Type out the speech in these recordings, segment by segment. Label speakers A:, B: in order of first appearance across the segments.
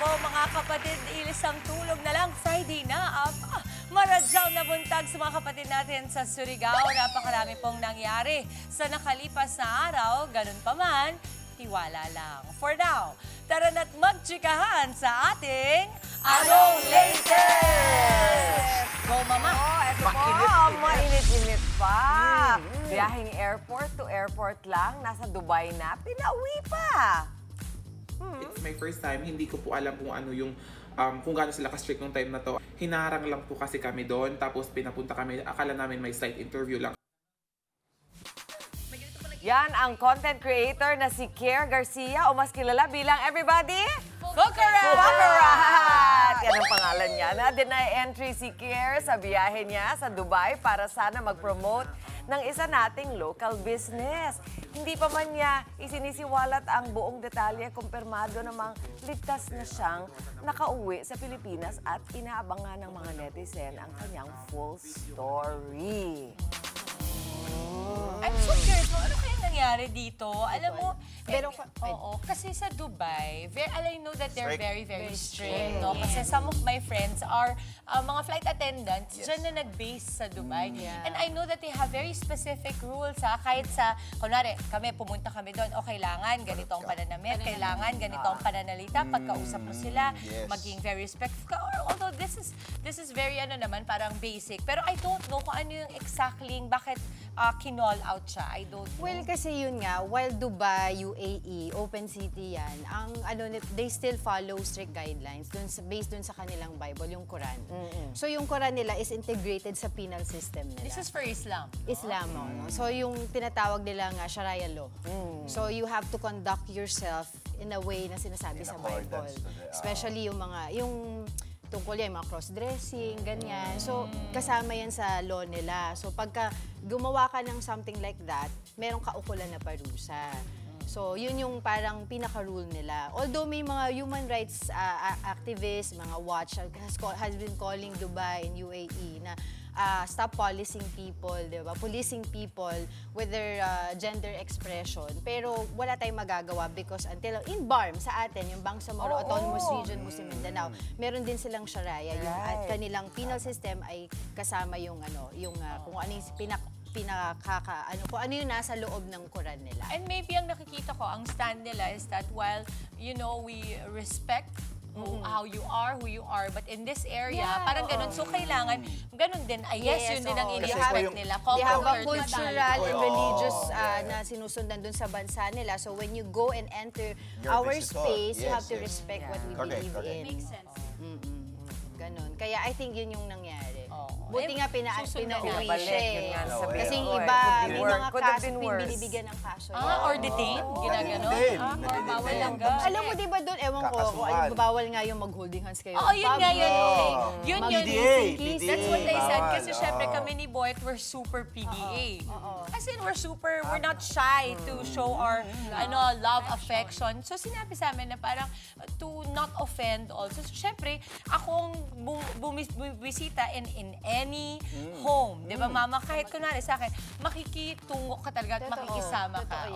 A: po mga kapatid, ilisang tulog na lang, Friday na. Maradyaw na buntag sa mga kapatid natin sa Surigao. Napakarami pong nangyari sa nakalipas na araw. Ganun pa man, tiwala lang. For now, tara na't magtsikahan sa ating Anong Latest? Go, Mama!
B: Ito po, mainit-init pa. Biyaheng airport to airport lang, nasa Dubai na, pinauwi pa.
C: It's my first time, hindi ko po alam kung ano yung kung gaano sila ka-strict nung time na to. Hinarang lang po kasi kami doon, tapos pinapunta kami, akala namin may site interview lang.
B: Yan ang content creator na si Kier Garcia o mas kilala bilang everybody? Fukarat! Yan ang pangalan niya. Na-deny entry si Kier sa biyahe niya sa Dubai para sana mag-promote ng isa nating local business. Hindi pa man niya isinisiwalat ang buong detalye, kumpirmado namang ligtas na siyang nakauwi sa Pilipinas at inaabangan ng mga netizen ang kanyang full story.
A: I'm so curious mo, ano kaya nangyari dito? Alam mo,
D: Pero,
A: oo, kasi sa Dubai, I know that they're very, very strict. No?
D: Yeah.
A: Kasi some of my friends are mga flight attendants dyan na nag-base sa Dubai. And I know that they have very specific rules. Kahit sa, kunwari, pumunta kami doon, kailangan ganito ang pananamit, kailangan ganito ang pananalita, pagkausap mo sila, maging very respectful ka. Although this is very, parang basic. Pero I don't know kung ano yung exactly, bakit kinall out siya. I don't know.
D: well, kasi yun nga, while Dubai, UAE, open city yan, they still follow strict guidelines based dun sa kanilang Bible, yung Quran. So yung Quran nila is integrated sa penal system nila.
A: This is for Islam.
D: Islam, no? So yung tinatawag nila nga Sharia law. So you have to conduct yourself in a way na sinasabi sa Bible. Especially yung tungkol yan, mga cross-dressing, ganyan. So, kasama yan sa law nila. So, pagka gumawa ka ng something like that, merong kaukulan na parusa. So, yun yung parang pinaka-rule nila. Although may mga human rights activists, mga watch, has been calling Dubai and UAE na stop policing people, di ba? Policing people with their gender expression. Pero wala tayong magagawa because until in BARM sa atin, yung Bangsamoro Autonomous Region, Muslim Mindanao, meron din silang Sharia. Yung kanilang penal system ay kasama yung kung ano yung kung ano yung nasa loob ng Quran nila.
A: And maybe ang nakikita ko, ang stand nila is that while, we respect how you are, who you are, but in this area, parang ganun. So, kailangan, ganun din. Yun din ang ini-expect nila.
D: They have a cultural and religious na sinusundan dun sa bansa nila. So, when you go and enter our space, you have to respect what we believe in.
A: Makes sense.
D: Ganun. Kaya I think yun yung nangyari.
A: Eh,
D: Buti nga pinauwi siya eh. Kasi yung
B: Could
D: iba,
B: have
D: may
B: been
D: mga
B: could have
D: kaso
B: been worse.
D: binibigyan ng kaso.
A: Or detained? Ginagano? Bawal lang ga.
D: Alam mo, di ba doon, ewan ko, bawal nga yung mag-holding hands kayo.
A: Oo, yun nga yun. Yun yun.
D: Mag-kissing.
A: That's what they said. Kasi syempre kami ni Boyet, we're super PDA. As in, we're not shy to show our love, affection. So sinabi sa amin na parang to not offend also. So syempre, akong bumisita in any home. Di ba, Mama? Kahit kunwari sa akin, makikitungo ka talaga at makikisama ka.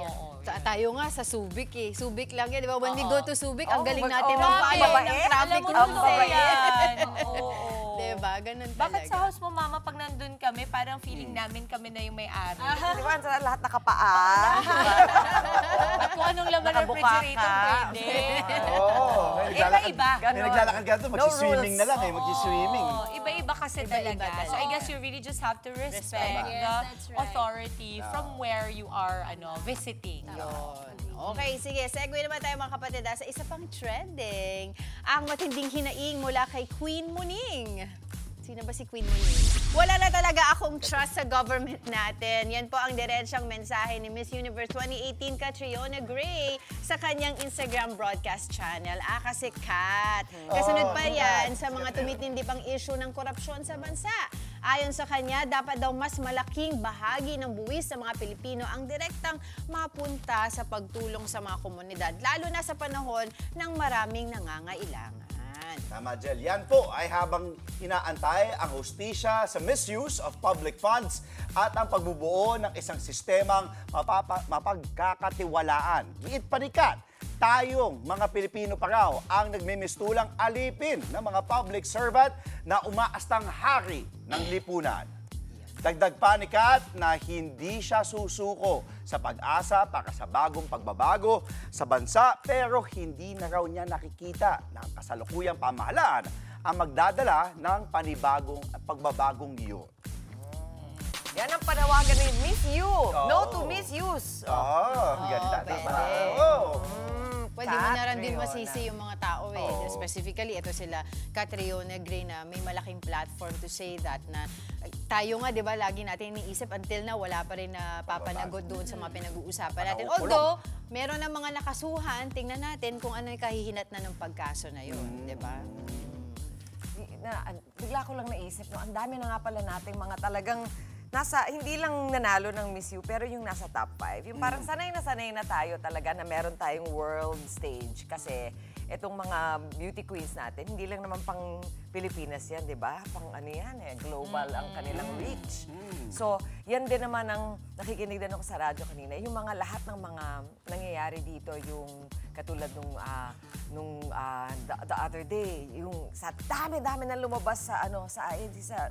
D: Tayo nga sa Subic eh. Subic lang yan, di ba? When we go to Subic, ang galing natin
A: bakit?
D: magpapayag ng traffic rules eh.
A: Oo.
D: Diba? Ganun talaga.
A: Bakit sa house mo, Mama, pag nandun kami, parang feeling namin kami na yung may-ari?
B: Di ba, lahat nakapaa?
A: At kung anong laman ng refrigerator, pwede. Iba-iba.
E: May naglalakad ka doon, magsiswimming na lang eh, magsiswimming.
A: Iba-iba kasi talaga. So I guess you really just have to respect the authority from where you are visiting.
D: Okay, sige. Segue naman tayo mga kapatid sa isa pang trending. Ang matinding hinaing mula kay Queen Muning. Sino ba si Queen Muning? Wala na talaga akong trust sa government natin. Yan po ang diretsyang mensahe ni Miss Universe 2018 Catriona Gray sa kanyang Instagram broadcast channel. Kasi Kat, kasunod pa yan sa mga tumitindi pang issue ng korupsyon sa bansa. Ayon sa kanya, dapat daw mas malaking bahagi ng buwis sa mga Pilipino ang direktang mapunta sa pagtulong sa mga komunidad, lalo na sa panahon ng maraming nangangailangan.
E: Tama, Jel. Yan po ay habang inaantay ang hustisya sa misuse of public funds at ang pagbubuo ng isang sistemang mapagkakatiwalaan. Giit panikat tayong mga Pilipino pa raw ang nagmimistulang alipin ng mga public servant na umaastang hari ng lipunan. Dagdag pa ni Kat na hindi siya susuko sa pag-asa para sa bagong pagbabago sa bansa pero hindi na raw niya nakikita na ang kasalukuyang pamahalaan ang magdadala ng panibagong pagbabagong iyon.
B: Yan ang panawagan ni Miss You. No to misuse.
E: Ganda.
D: Pwede.
E: Oh.
D: Pwede mo na rin din
B: Catriona.
D: masisi yung mga tao Specifically, ito sila, Catriona Gray, na may malaking platform to say that na tayo nga, di ba, lagi natin iniisip until na wala pa rin na papanagot doon sa mga pinag-uusapan natin. Although, meron na mga nakasuhan, tingnan natin kung ano yung kahihinat na ng pagkaso na yun, di ba?
B: Bigla ko lang naisip, no, ang dami na nga pala nating mga talagang hindi lang nanalo ng Miss You, pero yung nasa top 5. Yung parang sanay na tayo talaga na meron tayong world stage. Kasi itong mga beauty queens natin, hindi lang naman pang Pilipinas yan, di ba? Pang ano yan global ang kanilang reach. So, yan din naman ang nakikinig din ako sa radyo kanina. Yung mga lahat ng mga nangyayari dito, yung katulad the other day, yung sa dami-dami na lumabas sa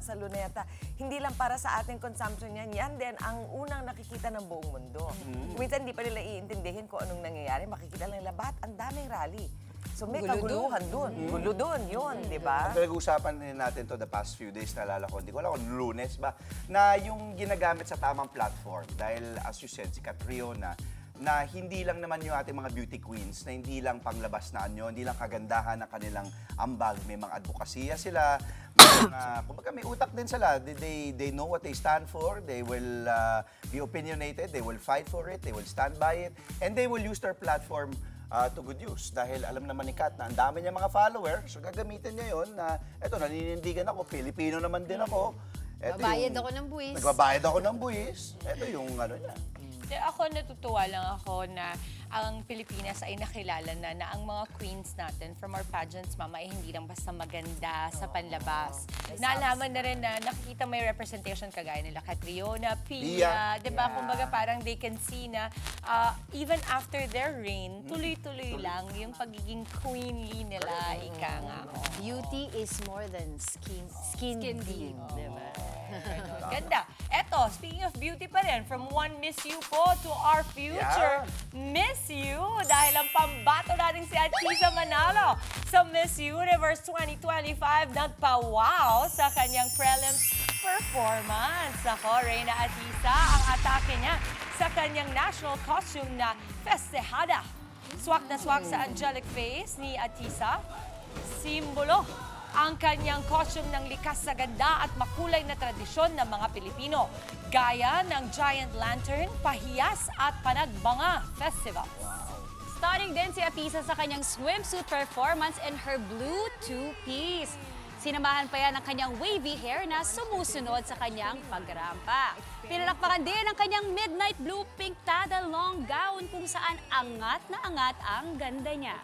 B: sa Luneta, hindi lang para sa ating consumption yan, yan din ang unang nakikita ng buong mundo. Minsan hindi pa nila iintindihin kung anong nangyayari, makikita lang nila, ba't ang daming rally? So may kaguluhan dun. Gulo dun, yun, di ba?
E: Pinag-uusapan din natin to the past few days, naalala ko, hindi ko alam kung Lunes ba, na yung ginagamit sa tamang platform. Dahil as you said, si Catriona, na hindi lang naman yung ating mga beauty queens, na hindi lang panglabas na anyo, hindi lang kagandahan ng kanilang ambag, may mga advokasya sila, kumbaga may utak din sila. They know what they stand for, they will be opinionated, they will fight for it, they will stand by it, and they will use their platform to good use. Dahil alam naman ni Kat na ang dami niya mga followers, so gagamitin niya yun na, eto, naninindigan ako, Pilipino naman din ako.
D: Nagbabayad ako ng buwis.
E: Nagbabayad ako ng buwis. Ito yung ano niya.
A: Ako natutuwa lang ako na ang Pilipinas ay nakilala na ang mga queens natin from our pageants, mama, ay hindi lang basta maganda sa panlabas. Naalaman na rin na nakikita may representation kagaya nila Catriona, Pia, di ba? Kumbaga parang they can see na even after their reign, tuloy-tuloy lang yung pagiging queenly nila, ika nga.
D: Beauty is more than skin deep, di ba?
A: Ganda. Eto, speaking of beauty pa rin, from one Miss You po to our future Miss You. Dahil ang pambato natin si Atisa Manalo sa Miss Universe 2025 nagpa-wow sa kanyang prelims performance. Ako, Reyna Atisa, ang atake niya sa kanyang national costume na Festejada. Swak na swak sa angelic face ni Atisa. Simbolo ang kanyang costume ng likas sa ganda at makulay na tradisyon ng mga Pilipino, gaya ng giant lantern, pahiyas at panagbanga festival.
F: Stunning din si Atisa sa kanyang swimsuit performance and her blue two-piece. Sinamahan pa yan ng kanyang wavy hair na sumusunod sa kanyang pagrampa. Pinalakpakan din ang kanyang midnight blue pinktada long gown kung saan angat na angat ang ganda niya.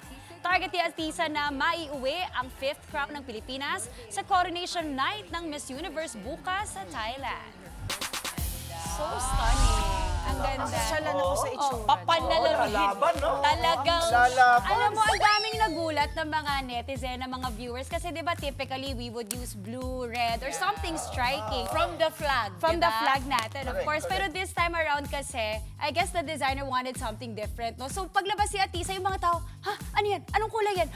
F: Target ni Atisa na maiuwi ang 5th crown ng Pilipinas sa coronation night ng Miss Universe bukas sa Thailand. So stunning.
D: Ang ganda. Sasyalan ako sa itsura.
A: Papanalamin.
E: Lalaban, no?
A: Talagang,
E: Lalaban.
F: Alam mo, ang daming nagulat ng mga netizen, ng mga viewers. Kasi di ba typically we would use blue, red, or something striking.
A: from the flag,
F: From the
A: diba?
F: flag natin, of
E: Correct,
F: course. Pero this time around kasi, I guess the designer wanted something different. No? So paglabas si Atisa, yung mga tao, ha? Ano yan? Anong kulay yan?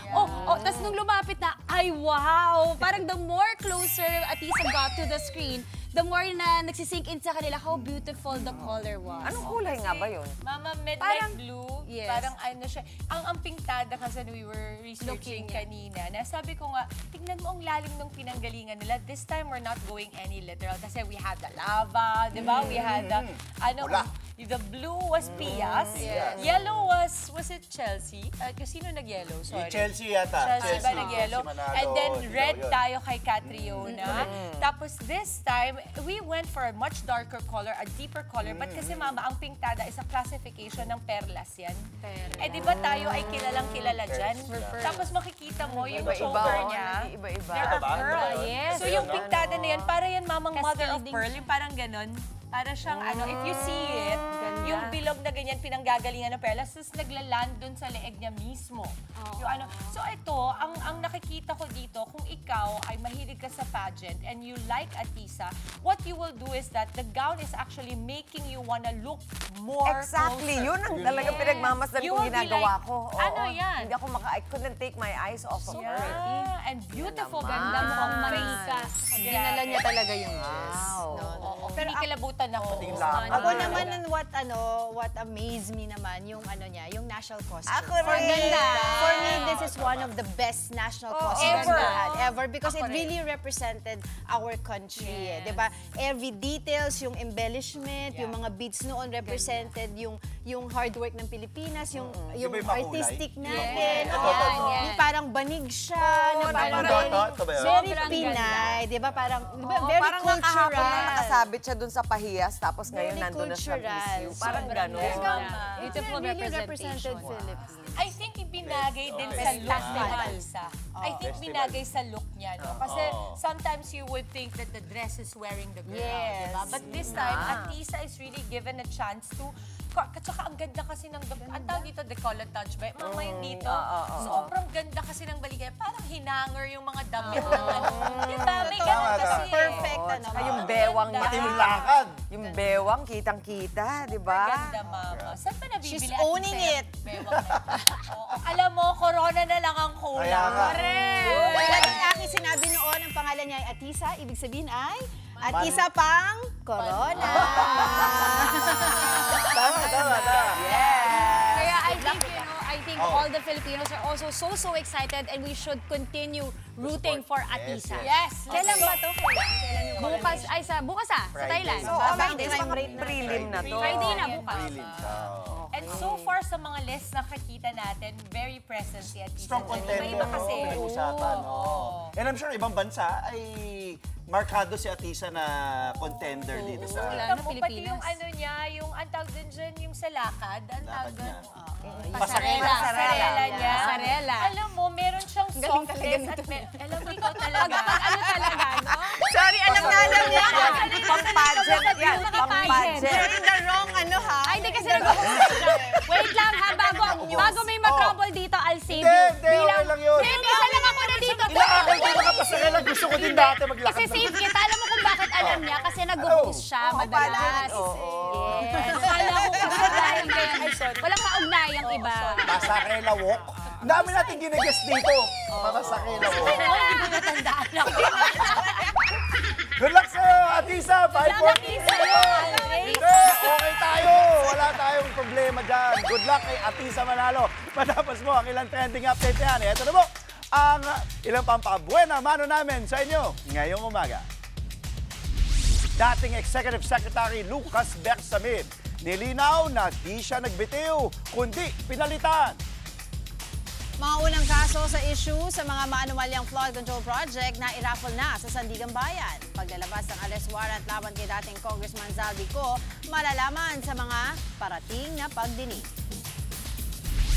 F: Tapos nung lumapit na, ay wow! Parang the more closer Atisa got to the screen, the more na nagsisink in sa kanila how beautiful the color was.
B: Anong kulay nga ba yun?
A: Mama, midnight
F: Parang-
A: blue.
F: yes.
A: Parang ano siya. Ang pinktada kasi we were researching kanina. Nasabi ko nga, tignan mo ang lalim ng pinanggalingan nila. This time, we're not going any literal. Kasi we had the lava, di ba? We had the,
E: Pula.
A: the blue was Pias. Yellow was it Chelsea? Sino nag-yellow? Sorry.
E: Chelsea yata.
A: Chelsea ba nag-yellow?
E: Manalo,
A: And then
E: dilaw
A: red
E: yun.
A: tayo kay Catriona. Tapos this time, we went for a much darker color, a deeper color. But kasi mama, ang pinktada is a classification ng perlas yan. Eh di ba tayo ay kilalang-kilala dyan? Tapos makikita mo yung
B: Iba-iba,
A: choker
B: oh,
A: niya.
B: nag-iiba-iba.
A: There are pearls.
F: Yes.
A: So yung pinktada na yan, para yan mamang mother of
F: Cascading
A: pearl, yung parang ganon. Para siyang if you see it, yung bilog na ganyan pinanggagalingan ng perlas, tapos naglaland dun sa leeg niya mismo. Yung So ito, ang nakikita ko dito, kung ikaw ay mahilig ka sa pageant and you like Atisa, what you will do is that the gown is actually making you wanna look more
B: Exactly.
A: closer.
B: Yun ang talagang pinagmamasdan
A: You
B: kong
A: will be
B: ginagawa
A: like,
B: ko. Oo,
A: ano yan?
B: Hindi ako I couldn't take my eyes off of her.
A: Yeah, and beautiful.
F: Ganda mo ang manika.
D: Dinala niya talaga yung dress.
B: Wow.
A: Oo, pero kinikilabutan ako.
D: Ako naman, what amazed me naman, yung niya, yung national costume.
B: Ako rin.
D: For me, this is one of the best national costumes
A: ever.
D: we had ever because it really represented our country.
A: Yes.
D: Diba? Every details, yung embellishment, yung mga beads noon represented yung hard work ng Pilipinas, yung
E: Diba yung makulay?
D: artistic natin.
F: Yes.
D: Oo.
F: Yan.
D: Yung parang banig siya, na parang
E: Ito ba yun?
D: very
F: Sobrang
D: Pinay. Diba? Parang very
B: Parang nakahapon
D: cultural.
B: na nakasabit siya dun sa pahiyas, tapos ngayon
D: Very
B: nandun na sa
D: cultural.
B: PCU. Parang gano'n.
F: Beautiful
D: Really
F: representation.
D: represented Philippines.
A: I think ibinagay din sa look ni Atisa. I think binagay sa look niya, no? Kasi sometimes you would think that the dress is wearing the girl,
D: Yes.
A: diba? But this time, Atisa is really given a chance to, tsaka ang ganda kasi ng, ang tawag dito, decolletage ba? Mama yun dito, sobrang ganda kasi ng baligay. Parang hinanger yung mga damit ng diba? May ganun kasi.
D: Perfect,
B: Tsaka yung bewang niya.
E: Pati yung lakad.
B: Yung bewang, kitang-kita, di ba?
A: Ganda, mama. Saan pa nabibili?
D: She's
A: Ate
D: owning
A: Fer?
D: it.
A: Bewang na. Oo. Alam mo, corona na lang ang kulang.
E: Kaya nga.
D: Kaya ang aking sinabi noon, ang pangalan niya ay Atisa, ibig sabihin ay Atisa pang Corona.
E: Tama.
F: Kaya I think all the Filipinos are also so excited and we should continue rooting for Atisa.
A: Yes.
F: Kailan ba to? Bukas, sa Thailand.
B: So, alright, mga prelim na to.
F: Friday na bukas.
E: Prelim siya.
A: And so far sa mga list na nakikita natin, very present si Atisa.
E: Strong contender.
A: Iba kasi.
E: Pinag-usapan. And I'm sure ibang bansa ay markado si Atisa na contender dito sa...
A: Tingnan mo, pati
F: Pilipinas.
A: yung niya, yung ang tawag din dyan, yung sa lakad, ang tawag
E: niya.
A: doon.
F: Pasarela.
A: Pasarela niya.
F: Pasarela.
A: Alam mo, meron siyang softness at alam mo, ikaw talaga.
F: Ano talaga, no?
B: Sorry, alam niya. Pang-pageant yan. Pang-pageant.
D: You're in the wrong ha?
F: Ay, hindi kasi nag-host siya. Wait lang ha, bago may ma-trouble dito, I'll save you.
E: Hindi, okay lang yun.
F: Hindi, isa lang ako na dito.
E: Inaakal ko yung kapasarela. Gusto ko din dati maglakad.
F: Kasi save kita. Alam mo kung bakit alam niya? Kasi nag-host siya madalas. Yes. Akala ko kasi dahil walang kaugnayang iba.
E: Pasarela walk. Ang dami natin ginagest dito. Pasarela walk.
A: Hindi ko natandaan ako.
E: Good luck sa'yo, Atisa. Bye po. Hindi, okay tayo. Wala tayong problema dyan. Good luck kay Atisa Manalo. Matapos mo ang ilang trending update yan. Ito na po ang ilang pampabuena mano namin sa inyo ngayong umaga. Dating Executive Secretary Lucas Bersamin, nilinaw na di siya nagbitiw, kundi pinalitan.
D: Mga unang kaso sa issue sa mga maanumalyang flood control project na iraffle na sa Sandigan Bayan. Paglalabas ng arrest warrant laban kay dating Congressman Zaldico, malalaman sa mga parating na pagdinig.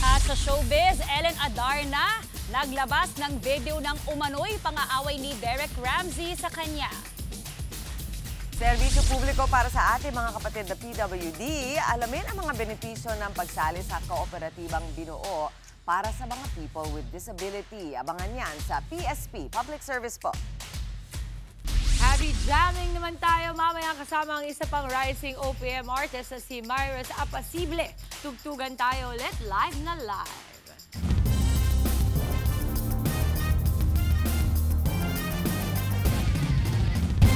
F: At sa showbiz, Ellen Adarna naglabas ng video ng umano'y pang-aaway ni Derek Ramsey sa kanya.
B: Serbisyo publiko para sa ating mga kapatid na PWD, alamin ang mga benepisyo ng pagsali sa kooperatibang binuo para sa mga people with disability. Abangan yan sa PSP, Public Service po.
A: Happy jamming naman tayo mamaya kasama ang isa pang rising OPM artist na si Myros Apasible. Tugtugan tayo ulit live na live.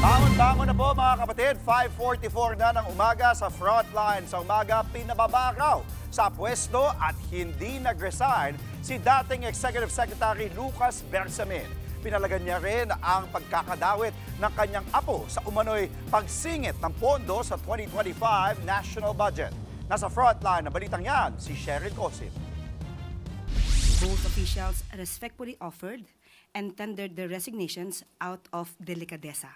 E: Bangon-bangon na po mga kapatid, 5:44 na ng umaga sa frontline. Sa umaga, pinababakaw sa pwesto at hindi nag-resign si dating Executive Secretary Lucas Bersamin. Pinalagan niya rin ang pagkakadawit ng kanyang apo sa umano'y pagsingit ng pondo sa 2025 national budget. Nasa frontline na balitang yan, si Cheryl Cosip.
G: Both officials respectfully offered and tendered their resignations out of delicadeza.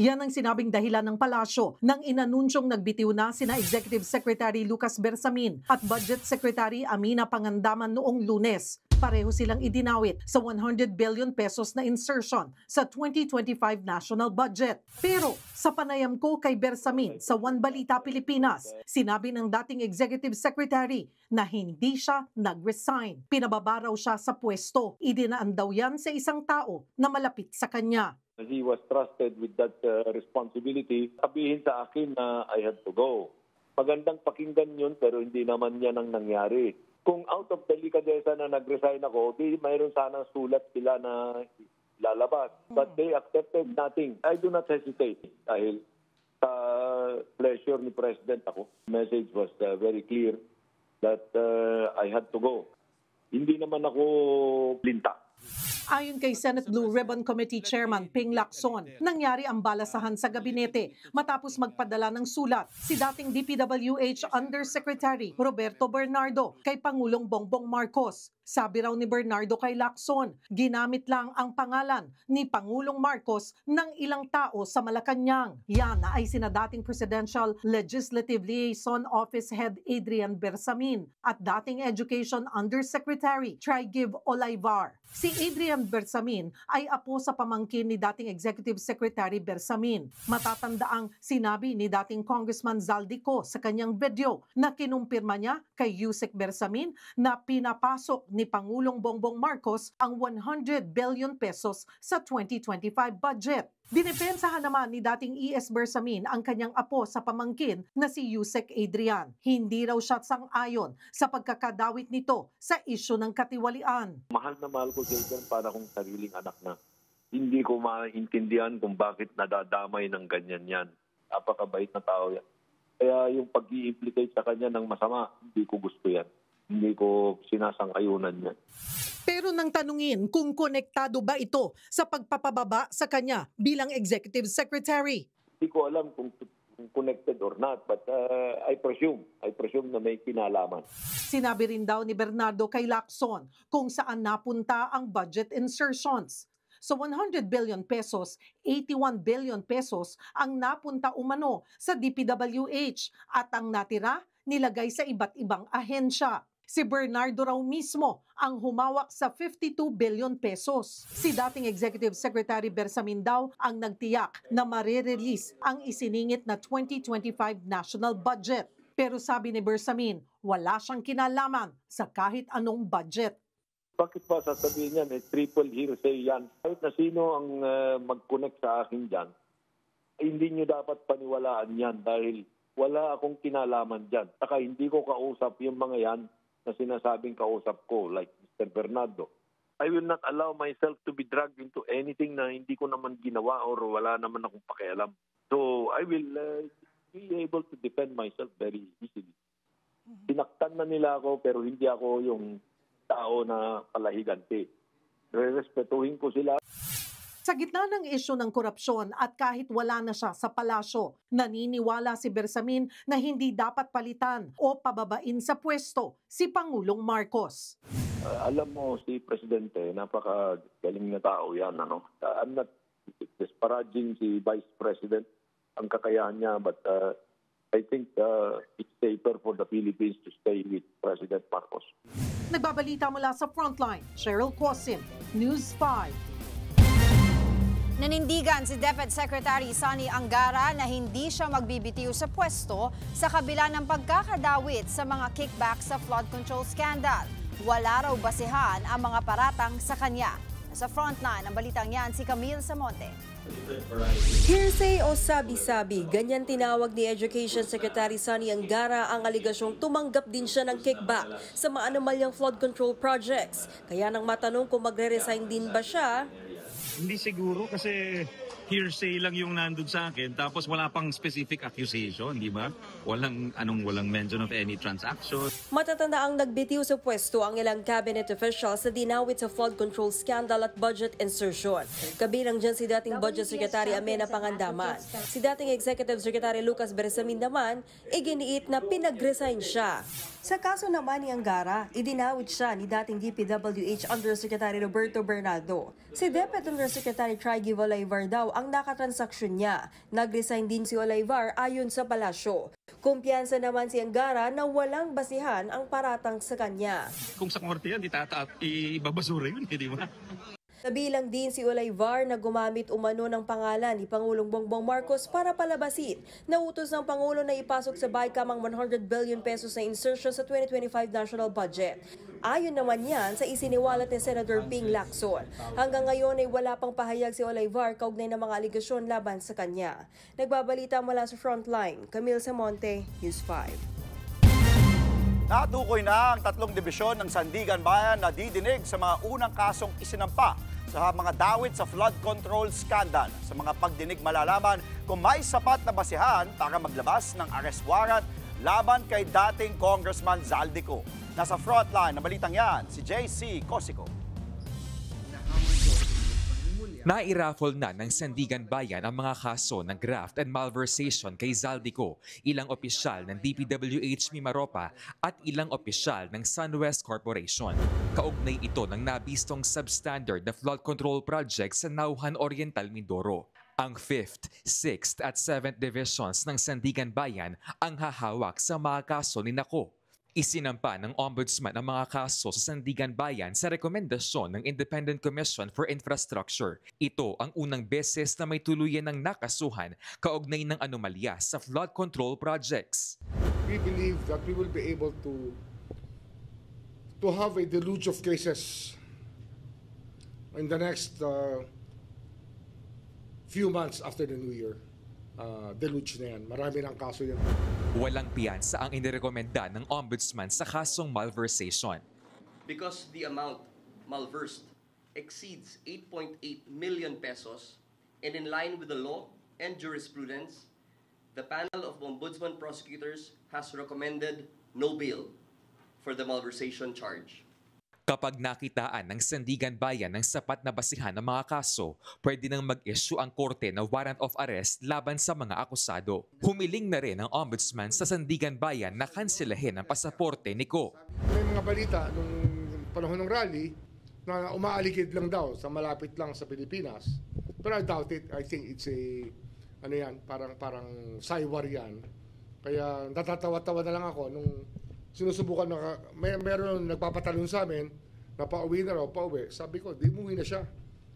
H: Yan ang sinabing dahilan ng palasyo nang inanunsyong nagbitiw na sina Executive Secretary Lucas Bersamin at Budget Secretary Amina Pangandaman noong Lunes. Pare-pareho silang idinawit sa 100 billion pesos na insertion sa 2025 national budget. Pero sa panayam ko kay Bersamin sa One Balita Pilipinas, sinabi ng dating Executive Secretary na hindi siya nag-resign. Pinababa raw siya sa pwesto. Idinaan daw yan sa isang tao na malapit sa kanya.
I: He was trusted with that responsibility. Sabihin sa akin na I had to go. Magandang pakinggan yun pero hindi naman yan ang nangyari. Kung out of delicadeza na nag-resign ako, di mayroon sanang sulat sila na lalabas. But they accepted nothing. I do not hesitate dahil sa pleasure ni President ako. The message was very clear that I had to go. Hindi naman ako linta.
H: Ayon kay Senate Blue Ribbon Committee Chairman Ping Lacson, nangyari ang balasahan sa gabinete matapos magpadala ng sulat si dating DPWH Undersecretary Roberto Bernardo kay Pangulong Bongbong Marcos. Sabi raw ni Bernardo kay Lacson, ginamit lang ang pangalan ni Pangulong Marcos ng ilang tao sa Malacanang. Yan ay sina dating Presidential Legislative Liaison Office Head Adrian Bersamin at dating Education Undersecretary Trigiv Olaivar. Si Adrian Bersamin ay apo sa pamangkin ni dating Executive Secretary Bersamin. Matatandaang sinabi ni dating Congressman Zaldico sa kanyang video na kinumpirma niya kay Yusek Bersamin na pinapasok ni Pangulong Bongbong Marcos ang 100 billion pesos sa 2025 budget. Dinepensahan naman ni dating ES Bersamin ang kanyang apo sa pamangkin na si Yusek Adrian. Hindi raw siya sang-ayon sa pagkakadawit nito sa isyu ng katiwalian.
I: Mahal na mahal ko si Adrian para kung sariling anak na. Hindi ko maintindihan kung bakit nadadamay ng ganyan yan. Napakabait na tao yan. Kaya yung pag-i-implicate sa kanya ng masama, hindi ko gusto yan. Hindi ko sinasang-ayunan yan.
H: Pero nang tanungin kung konektado ba ito sa pagpapababa sa kanya bilang Executive Secretary.
I: Hindi ko alam kung connected or not, but I presume na may kinalaman.
H: Sinabi rin daw ni Bernardo kay Lacson kung saan napunta ang budget insertions. So 100 billion pesos, 81 billion pesos ang napunta umano sa DPWH at ang natira nilagay sa iba't ibang ahensya. Si Bernardo raw mismo ang humawak sa 52 billion pesos. Si dating Executive Secretary Bersamin daw ang nagtiyak na marirelease ang isiningit na 2025 national budget. Pero sabi ni Bersamin, wala siyang kinalaman sa kahit anong budget.
I: Bakit ba sasabihin yan? Triple hearsay yan. Kahit na sino ang mag-connect sa akin dyan, hindi nyo dapat paniwalaan yan dahil wala akong kinalaman dyan. Saka hindi ko kausap yung mga yan na sinasabing kausap ko, like Mr. Bernardo. I will not allow myself to be dragged into anything na hindi ko naman ginawa or wala naman akong pakialam. So I will be able to defend myself very easily. Sinaktan na nila ako pero hindi ako yung tao na palahiganti. Respetuhin ko sila.
H: Sa gitna ng isyu ng korupsyon at kahit wala na siya sa palasyo, naniniwala si Bersamin na hindi dapat palitan o pababain sa pwesto si Pangulong Marcos.
I: Alam mo, si Presidente, napakagaling na tao yan. I'm not disparaging si Vice President, ang kakayahan niya, but I think it's safer for the Philippines to stay with President Marcos.
H: Nagbabalita mula sa Frontline, Cheryl Cosim, News 5.
D: Nanindigan si DepEd Secretary Sonny Angara na hindi siya magbibitiw sa pwesto sa kabila ng pagkakadawit sa mga kickback sa flood control scandal. Wala raw basehan ang mga paratang sa kanya. Sa Frontline, ang balitang yan si Camille Samonte.
J: Hearsay o sabi-sabi, ganyan tinawag ni Education Secretary Sonny Angara ang aligasyong tumanggap din siya ng kickback sa maanomalyang flood control projects. Kaya nang matanong kung magre-resign din ba siya,
K: hindi siguro kasi hearsay lang yung nandun sa akin tapos wala pang specific accusation, di ba? Walang mention of any transaction.
J: Matatanda ang nagbitiw sa pwesto ang ilang cabinet officials sa dinawit sa flood control scandal at budget insertion. Kabilang dyan si dating Budget Secretary Amena Pangandaman. Si dating Executive Secretary Lucas Bersamin naman, iginiit na pinag-resign siya. Sa kaso naman ni Angara, idinawit siya ni dating DPWH Undersecretary Roberto Bernardo. Si DepEd Undersecretary Trigiv Olaivar daw ang nakatransaksyon niya. Nag-resign din si Olivar ayon sa palasyo. Kumpiyansa naman si Angara na walang basihan ang paratang sa kanya.
K: Kung sa korte yan, ibabasura yun, di ba?
J: Nabilang din si Olivar na gumamit umano ng pangalan ni Pangulong Bongbong Marcos para palabasin na utos ng Pangulo na ipasok sa BICAM ang 100 billion pesos na insertion sa 2025 national budget. Ayon naman yan sa isiniwalat ni Senator Ping Lacson. Hanggang ngayon ay wala pang pahayag si Olivar kaugnay ng mga aligasyon laban sa kanya. Nagbabalita mula sa Frontline, Camille Samonte, News 5.
E: Natukoy na ang 3 dibisyon ng Sandigan Bayan na didinig sa mga unang kasong isinampa sa mga dawit sa flood control scandal. Sa mga pagdinig malalaman kung may sapat na basihan para maglabas ng arrest warrant laban kay dating Congressman Zaldico. Nasa frontline na balitang yan, si JC Cosico.
L: Nairaffle na ng Sandigan Bayan ang mga kaso ng graft and malversation kay Zaldico, ilang opisyal ng DPWH Mimaropa at ilang opisyal ng SunWest Corporation. Kaugnay ito ng nabistong substandard na flood control project sa Nauhan Oriental, Mindoro. Ang 5th, 6th at 7th Divisions ng Sandigan Bayan ang hahawak sa mga kaso ni Nako. Isinampa ng Ombudsman ang mga kaso sa Sandigan Bayan sa rekomendasyon ng Independent Commission for Infrastructure. Ito ang unang beses na may tuluyan ng nakasuhan kaugnay ng anomalya sa flood control projects.
M: We believe that we will be able to have a deluge of cases in the next few months after the New Year. Deluge na yan. Marami ng kaso yan.
L: Walang piyansa ang inirekomenda ng Ombudsman sa kasong malversation.
N: Because the amount malversed exceeds 8.8 million pesos and in line with the law and jurisprudence, the panel of Ombudsman prosecutors has recommended no bail for the malversation charge.
L: Kapag nakitaan ng Sandigan Bayan ng sapat na basihan ng mga kaso, pwede nang mag-issue ang korte ng warrant of arrest laban sa mga akusado. Humiling na rin ang Ombudsman sa Sandigan Bayan na kanselahin ang pasaporte ni Ko.
M: May mga balita nung panahon ng rally na umaalikid lang daw sa malapit lang sa Pilipinas. Pero I doubt it. I think it's parang saywar yan. Kaya natatawa-tawa na lang ako nung sinusubukan na meron nagpapatalon sa amin na pauwi na raw, pauwi. Sabi ko, di umuwi na siya.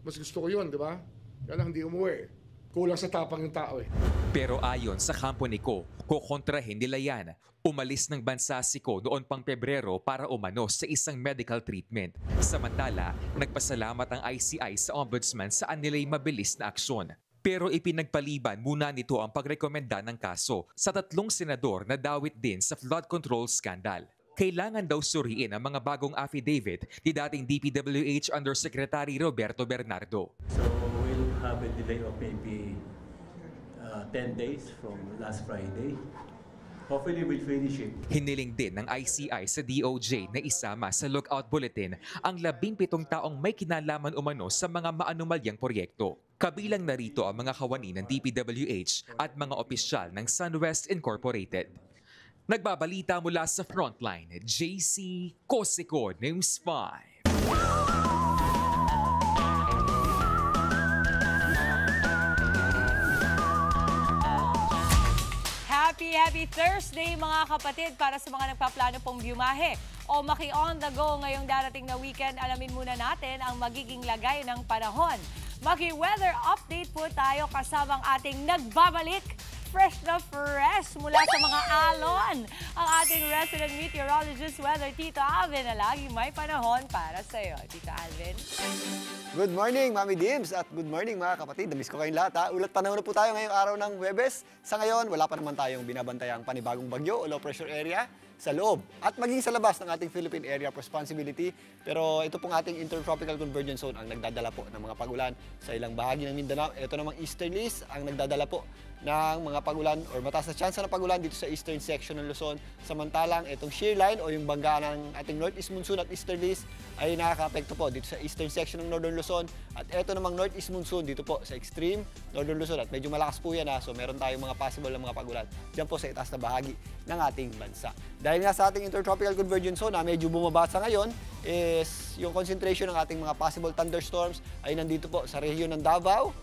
M: Mas gusto ko yun, di ba? Kaya lang, hindi umuwi. Kulang sa tapang yung tao eh.
L: Pero ayon sa kampo ni Ko, kukontrahin nila yan. Umalis ng bansa si Ko noon pang Pebrero para umano sa isang medical treatment. Samantala, nagpasalamat ang ICI sa Ombudsman sa anilay mabilis na aksyon. Pero ipinagpaliban muna nito ang pagrekomenda ng kaso sa 3 senador na dawit din sa flood control scandal. Kailangan daw suriin ang mga bagong affidavit ni dating DPWH Undersecretary Roberto Bernardo.
O: So we'll have a delay of maybe 10 days from last Friday. Hopefully we'll finish it.
L: Hiniling din ng ICI sa DOJ na isama sa lookout bulletin ang 17 taong may kinalaman umano sa mga maanumalyang proyekto. Kabilang na rito ang mga kawani ng DPWH at mga opisyal ng SunWest Incorporated. Nagbabalita mula sa Frontline, JC Cosico, News 5.
A: Happy Thursday mga kapatid para sa mga nagpaplano pong biumahe o maki-on the go ngayong darating na weekend. Alamin muna natin ang magiging lagay ng panahon. Maki-weather update po tayo kasamang ating nagbabalik fresh na fresh mula sa mga alon. Ang ating resident meteorologist, weather Tito Alvin, na lagi may panahon para sa iyo. Tito Alvin.
P: Good morning, Mami Dims, at good morning mga kapatid. Namiss ko kayong lahat ha. Ulat panahon na po tayo ngayong araw ng Huwebes. Sa ngayon, wala pa naman tayong binabantayang panibagong bagyo o low pressure area sa loob at maging sa labas ng ating Philippine Area of Responsibility. Pero ito pong ating Intertropical Convergence Zone ang nagdadala po ng mga pagulan sa ilang bahagi ng Mindanao. Ito namang easterlies ang nagdadala po ng mga pagulan or mataas na chance na pagulan dito sa eastern section ng Luzon. Samantalang itong shear line o yung bangga ng ating northeast monsoon at easterlies ay nakaka-apekto po dito sa eastern section ng northern Luzon. At ito namang northeast monsoon dito po sa extreme northern Luzon at medyo malakas po yan ha. So meron tayong mga possible na mga pagulan dyan po sa itaas na bahagi ng ating bansa. Dahil nga sa ating Intertropical Convergence Zone na medyo bumaba sa ngayon is yung concentration ng ating mga possible thunderstorms ay nandito po sa rehiyon ng Davao,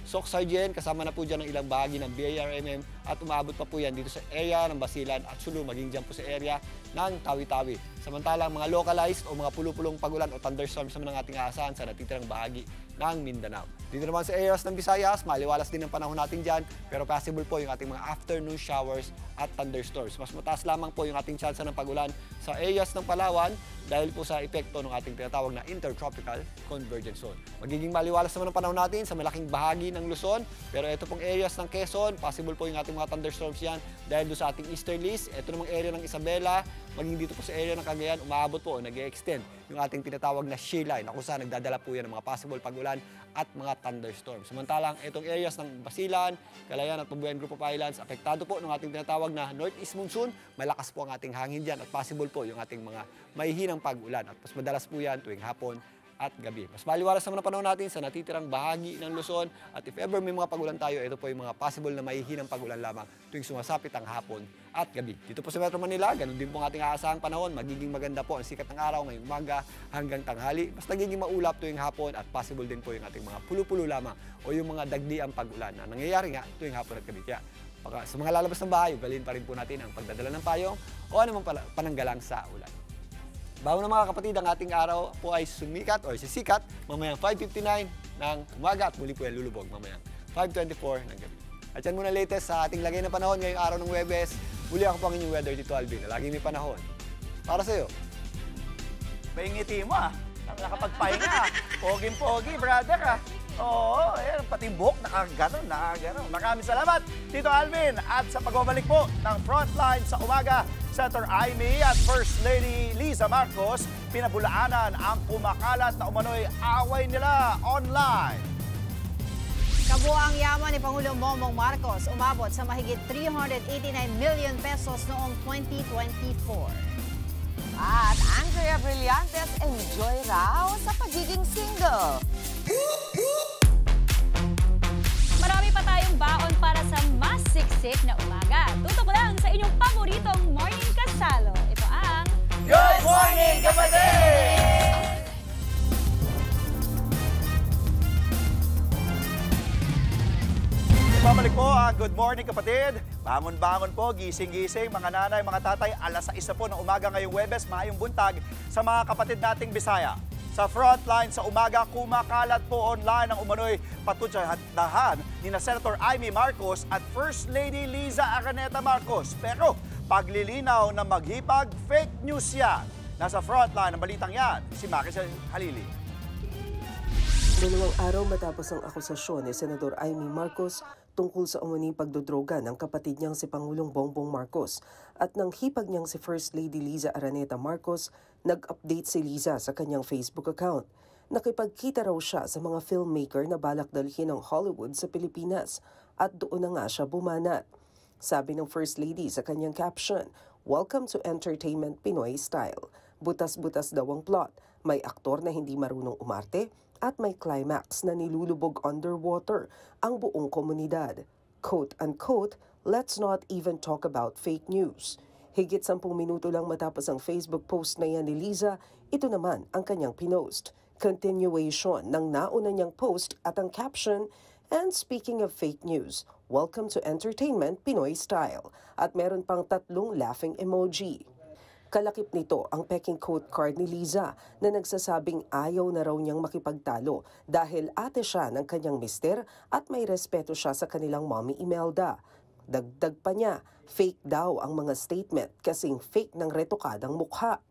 P: Soc Sargent, kasama na po dyan ng ilang bahagi ng BIRMM at umabot pa po yan dito sa area ng Basilan at Sulu, maging dyan po sa area ng Tawi-Tawi. Samantalang mga localized o mga pulupulong pagulan o thunderstorms naman ang ating aasahan sa natitirang bahagi ng Mindanao. Dito naman sa areas ng Visayas, maliwalas din ang panahon natin dyan, pero possible po yung ating mga afternoon showers at thunderstorms. Mas mataas lamang po yung ating tsansa ng pagulan sa areas ng Palawan dahil po sa epekto ng ating tinatawag na Intertropical Convergence Zone. Magiging maliwalas naman ang panahon natin sa malaking bahagi ng Luzon, pero ito pong areas ng Quezon, possible po yung ating mga thunderstorms yan dahil doon sa ating easterlies. Ito namang area ng Isabela, maging dito po sa area ng Cagayan, umaabot po o nag-extend yung ating tinatawag na shear line na kung saan nagdadala po yan ng mga possible pagulan at mga thunderstorms. Samantalang itong areas ng Basilan, Calayan at Pabuyan Group of Islands, apektado po ng ating tinatawag na northeast monsoon. Malakas po ang ating hangin dyan at possible po yung ating mga mahihinang pag-ulan. At mas madalas po yan tuwing hapon at gabi. Mas maliwalas naman ang panahon natin sa natitirang bahagi ng Luzon at if ever may mga pagulan tayo, ito po yung mga possible na mahihinang pagulan lamang tuwing sumasapit ang hapon at gabi. Dito po sa Metro Manila, ganun din po ang ating aasahang panahon. Magiging maganda po ang sikat ng araw ngayong umaga hanggang tanghali. Mas nagiging maulap tuwing hapon at possible din po yung ating mga pulo-pulo lamang o yung mga dagdiang pagulan na nangyayari nga tuwing hapon at gabi. Kaya sa mga lalabas ng bahay, ugalin pa rin po natin ang pagdadala ng payong o anumang pananggalang sa ulan. Bago na mga kapatid, ang ating araw po ay sumikat o sisikat mamayang 5:59 ng umaga at muli po yan lulubog mamayang 5:24 ng gabi. At yan muna latest sa ating lagay ng panahon ngayong araw ng Huwebes. Muli ako po ang inyong weather dito, Alvin, na laging may panahon. Para sa'yo.
E: Paingiti mo nakapagpahinga. Poging-pogi, brother Oo, pati buhok, nakaganon. Maraming salamat, Tito Alvin. At sa pagbabalik po ng Frontline sa umaga, Senator Amy at First Lady Liza Marcos, pinabulaanan ang kumakalat na umano'y away nila online.
D: Kabuang yaman ni Pangulong Bongbong Marcos umabot sa mahigit 389 million pesos noong 2024.
B: At Andrea Brillantes enjoy raw sa pagiging single.
F: Marami pa tayong baon para sa mas siksik na umaga. Tutok lang sa inyong paboritong morning kasalo. Ito ang
E: Good Morning Kapatid! Babalik po ang Good Morning Kapatid. Bangon-bangon po, gising-gising, mga nanay, mga tatay, alas 6 po ng umaga ngayong Huwebes, maayong buntag sa mga kapatid nating Bisaya. Sa Frontline sa umaga, kumakalat po online ang umano'y patutsadahan ni na Senator Amy Marcos at First Lady Liza Araneta Marcos. Pero paglilinaw na maghipag, fake news yan. Nasa Frontline ng balitang yan, si Marcos Halili.
Q: 2 araw matapos ang akusasyon ni Senador Amy Marcos tungkol sa umuning pagdodroga ng kapatid niyang si Pangulong Bongbong Marcos at nang hipag niyang si First Lady Liza Araneta Marcos, nag-update si Liza sa kanyang Facebook account. Nakipagkita raw siya sa mga filmmaker na balak dalhin ng Hollywood sa Pilipinas at doon na nga siya bumanat. Sabi ng First Lady sa kanyang caption, "Welcome to Entertainment Pinoy Style." Butas-butas daw ang plot. May aktor na hindi marunong umarte at may climax na nilulubog underwater ang buong komunidad. Quote-unquote, "Let's not even talk about fake news." Higit 10 minuto lang matapos ang Facebook post na yan ni Liza, ito naman ang kanyang pinost. Continuation ng nauna niyang post at ang caption, "And speaking of fake news, welcome to Entertainment Pinoy Style." At meron pang 3 laughing emoji. Kalakip nito ang peking quote card ni Liza na nagsasabing ayaw na raw niyang makipagtalo dahil ate siya ng kanyang mister at may respeto siya sa kanilang mommy Imelda. Dagdag pa niya, fake daw ang mga statement kasing fake ng retokadang mukha.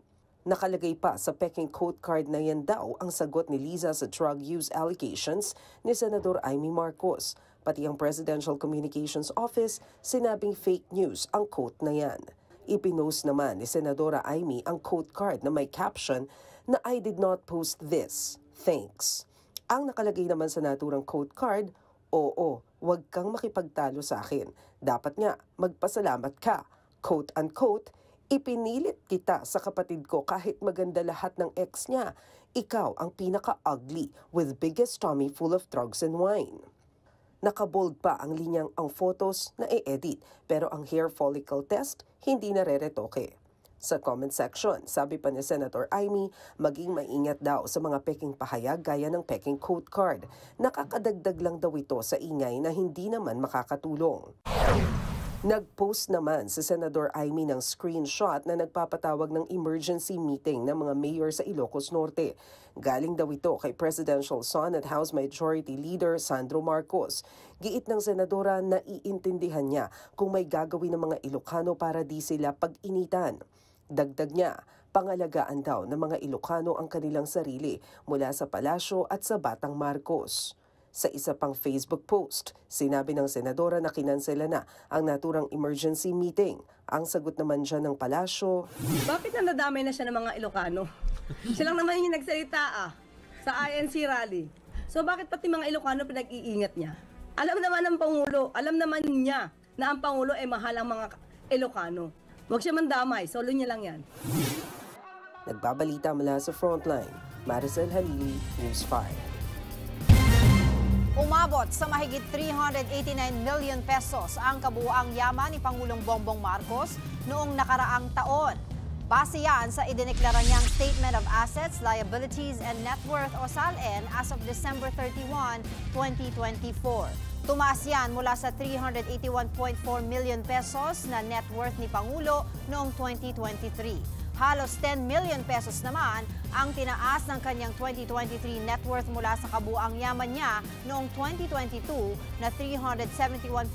Q: Nakalagay pa sa peking quote card na yan daw ang sagot ni Liza sa drug use allegations ni Senador Amy Marcos. Pati ang Presidential Communications Office sinabing fake news ang quote na yan. Ipinost naman ni Senadora Amy ang quote card na may caption na "I did not post this. Thanks." Ang nakalagay naman sa naturang quote card, "Oo, wag kang makipagtalo sa akin. Dapat nga, magpasalamat ka." Quote-unquote, "Ipinilit kita sa kapatid ko kahit maganda lahat ng ex niya. Ikaw ang pinaka-ugly with biggest tummy full of drugs and wine." Nakabold pa ang linyang ang photos na i-edit pero ang hair follicle test hindi nareretoke. Sa comment section, sabi pa ni Senator Amy, maging maingat daw sa mga peking pahayag gaya ng peking code card. Nakakadagdag lang daw ito sa ingay na hindi naman makakatulong. Nag-post naman si Senador Amy ng screenshot na nagpapatawag ng emergency meeting ng mga mayor sa Ilocos Norte. Galing daw ito kay Presidential Son at House Majority Leader Sandro Marcos. Giit ng senadora na iintindihan niya kung may gagawin ng mga Ilocano para di sila pag-initan. Dagdag niya, pangalagaan daw ng mga Ilocano ang kanilang sarili mula sa palasyo at sa Batang Marcos. Sa isa pang Facebook post, sinabi ng senadora na kinansela na ang naturang emergency meeting. Ang sagot naman dyan ng palasyo,
R: bakit nadamay na siya ng mga Ilocano? Siya lang naman yung nagsalita sa INC rally. So bakit pati mga Ilocano pinag-iingat niya? Alam naman ng Pangulo, alam naman niya na ang Pangulo ay mahal ang mga Ilocano. Huwag siya mandamay, solo niya lang yan.
Q: Nagbabalita mula sa Frontline, Maricel Halili, News 5.
S: Umabot sa mahigit 389 million pesos ang kabuuang yaman ni Pangulong Bongbong Marcos noong nakaraang taon. Base yan sa idineklara niyang Statement of Assets, Liabilities and Net Worth o SALN as of December 31, 2024. Tumaas yan mula sa 381.4 million pesos na net worth ni Pangulo noong 2023. Halos 10 million pesos naman ang tinaas ng kanyang 2023 net worth mula sa kabuuang yaman niya noong 2022 na 371.4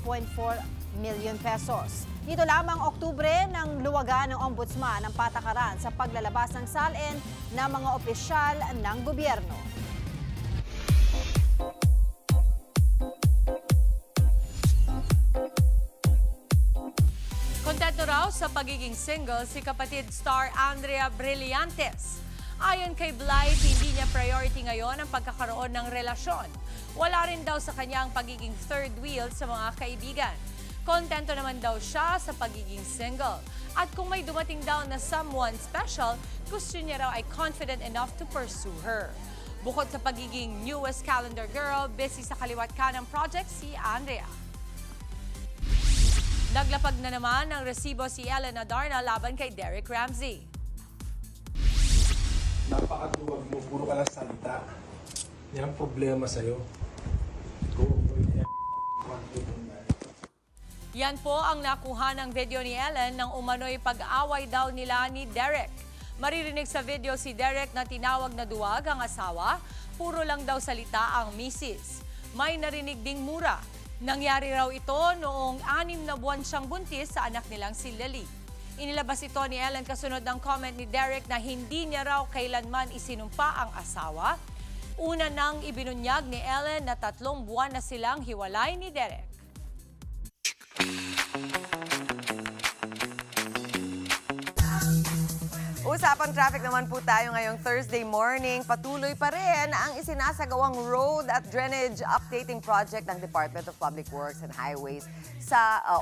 S: million pesos. Dito lamang Oktubre nang luwagan ng Ombudsman ang patakaran sa paglalabas ng SALN ng mga opisyal ng gobyerno.
A: Kontento raw sa pagiging single si kapatid star Andrea Brillantes. Ayon kay Blythe, hindi niya priority ngayon ang pagkakaroon ng relasyon. Wala rin daw sa kanya ang pagiging third wheel sa mga kaibigan. Kontento naman daw siya sa pagiging single. At kung may dumating daw na someone special, gusto niya raw ay confident enough to pursue her. Bukod sa pagiging newest calendar girl, busy sa kaliwat kanang project si Andrea. Naglapag na naman ng resibo si Ellen Adarna laban kay Derek Ramsey.
T: Napakaduwag mo, puro ka lang salita. Yan ang problema sa'yo.
A: Yan po ang nakuha ng video ni Ellen nang umano'y pag-away daw nila ni Derek. Maririnig sa video si Derek na tinawag na duwag ang asawa, puro lang daw salita ang misis. May narinig ding mura. Nangyari raw ito noong 6 na buwan siyang buntis sa anak nilang si Lily. Inilabas ito ni Ellen kasunod ng comment ni Derek na hindi niya raw kailanman isinumpa ang asawa. Una nang ibinunyag ni Ellen na 3 buwan na silang hiwalay ni Derek.
B: Usapang traffic naman po tayo ngayong Thursday morning. Patuloy pa rin ang isinasagawang road at drainage updating project ng Department of Public Works and Highways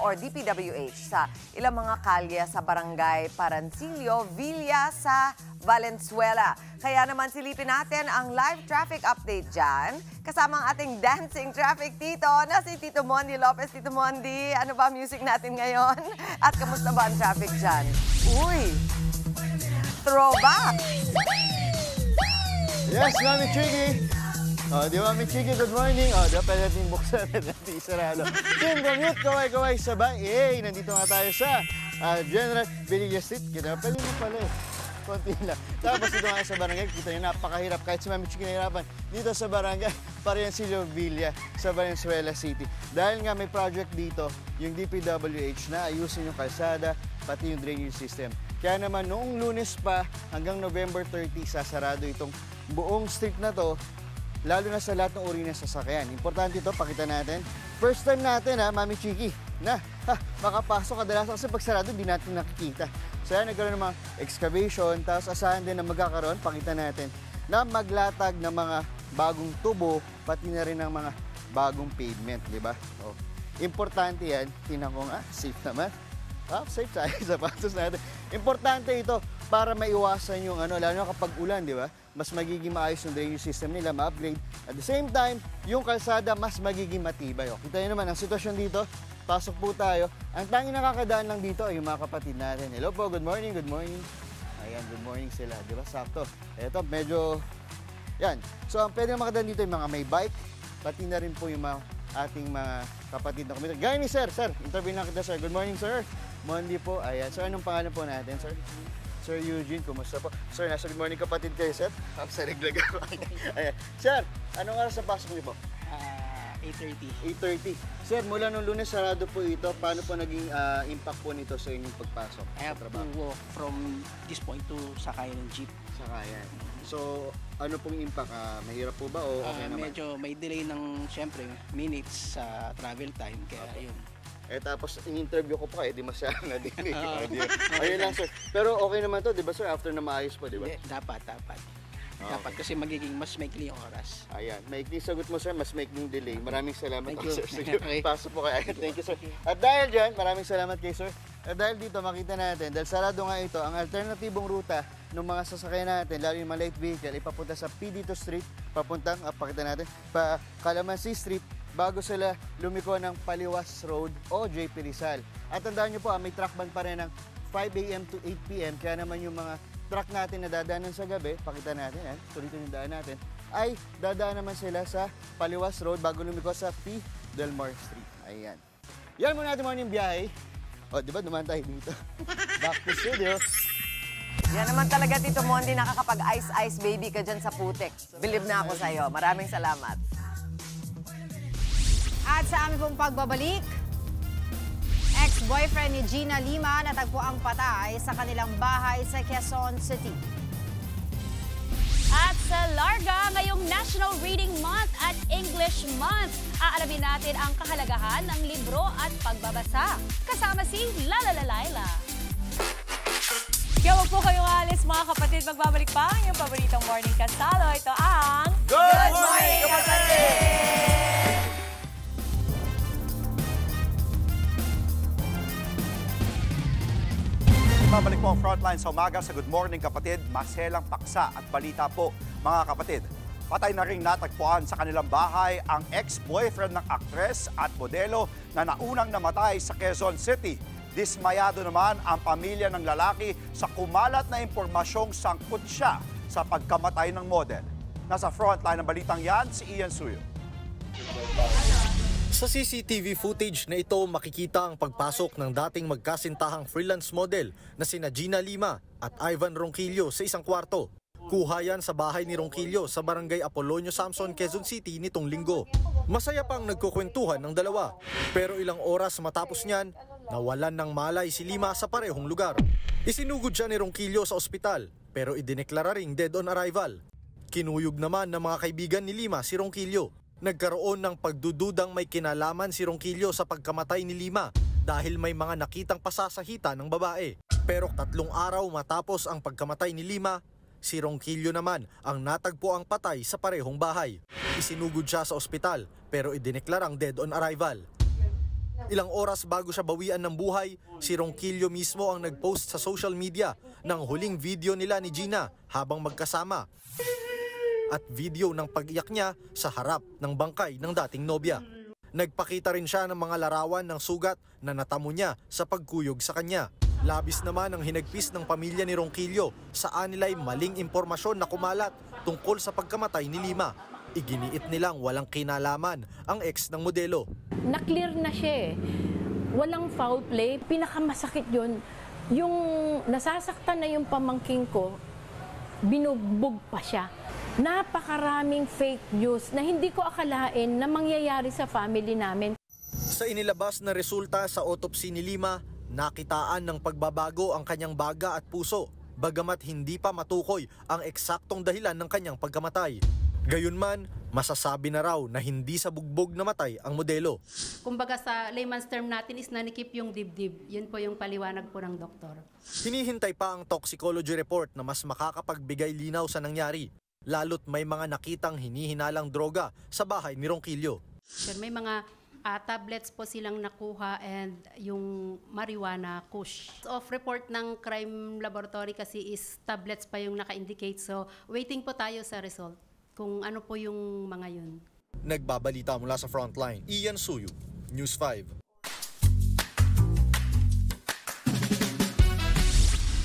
B: or DPWH sa ilang mga kalye sa Barangay Parancillo, Villa sa Valenzuela. Kaya naman silipin natin ang live traffic update dyan. Kasama ang ating dancing traffic tito na si Tito Mondi Lopez. Tito Mondi, ano ba music natin ngayon? At kamusta ba ang traffic dyan? Uy! Throwback!
U: Yes, Mami Chiggy! Di Mami Chiggy, good morning. Di ba pwede natin buksan natin isarado. Team Commute, kaway-kaway sabay. Nandito nga tayo sa General Villa Street. Pwede mo pala konti lang. Tapos dito nga sa barangay, kita nyo napakahirap. Kahit si Mami Chiggy nahirapan, dito sa barangay, Parancillo Villa sa Valenzuela City. Dahil nga may project dito, yung DPWH na ayusin yung kalsada, pati yung drainage system. Kaya naman noong Lunes pa hanggang November 30, sasarado itong buong street na to, lalo na sa lahat ng uri ng sasakyan. Importante ito, pakita natin. First time natin Mami Chiki, na makapasok kadalasan kasi pag sarado, di natin nakikita. So yan, nagkaroon ng mga excavation, tapos asahan din na magkakaroon, pakita natin, na maglatag ng mga bagong tubo, pati na rin ng mga bagong pavement, di ba? Importante yan, tinan ko nga, safe naman. Safe tayo sa pasos natin. Importante ito para maiwasan yung lalo na kapag ulan, di ba? Mas magiging maayos yung drainage system nila, ma-upgrade. At the same time, yung kalsada mas magiging matibay. Kita nyo naman, ang sitwasyon dito, pasok po tayo. Ang tanging nakakadaan lang dito ay yung mga kapatid natin. Hello po, good morning, good morning. Ayan, good morning sila, di ba? Sakto. Eto, medyo, yan. So, ang pwede makadaan dito yung mga may bike, pati na rin po yung mga ating mga kapatid na commuter. Gaya ni sir, interview na kita, sir. Good morning, sir. Monday po. Ayan. So, anong pangalan po natin, sir? Sir Eugene, kumusta po? Sir, nasa good morning kapatid kayo, sir. Sa reglag ako. Ayan. Sir, anong oras sa pasok niyo po? 8:30. Sir, mula nung Lunes, sarado po ito. Paano po naging impact po nito sa inyong pagpasok?
C: I have to walk from this point to sakay ng jeep.
U: Sakayan. So, ano pong impact? Mahirap po ba o okay naman?
C: Medyo may delay ng, syempre, minutes sa travel time. Kaya yun.
U: Tapos in-interview ko pa di masyadong na din. Ayun lang, sir. Pero okay naman to, di ba, sir? After na maayos po, di ba?
C: Dapat. Dapat kasi magiging mas maikli yung oras.
U: Ayan. Maikli sagot mo, sir. Mas maikling delay. Maraming salamat.
C: Thank you.
U: Sir. Sige, pasok po kayo. Thank you, sir. At dahil dyan, maraming salamat kay sir. At dahil dito, makita natin, dahil sarado nga ito, ang alternatibong ruta ng mga sasakyan natin, lalo yung mga light vehicle, ipapunta sa P.D.2 Street, papuntang, pakita natin, pa Calamansi Street, bago sila lumiko ng Paliwas Road o JP Rizal. At tandaan nyo po, may truck ban pa rin ng 5 a.m. to 8 p.m. Kaya naman yung mga truck natin na dadaanan sa gabi, pakita natin, tuloy yung daan natin, ay dadaan naman sila sa Paliwas Road bago lumiko sa P. Delmar Street. Ayan. Yan muna natin yung biyahe. O, di ba, dumaan tayo dito. Back to studio.
B: Yan naman talaga, Tito Mondi, nakakapag-ice baby ka dyan sa putik. Believe na ako sa'yo. Maraming salamat.
S: At sa aming pong pagbabalik, ex-boyfriend ni Gina Lima natagpo ang patay sa kanilang bahay sa Quezon City.
F: At sa Larga, ngayong National Reading Month at English Month, aalamin natin ang kahalagahan ng libro at pagbabasa. Kasama si Laila.
A: Kaya wag po kayong alis, mga kapatid. Magbabalik pa ang iyong paboritong morning kasalo. Ito ang
B: Good Morning Kapatid!
E: Babalik po ang Frontline sa umaga sa Good Morning Kapatid. Maselang paksa at balita po, mga kapatid. Patay na ring natagpuan sa kanilang bahay ang ex-boyfriend ng aktres at modelo na naunang namatay sa Quezon City. Dismayado naman ang pamilya ng lalaki sa kumalat na impormasyong sangkot siya sa pagkamatay ng model. Nasa frontline ng balitang yan, si Ian Suyo.
V: Sa CCTV footage na ito, makikita ang pagpasok ng dating magkasintahang freelance model na sina Gina Lima at Ivan Ronquillo sa isang kwarto. Kuha yan sa bahay ni Ronquillo sa barangay Apolonio Samson, Quezon City nitong linggo. Masaya pang nagkukwentuhan ng dalawa, pero ilang oras matapos niyan, nawalan ng malay si Lima sa parehong lugar. Isinugod siya ni Ronquillo sa ospital, pero idineklara ring dead on arrival. Kinuyog naman ng mga kaibigan ni Lima si Ronquillo. Nagkaroon ng pagdududang may kinalaman si Ronquillo sa pagkamatay ni Lima dahil may mga nakitang pasasahita ng babae. Pero 3 araw matapos ang pagkamatay ni Lima, si Ronquillo naman ang natagpo ang patay sa parehong bahay. Isinugod siya sa ospital pero idineklarang dead on arrival. Ilang oras bago siya bawian ng buhay, si Ronquillo mismo ang nagpost sa social media ng huling video nila ni Gina habang magkasama at video ng pag-iyak niya sa harap ng bangkay ng dating nobya. Nagpakita rin siya ng mga larawan ng sugat na natamo niya sa pagkuyog sa kanya. Labis naman ang hinagpis ng pamilya ni Ronquillo sa anilay maling impormasyon na kumalat tungkol sa pagkamatay ni Lima. Iginiit nilang walang kinalaman ang ex ng modelo.
W: Na-clear na siya eh. Walang foul play. Pinakamasakit yun. Yung nasasaktan na yung pamangking ko, binugbog pa siya. Napakaraming fake news na hindi ko akalain na mangyayari sa family namin.
V: Sa inilabas na resulta sa autopsy ni Lima, nakitaan ng pagbabago ang kanyang baga at puso, bagamat hindi pa matukoy ang eksaktong dahilan ng kanyang pagkamatay. Gayunman, masasabi na raw na hindi sa bugbog namatay ang modelo.
X: Kumbaga sa layman's term natin is nanikip yung dibdib. Yun po yung paliwanag po ng doktor.
V: Hinihintay pa ang toxicology report na mas makakapagbigay linaw sa nangyari. Lalo't may mga nakitang hinihinalang droga sa bahay ni Ronquillo.
X: Sir, may mga tablets po silang nakuha and yung marijuana kush. Off report ng crime laboratory kasi is tablets pa yung naka-indicate. So waiting po tayo sa result kung ano po yung mga yun.
V: Nagbabalita mula sa Frontline, Ian Suyu, News 5.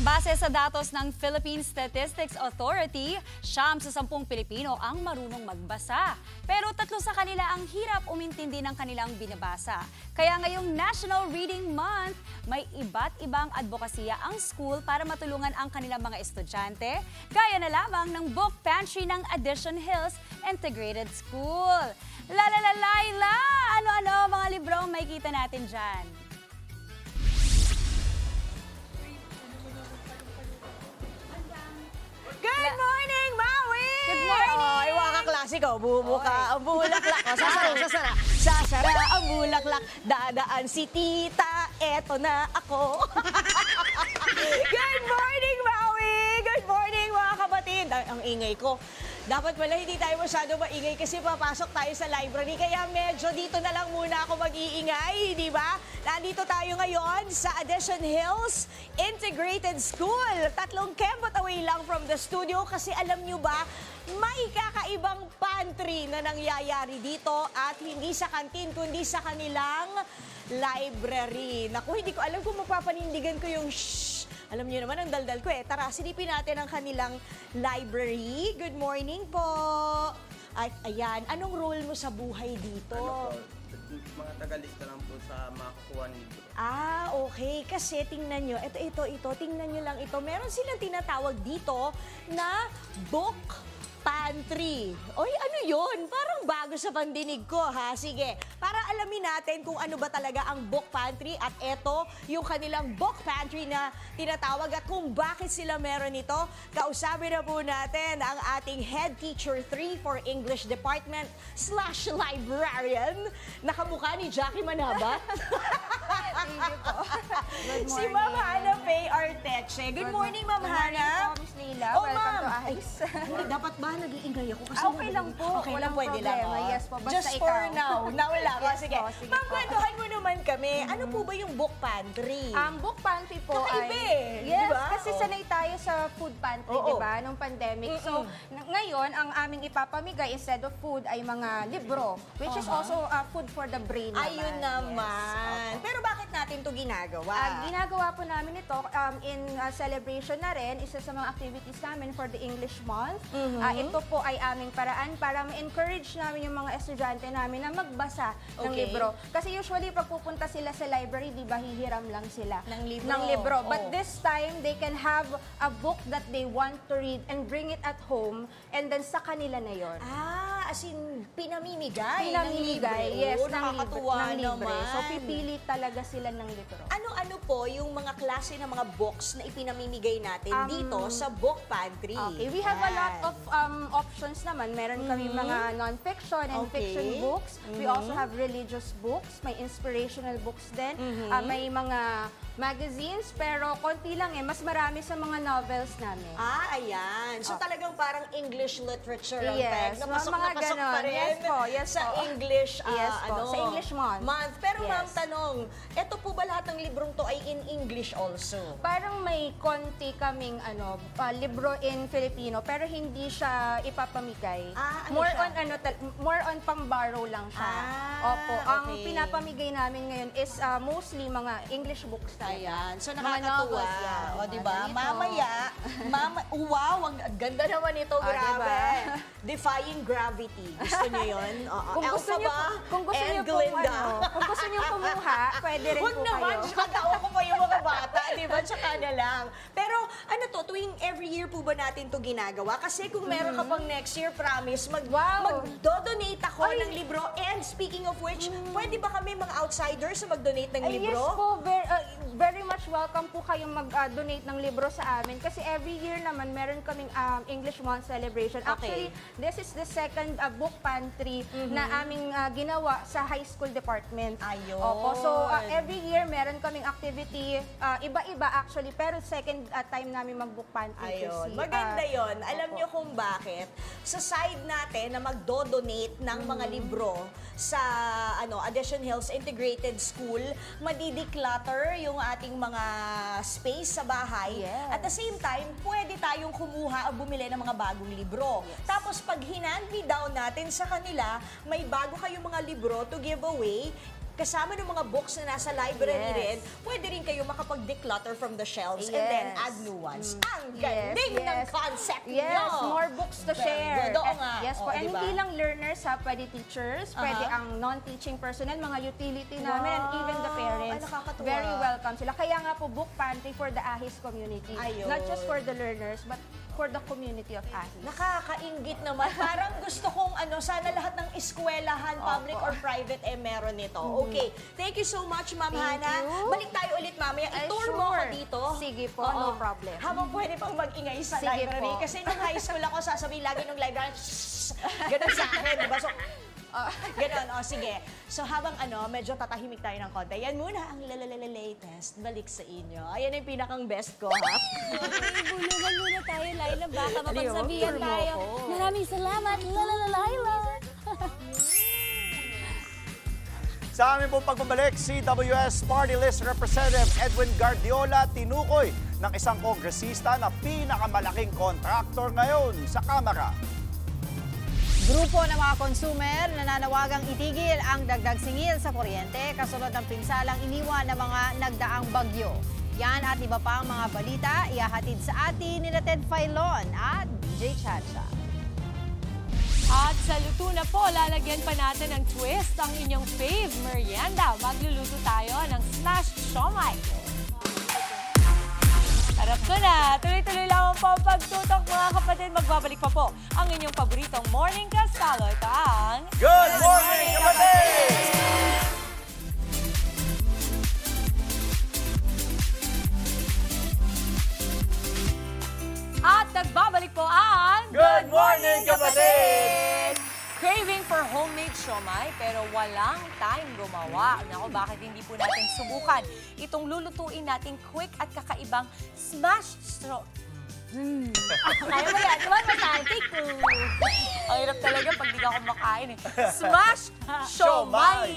F: Base sa datos ng Philippine Statistics Authority, 9 sa 10 Pilipino ang marunong magbasa. Pero 3 sa kanila ang hirap umintindi ng kanilang binabasa. Kaya ngayong National Reading Month, may iba't ibang advokasya ang school para matulungan ang kanilang mga estudyante, gaya na lamang ng book pantry ng Addition Hills Integrated School. Laila! Ano-ano mga libro ang makikita natin dyan?
B: Good morning, Maui!
F: Good morning!
B: Ay, waka klasiko. Bumuka ang bulaklak. Sasara ang bulaklak. Dadaan si tita. Eto na ako. Good morning, Maui! Good morning, mga kapatid. Ay, ang ingay ko. Dapat pala hindi tayo masyado maingay kasi papasok tayo sa library. Kaya medyo dito na lang muna ako mag-iingay, di ba? Nandito tayo ngayon sa Addition Hills Integrated School. 3 kembot away lang from the studio kasi alam nyo ba, may kakaibang pantry na nangyayari dito at hindi sa kantin kundi sa kanilang library. Naku, hindi ko alam kung mapapanindigan ko yung shhh. Alam niyo naman ang daldal ko eh. Tara, silipin natin ang kanilang library. Good morning po. Ay, ayan, anong role mo sa buhay dito?
G: Mga tagalista lang po sa makakuha ng libro.
B: Ah, okay. Kasi tingnan nyo, ito, tingnan nyo lang ito. Meron silang tinatawag dito na book pantry. Oy, ano yun? Parang bago sa pandinig ko, ha? Sige, para alamin natin kung ano ba talaga ang book pantry at eto, yung kanilang book pantry na tinatawag at kung bakit sila meron ito. Kausapin na po natin ang ating Head Teacher 3 for English Department / Librarian. Nakamukha ni Jackie Manabat. Si Ma'am Hana Faye Arteche. Good morning, Ma'am Hana.
H: Good morning po, Miss Leila.
B: Oh,
H: Welcome to
B: Ma'am.
H: ICE.
B: Dapat ba nag-iingay ako? Kasi
H: Okay lang po.
B: Okay lang,
H: Walang
B: pwede lang.
H: problema.
B: oh.
H: Yes po, basta
B: Just
H: ikaw.
B: for now. Now lang.
H: Yes
B: Sige.
H: po, sige
B: Ma'am,
H: po.
B: kwentuhan mo naman kami. Ano po ba yung book pantry?
H: Ang book pantry po
B: Kakaiba
H: ay...
B: eh,
H: Yes,
B: di ba?
H: kasi
B: Oh.
H: sanay tayo sa food pantry,
B: Oo.
H: di ba, nung pandemic. So, ngayon, ang aming ipapamigay instead of food ay mga libro, which is also food for the brain naman.
B: Ayun naman.
H: Yes.
B: Pero bakit natin to ginagawa?
H: Ginagawa po namin ito in celebration na rin, isa sa mga activities namin for the English Month. Ito po ay aming paraan para ma-encourage namin yung mga estudyante namin na magbasa ng
B: Okay.
H: libro. Kasi usually pag pupunta sila sa library, di ba, hihiram lang sila
B: Ng libro.
H: ng libro. But
B: Oh.
H: this time, they can have a book that they want to read and bring it at home and then sa kanila na yon.
B: As in, pinamimigay.
H: Pinamimigay,
B: ng libro.
H: yes, ng
B: Nakakatuwa
H: libre.
B: naman.
H: So, pipili talaga sila ng libro.
B: Ano po yung mga klase ng mga books na ipinamimigay natin dito sa book pantry?
H: Okay, we have a lot of options naman. Meron kami mga non-fiction and fiction books. We also have religious books, may inspirational books din. May mga magazines, pero konti lang eh. Mas marami sa mga novels namin.
B: Ayan. So talagang parang English literature ang
H: Yes,
B: peg. Napasok
H: mga
B: na pasok
H: ganon.
B: pa rin
H: Yes po, yes
B: sa
H: po.
B: English,
H: Yes po, sa English month.
B: Pero
H: Yes.
B: ma'am, tanong, eto po ba lahat ng librong to ay in English also?
H: Parang may konti kaming libro in Filipino, pero hindi siya ipapamigay.
B: Ano siya?
H: More on pang-borrow lang siya. Opo. Ang
B: okay.
H: pinapamigay namin ngayon is mostly mga English books talaga.
B: Ayan. So
H: Mga
B: nakakatuwa.
H: novels yan.
B: O, diba?
H: Ganito.
B: Mamaya, wow, ang ganda naman ito, grabe.
H: Diba?
B: Defying Gravity. Gusto niyo yun?
H: Kung gusto
B: Elsa
H: niyo
B: ba?
H: kung gusto
B: And
H: niyo
B: Glinda.
H: kung gusto niyo kumuha, pwede rin
B: Huwag
H: po
B: naman,
H: kayo.
B: katawa ko pa yung mga bata, di ba? Tsaka na lang. Pero ano to, tuwing every year po ba natin to ginagawa? Kasi kung meron ka pang next year, promise, magdo-donate ako ng libro. And speaking of which, pwede ba kami mga outsiders na mag-donate ng libro?
H: Yes po, very much welcome po kayong mag-donate ng libro sa amin kasi every year naman meron kaming English Month celebration. Actually, this is the second book pantry na aming ginawa sa high school department.
B: Ayun.
H: Opo, so every year meron kaming activity, iba-iba actually, pero second time namin mag-book pantry.
B: Ayun, maganda yon. Alam nyo kung bakit? Sa side natin na magdo-donate ng mga libro sa Addition Hills Integrated School, madi-declutter yung ating mga space sa bahay.
H: Yes.
B: At the same time, pwede tayong kumuha o bumili ng mga bagong libro. Tapos pag hinand-me-down natin sa kanila, may bago kayong mga libro to give away,
I: kasama ng mga books na nasa library rin, pwede rin kayo makapag-declutter from the shelves and then add new ones. Ang galing ng concept niyo!
H: Yes, more books to share.
I: Oo nga.
H: Yes po, and
I: diba?
H: hindi lang learners ha, pwede teachers, pwede ang non-teaching personnel, mga utility namin, and even the parents.
I: Nakakatuwa.
H: Very welcome sila. Kaya nga po, book pantry for the AHIS community.
I: Ayun.
H: Not just for the learners, but for the community of AHIS.
I: Nakakaingit naman. Parang gusto kong sana lahat ng eskwelahan, public or private, meron nito. Okay. Thank you so much, Ma'am Hana. Balik tayo ulit mamaya. I-tour mo ako dito.
H: Sige po, no problem.
I: Habang pwede pang mag-ingay sa
H: Sige
I: library.
H: po.
I: Kasi nung high school ako, sasabihin lagi nung library, ganun sa akin, diba? So, ganon, sige. So habang medyo tatahimik tayo ng konti, yan muna ang latest. Balik sa inyo. Ayan yung pinakang best ko, ha?
F: Bulungan muna tayo, Laila. Baka mapagsabihan
I: Tour mo
F: tayo.
I: ako.
F: Maraming salamat, Laila.
E: Sa amin pong pagbabalik, CWS Party List Representative Edwin Guardiola tinukoy ng isang kongresista na pinakamalaking kontraktor ngayon sa Kamara.
S: Grupo ng mga consumer nananawagang itigil ang dagdag singil sa kuryente kasunod ng pinsalang iniwan ng mga nagdaang bagyo. Yan at iba pang mga balita ihahatid sa atin ni Ted Filon at DJ Chacha.
A: At sa luto na po, lalagyan pa natin ng twist ang inyong fave merienda. Magluluto tayo ng smashed siomai. Harap ko na. Tuloy-tuloy lang po ang pagtutok, mga kapatid. Magbabalik pa po ang inyong paboritong morning kasalo. Ito ang
E: Good Morning, Kapatid!
A: At nagbabalik po ang
E: Good Morning, Kapatid!
A: Craving for homemade siomai pero walang time gumawa. Naku, bakit hindi po natin subukan itong lulutuin nating quick at kakaibang smashed Kaya mo yan. Diba masantik ko? Ang hirap talaga pag di ka kumakain eh. Smashed siomai!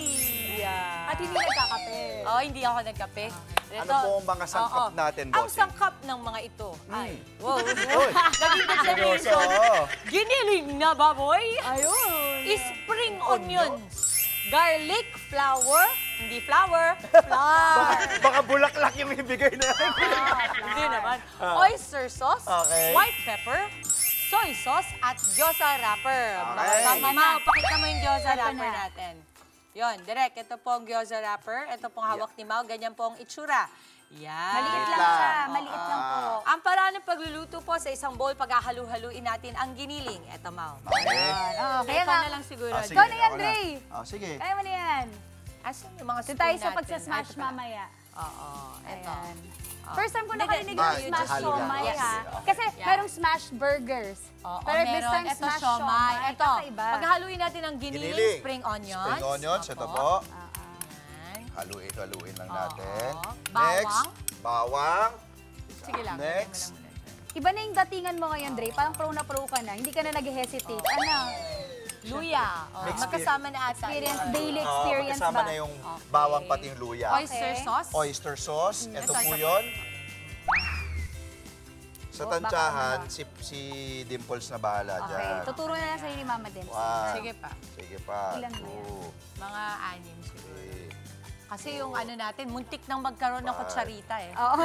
F: At hindi nagkakape.
A: Oo, hindi ako nagkape.
E: Ano po ang mga sangkap natin,
A: Ang
E: bossing?
A: sangkap ng mga ito ay, wow,
E: Uy,
A: nagiging sabihin
E: seryoso.
A: ko, giniling na baboy,
F: Ayun.
A: spring onions, garlic flour, hindi flour, flour.
E: Baka bulaklak yung ibigay na.
A: Hindi naman.
E: Ah.
A: Oyster sauce,
E: Okay.
A: white pepper, soy sauce, at gyoza wrapper.
E: Okay.
A: Mama, pakita mo yung gyoza
F: Ito
A: wrapper
F: na.
A: natin. Yon, direct. Ito po ang gyoza wrapper. Ito pong hawak ni Mau. Ganyan po ang itsura. Yan.
F: Maliit lang siya. Maliit lang po.
A: Ang paraan ng pagluluto po sa isang bowl, paghahalu-haluin natin ang giniling. Ito, Mau.
F: Okay.
A: Ikaw na lang siguro.
E: Ah, sige,
F: Ikaw na yan,
E: ako na.
F: Dre.
E: Sige.
F: Kaya mo na yan.
A: Asan yung mga
F: Doon
A: spoon
F: tayo sa
A: natin?
F: pagsasmash
A: Ito pala.
F: mamaya.
A: Oo. Ito.
F: Ayan. First time ko nakarinig
A: Hindi,
F: ng
A: hindi.
F: smash
E: halo lang.
F: siomai,
A: Yes.
F: ha?
E: Okay.
F: Kasi
A: Yeah.
F: merong smash burgers.
A: Oo,
F: Pero this
A: meron.
F: time,
A: Ito,
F: smash
A: siomai.
F: siomai.
A: Ito,
F: Kakaiba.
A: paghahaluin natin ang giniling,
E: Giniling.
A: spring onions.
E: Spring onions, ito
A: Opo.
E: po.
A: Yan.
E: Haluin lang natin.
A: Oo.
E: Next, bawang.
A: Sige lang.
E: Next.
A: lagyan mo lang muna.
F: Iba na yung datingan mo ngayon, Dre. Parang pro na pro ka na. Hindi ka na nag-hesitate. Ano?
A: Luya. Oh, magkasama na ata.
F: Experience,
A: yun.
F: daily experience
E: Kasama
F: ba?
E: na yung bawang pati yung luya.
A: Oyster sauce.
E: Oyster sauce. Ito
A: Ito,
E: po
A: ito.
E: yun. Sa
F: Oh,
E: tansyahan, si Dimples na bahala
F: Okay.
E: dyan.
F: Tuturo na lang sa'yo ni Mama Dims.
E: One.
A: Sige pa.
E: Sige pa.
F: Ilan ba yan?
E: Two.
A: Mga anim siguro.
E: Three.
A: Kasi yung ano natin, muntik nang magkaroon ng kutsarita eh.
F: Oo.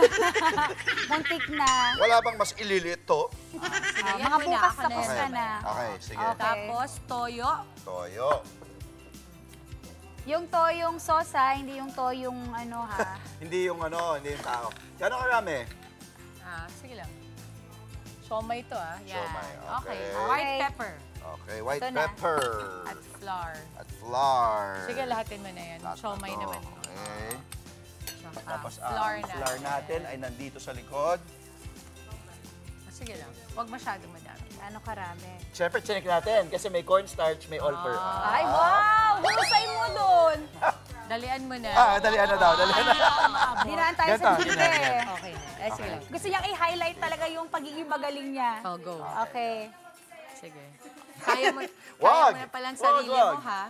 F: Muntik na.
E: Wala bang mas ililit to?
A: Sige,
F: Ah,
A: yan
F: mga
A: muna.
F: bukas
A: Ako
F: tapos
A: yan.
F: ka na.
E: Okay, sige.
F: Okay.
A: Tapos, toyo.
E: Toyo.
F: Yung toyong sauce, ha? Hindi yung toyong ano, ha?
E: Hindi yung ano, hindi yung tao. Gano'n karami?
A: Sige lang. Siomai ito Yan.
E: Siomai, okay.
A: White pepper.
E: Okay, white
F: Ito na.
E: pepper.
A: At flour.
E: At flour.
A: Sige, lahatin mo na yan.
E: Lahat
A: Siomai
E: na to.
A: naman.
E: Okay. Tapos
A: flour
E: ang flour natin ay nandito sa likod.
A: Sige lang. Huwag masyado madami.
F: Ano karami?
E: Siyempre, chinik natin kasi may cornstarch, may all-purpose.
F: Ay, wow! Husay mo doon!
A: Dalian mo na.
E: Dalian na daw. Dalian na.
F: Dinaan tayo
E: Ganito,
F: sa dito
E: ganyan,
F: eh.
E: ganyan.
A: Okay na. Ay, sige lang.
F: Gusto niyang i-highlight talaga yung pagiging magaling niya.
A: Oh, go.
F: Okay.
A: Sige. Kaya mo
E: Wag!
A: na palang
E: Wag,
A: sarili
E: wag.
A: mo, ha?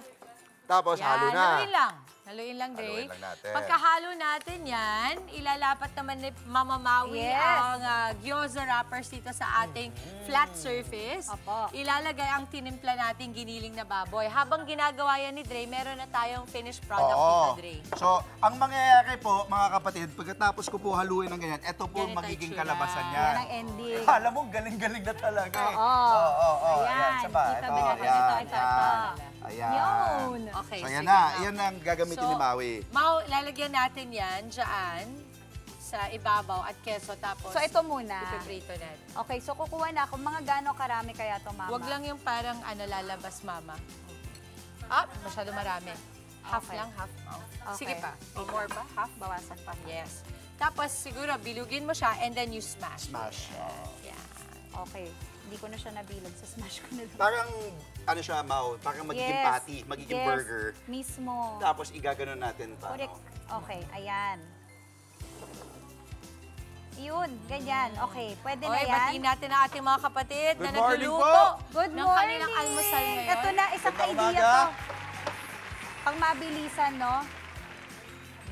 E: Tapos
A: Yan,
E: halo na.
A: haluin lang. Haluin lang, Dre.
E: Haluin lang natin.
A: Pagkahalo natin yan, ilalapat naman ni Mama Maui ang gyoza wrappers dito sa ating flat surface. Ilalagay ang tinimpla natin giniling na baboy. Habang ginagawa yan ni Dre, meron na tayong finished product dito, Dre.
E: So, ang mangyayari po, mga kapatid, pagkatapos ko po haluin ng ganyan, ito po
A: Ganito
E: magiging
A: itsura.
E: kalabasan niya.
I: Yan ang ending.
E: Alam mo, galing-galing na talaga eh.
I: Oo.
E: Ayan, saba.
I: Kita ba natin ito.
E: Ayan.
I: Yun.
A: Okay,
E: So, yan
A: sige
E: na.
A: na.
E: Yan ang gagamitin ni Maui.
A: Mau, lalagyan natin yan dyan sa ibabaw at keso. Tapos,
F: So, ito muna.
A: ipiprito natin.
F: Okay, so kukuha na ako. Mga gaano karami kaya ito, Mama?
A: Huwag lang yung parang lalabas, Mama. Ah, masyado marami. Half
F: Okay.
A: lang, half.
F: Okay.
A: Sige pa.
F: More pa? Half? Bawasan pa?
A: Yes. Tapos, siguro, bilugin mo siya and then you smash.
E: Smash.
A: Yeah.
F: Okay. Hindi ko na siya nabilog. Sa smash ko na lang.
E: Parang, ano siya, Mau, parang magiging
F: Yes.
E: patty, magiging
F: Yes.
E: burger.
F: Mismo.
E: Tapos, igaganon natin pa.
F: Correct. Okay, ayan. Yun, ganyan. Okay, pwede na
A: Okay,
F: yan.
A: batiin natin ang ating mga kapatid na
E: Good morning
A: nagluluto
E: po.
F: Good
A: ng
F: morning.
A: kanilang almusal ngayon.
F: Ito na, isang
E: Gandang
F: idea
E: umaga.
F: to. Pang mabilisan, no?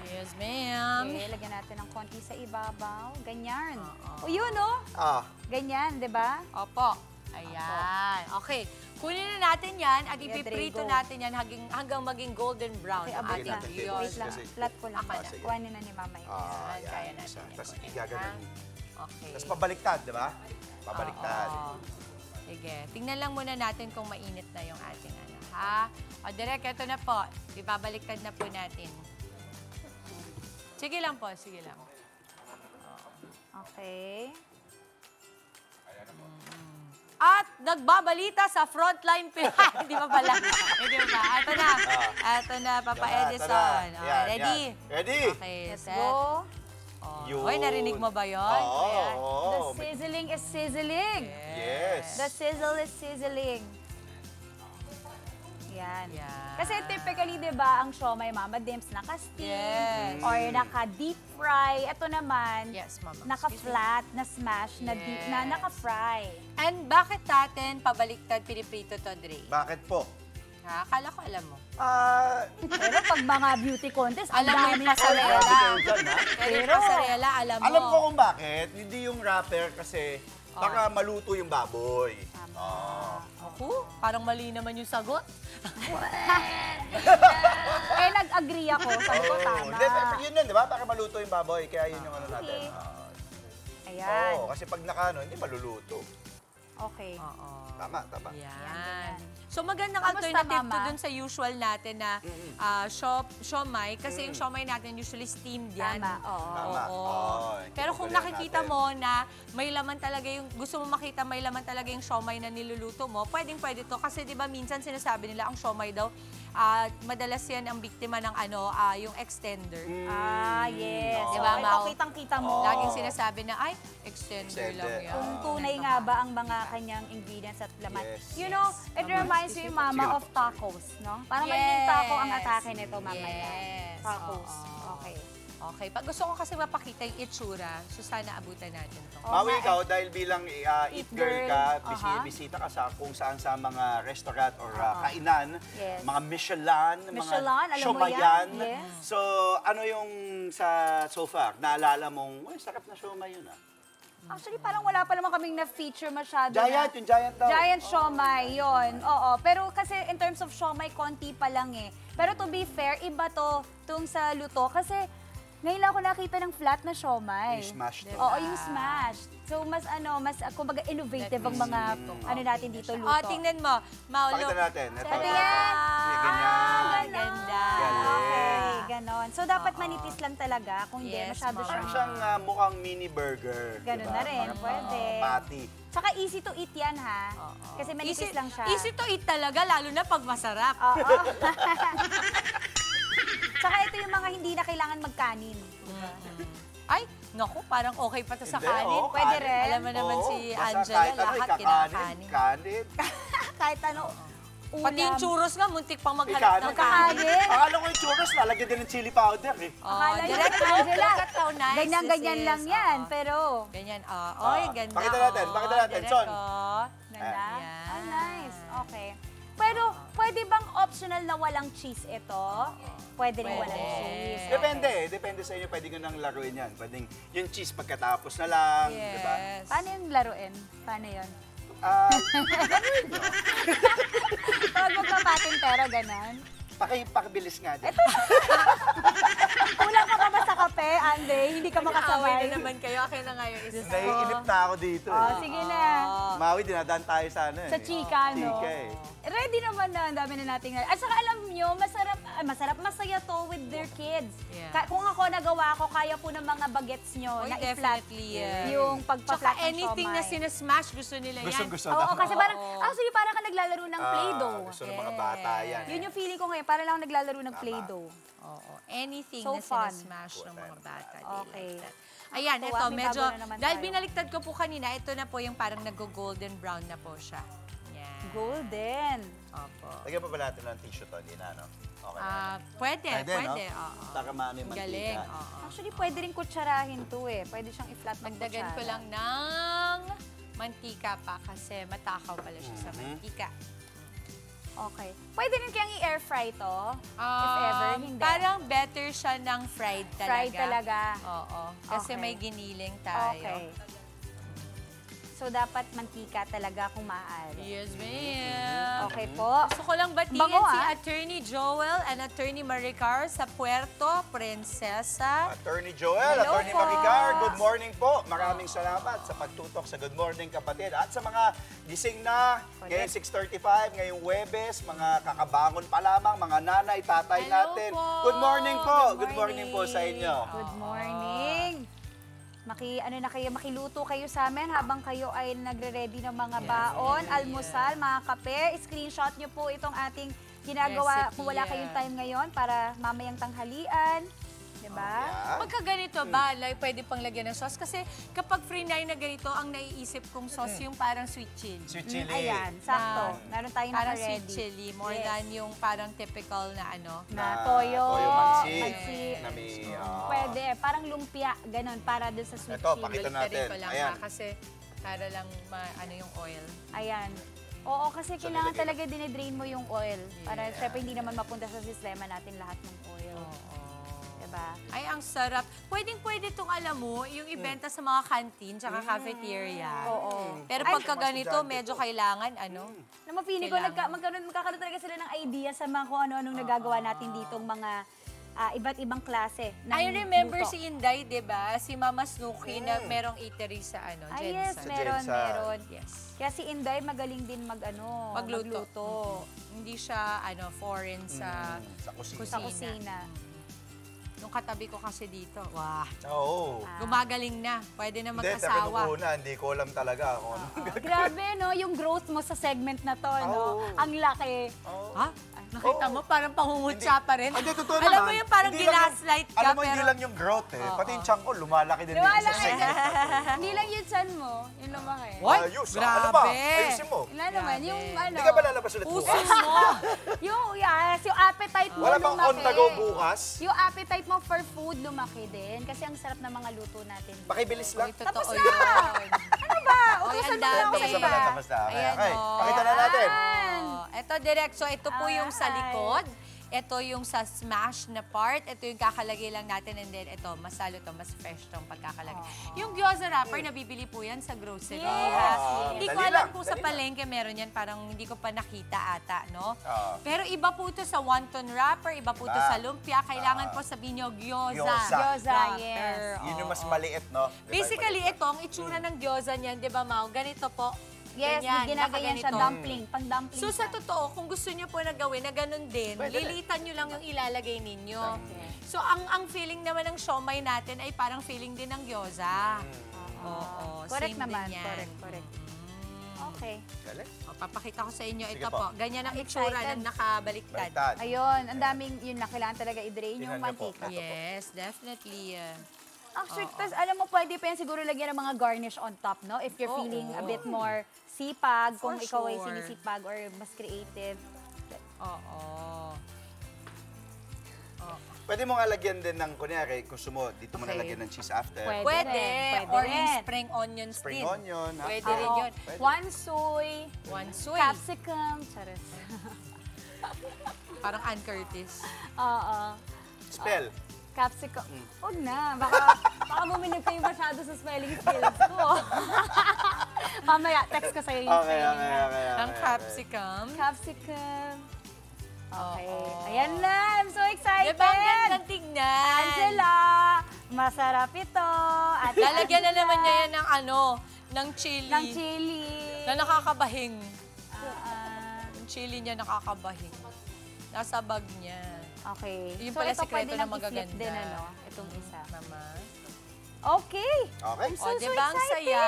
A: Yes, ma'am.
F: Okay, lagyan natin ng konti sa ibabaw. Ganyan. O yun, no?
E: Ah.
F: Ganyan, di ba?
A: Opo. Ayan. Okay. Kunin na natin yan at
F: Yeah,
A: ipiprito
F: Drago.
A: natin yan hanggang maging golden brown
F: Okay,
A: ang
F: abot
A: ating
F: lang.
A: gyoza.
F: Wait lang. Flat ko lang.
A: Ako na.
F: Kuhanin na ni Mama yun.
A: Ayan, kaya natin yan.
E: Tapos, igaganon.
A: Okay.
E: Tapos, pabaliktad, di ba? Pabaliktad.
A: Oo. Sige. Tingnan lang muna natin kung mainit na yung ating ano, ha? O, direct, ito na po. Ibabaliktad na po natin. Sige lang po, sige lang.
F: Okay.
A: At nagbabalita sa Frontline Pinoy. Hindi ba pala? Hindi ba? Ito na. Ito na, Papa Edison.
E: Yan,
A: Okay, ready?
E: yan. Ready?
A: Okay,
F: Let's
A: set.
F: go.
E: Yun.
A: Hoy, narinig mo ba yun?
E: Oo.
A: Ayan.
F: The sizzling is sizzling.
E: Yes.
F: The sizzle is sizzling. Yan. Kasi typically, di ba, ang siomay, Mama Dims, naka-steam
A: Yes.
F: or naka-deep fry. Ito naman,
A: Yes, Mama.
F: naka-flat, na smash, na, deep, na naka-fry.
A: And bakit natin pabaliktad piniprito to, Dre?
E: Bakit po?
A: Ha? Akala ko alam mo.
F: Pero pag mga beauty contest, ang
A: Alam mo
F: dami
A: yung pasarela. Pero yung pasarela, alam mo.
E: Alam ko kung bakit. Hindi yung wrapper kasi baka maluto yung baboy.
A: Ako? Parang mali naman yung sagot.
F: Nag-agree ako. Sabi ko, tama.
E: Hindi, yun yun, di ba? Para maluto yung baboy. Kaya yun yung ano natin.
F: Ayan.
E: Oo, kasi pag nakano, hindi maluluto.
F: Okay.
E: Tama, tama.
A: Yan. So magandang
F: Kamusta,
A: alternative to
F: Mama?
A: dun sa usual natin na siomay. Kasi yung siomay natin usually steamed yan.
F: Tama, oo.
E: Tama. Oo.
A: Pero kung
E: Tutuloy
A: nakikita
E: natin.
A: mo na may laman talaga yung, gusto mo makita may laman talaga yung siomay na niluluto mo, pwede to. Kasi di ba minsan sinasabi nila ang siomay daw, madalas yan ang biktima ng yung extender.
F: Yes.
A: Di ba,
F: Ito,
A: Mau?
F: kitang-kita mo.
A: Laging sinasabi na, ay, extender lang yan.
F: Kung tunay nga ba ang mga kanyang ingredients at laman.
E: Yes.
F: You know, it reminds me, Mama, of tacos, no? Parang magiging taco ang atake nito, mamaya.
A: Yes.
F: Tacos.
A: Oo.
F: Okay.
A: Okay. Pag gusto ko kasi mapakita yung itsura, so sana abutan natin to.
E: Maui, ikaw, dahil bilang eat girl ka,
F: Aha.
E: bisita ka sa kung saan sa mga restaurant or kainan,
F: Yes.
E: mga Michelin,
F: Michelin,
E: mga
F: alam mo
E: siomayan.
F: yan? Yes.
E: So, ano yung so far, naalala mong, uy, sarap na siomay yun
F: Actually, parang wala pa naman kaming na-feature masyado.
E: Giant, yung giant daw.
F: Giant siomay, yun. Oo. Pero kasi in terms of siomay, konti pa lang eh. Pero to be fair, iba to tung sa luto. Kasi ngayon lang ako nakita ng flat na siomay.
E: Yung smashed to.
F: Oo, yung smashed. So, mas kumbaga innovative ang mga natin dito luto.
A: Tingnan mo. Maulo.
E: Pakita natin. Ito.
F: Tingnan.
E: Ganyan.
A: Ganda.
F: Okay, ganon. So, dapat manipis lang talaga. Kung hindi,
A: Yes,
F: masyado
E: Parang
F: siyang...
E: siyang mukhang mini burger.
F: Ganun
E: diba?
F: na rin,
E: Parang,
F: pwede.
E: patty.
F: Tsaka easy to eat yan, ha? Kasi manipis lang siya.
A: Easy to eat talaga, lalo na pag masarap.
F: Oo. Tsaka ito yung mga hindi na kailangan magkanin.
A: Ay, naku, parang okay pa to sa
E: Hindi,
A: kanin.
F: Pwede
E: kanin.
F: rin.
A: Alam mo naman
E: Oo,
A: si
E: basta
A: Angela,
E: kahit ano,
A: lahat
E: ikakanin,
A: kinakanin.
E: kanin.
F: Kahit ano, ulam.
A: Pati yung churros nga, muntik pang maghanap ng kanin.
F: Kanin.
E: Akala ko yung churros, lalagyan din ng chili powder eh.
F: Akala niyo,
A: direct
F: Angela,
A: look at how nice
F: ganyan-ganyan
A: this is.
F: lang yan.
A: Oo.
F: Pero,
A: Ganyan, oy, ganda.
E: Pakita natin, pakita natin.
A: Direct,
E: Son.
F: ganda.
A: Ayan.
F: Oh, nice. Okay. Pero pwede bang optional na walang cheese ito? Pwede rin walang cheese.
E: Depende sa inyo. Pwede nyo nang laruin yan. Pwedeng yung cheese pagkatapos na lang, di ba?
F: Paano yung laruin? Paano yun? Pag magpapatintero, ganon.
E: Pakibilis nga din.
F: Kulang ka pa ba sa kape, Andy? Hindi ka makasabay.
A: Away na naman kayo. Akin na nga yung isa.
E: Naiinip na ako dito.
F: Sige na.
E: Maui, dinadaan tayo sana.
F: Sa chika, no?
E: Chika eh.
F: Ready naman na, ang dami na nating... At saka alam nyo, masaya to with their kids. Kung ako nagawa ko, kaya po ng mga bagets nyo na i-flat yung pagpa-flat ng
A: anything na sinasmash, gusto nila yan.
E: Gusto
F: Oo, kasi parang, actually parang ka naglalaro ng Play-Doh.
E: Gusto ng mga bata yan.
F: Yun yung feeling ko ngayon, parang lang ako naglalaro ng Play-Doh.
A: Oo, anything
F: So
A: na
F: fun.
A: sinasmash ng mga bata.
F: Okay.
A: Ayan,
F: Tuwa,
A: ito,
F: may
A: medyo,
F: bago na naman
A: dahil
F: tayo.
A: binaliktad ko po kanina, ito na po yung parang nag-golden brown na po siya. Yan.
F: Golden.
A: Opo.
E: Lagyan pa ba natin ng tissue to, di na, no? Okay.
A: Pwede.
E: no?
A: Oo.
E: Taka mami mantika.
A: Galing, oo.
F: Actually, pwede rin kutsarahin to eh. Pwede siyang i-flat ng
A: Magdagan ko
F: kutsara.
A: lang ng mantika pa kasi matakaw pala siya sa mantika.
F: Okay. Pwede rin kayang i-air fry to? If ever, hindi.
A: Parang better siya ng fried talaga.
F: Fried talaga.
A: Oo. Kasi
F: Okay.
A: may giniling tayo.
F: Okay. So, dapat mantika talaga kung maaari.
A: Yes, ma'am.
F: Okay po.
A: Gusto ko lang batiin
F: Bango,
A: si
F: ah.
A: Attorney Joel and Attorney Maricar sa Puerto Princesa.
E: Attorney Joel,
A: Hello
E: Attorney
A: po.
E: Maricar, good morning po. Maraming salamat sa pagtutok sa Good Morning Kapatid. At sa mga gising na, ngayon 6:35, ngayong Huwebes, mga kakabangon pa lamang, mga nanay, tatay
A: Hello
E: natin.
A: po.
E: Good morning po. Good morning po sa inyo.
F: Good morning. Makiluto kayo sa amin habang kayo ay nagre-ready ng mga baon, almusal, mga kape. Screenshot nyo po itong ating ginagawa
A: Recipe,
F: kung wala kayong time ngayon para mamayang tanghalian. Diba?
A: Pagka ganito ba, pwede pang lagyan ng sauce? Kasi kapag free na ganito, ang naiisip kong sauce yung parang sweet chili.
E: Sweet chili.
F: Ayan, sakto. Meron tayong
A: Parang
F: naka-ready.
A: sweet chili, more than yung parang typical na ano.
F: Na toyo,
E: mansi. Na may,
F: Pwede, parang lumpia, ganun, para dun sa sweet
E: Ito,
F: chili.
E: pakita
A: Baliktarin
E: natin.
A: ko lang
E: Ayan.
A: kasi para lang ano yung oil.
F: Ayan. Oo, kasi kailangan talaga dinidrain mo yung oil. Para syempre hindi naman mapunta sa sistema natin lahat ng oil. Diba?
A: Ay, ang sarap. Pwedeng-pwede itong, alam mo, yung ibenta sa mga canteen tsaka cafeteria.
F: Oo.
A: Pero
F: Ay,
A: pagka ganito, medyo kailangan, ano?
F: Na mapili ko, magkakaroon talaga sila ng idea sa mga kung ano-anong nagagawa natin ditong mga iba't ibang klase ng
A: I remember
F: luto.
A: si Inday, di ba? Si Mama Snooki na merong eatery sa ano,
F: Ay,
A: Jensen.
F: yes, meron.
A: Yes.
F: Kaya si Inday magaling din magluto.
A: Hindi siya foreign sa kusina. Nung katabi ko kasi dito, wah.
E: Oo.
A: Gumagaling na. Pwede na mag-asawa.
E: Hindi ko alam talaga kung ano.
F: Grabe, no? Yung growth mo sa segment na to, no? Ang laki.
A: Ha? Nakita mo, parang pangungutsa pa rin.
E: Hindi, totoo
A: Alam mo
E: naman.
A: yung parang
E: Hindi lang
A: ginaslight ka,
E: Alam mo,
A: pero...
E: hindi lang yung growth eh. Pati yung tiyan ko, lumalaki din.
F: Hindi lang yung chan mo, yung lumaki.
E: Ayos, ano ba? Ayusin mo.
F: Wala naman, yung ano...
E: Hindi ka ba lalabas ulit bukas?
F: yung appetite mo
E: Wala bang
F: lumaki.
E: on the go bukas?
F: Yung appetite mo for food lumaki din. Kasi ang sarap ng mga luto natin.
E: Pakibilis lang.
F: Tapos na! Ano ba? Utusan mo lang sa iba.
E: Tapos na.
A: Ayan,
E: Okay,
A: oh.
E: pakita na natin.
A: Ito, direct. So, ito po yung sa likod. Ito yung sa smash na part. Ito yung kakalagay lang natin. And then, ito, masalo to, mas fresh tong pagkakalagay. Yung gyoza wrapper, nabibili po yan sa grocery. Hindi ko alam kung sa palengke meron yan. Parang hindi ko pa nakita ata, no? Pero iba po ito sa wonton wrapper, iba po ito sa lumpia. Kailangan po sabihin nyo, gyoza.
F: Gyoza, yes.
E: Yun yung mas maliit, no?
A: Basically, ito, ang itsura ng gyoza niyan, di ba, Mau? Ganito po.
F: Yes, ginagayan siya dumpling, pang dumpling.
A: So sa totoo, kung gusto niyo po na gawin na ganun din, lilitan niyo lang yung ilalagay ninyo. So ang feeling naman ng siomay natin ay parang feeling din ng gyoza. Oo,
F: correct
A: same
F: naman,
A: din yan.
F: correct. Okay.
A: O, papakita ko sa inyo.
E: Sige
A: Ito
E: po.
A: po, ganyan ang itsura na nakabaliktad.
F: Ayun, ang daming, yun na, kailangan talaga i-drain yung
E: Tingnan niyo po.
F: mantika.
A: Yes, definitely.
F: Actually, tas, alam mo, pwede pa yan siguro lagyan ng mga garnish on top, no? If you're feeling a bit more sipag, kung
A: For
F: ikaw ay
A: sure.
F: sinisipag or mas creative.
A: Oo.
E: Pwede mo nga lagyan din ng, kunyari, gusto mo, dito mo
A: Okay.
E: nalagyan ng cheese after.
A: Pwede.
I: Pwede
A: Or
I: rin.
A: yung spring onions
E: Spring
A: din.
E: onion. ha?
A: Pwede rin yun.
E: Pwede.
F: One soy,
A: One soy.
F: capsicum, charis.
A: Parang Ann Curtis.
F: Oo.
E: Spell.
F: Capsicum. Huwag na. Baka buminig kayo masyado sa spelling skills ko. Mamaya, text ko sa'yo yung spelling niya.
A: Ang capsicum.
F: Capsicum. Okay. Ayan na. I'm so excited.
A: Diba ang gandang tignan?
F: Angela, masarap ito. At
A: Lalagyan na naman niya yan ng ng chili.
F: Ng chili.
A: Na nakakabahing. Yung chili niya nakakabahing. Nasa bag niya.
F: Okay.
A: Yung
F: So,
A: pala
F: ito
A: sikreto
F: pwede
A: na
F: lang i-flip
A: magaganda.
F: din, itong isa.
A: Mama.
F: Okay.
E: Okay.
F: I'm so
A: Diba ang
F: excited.
A: saya?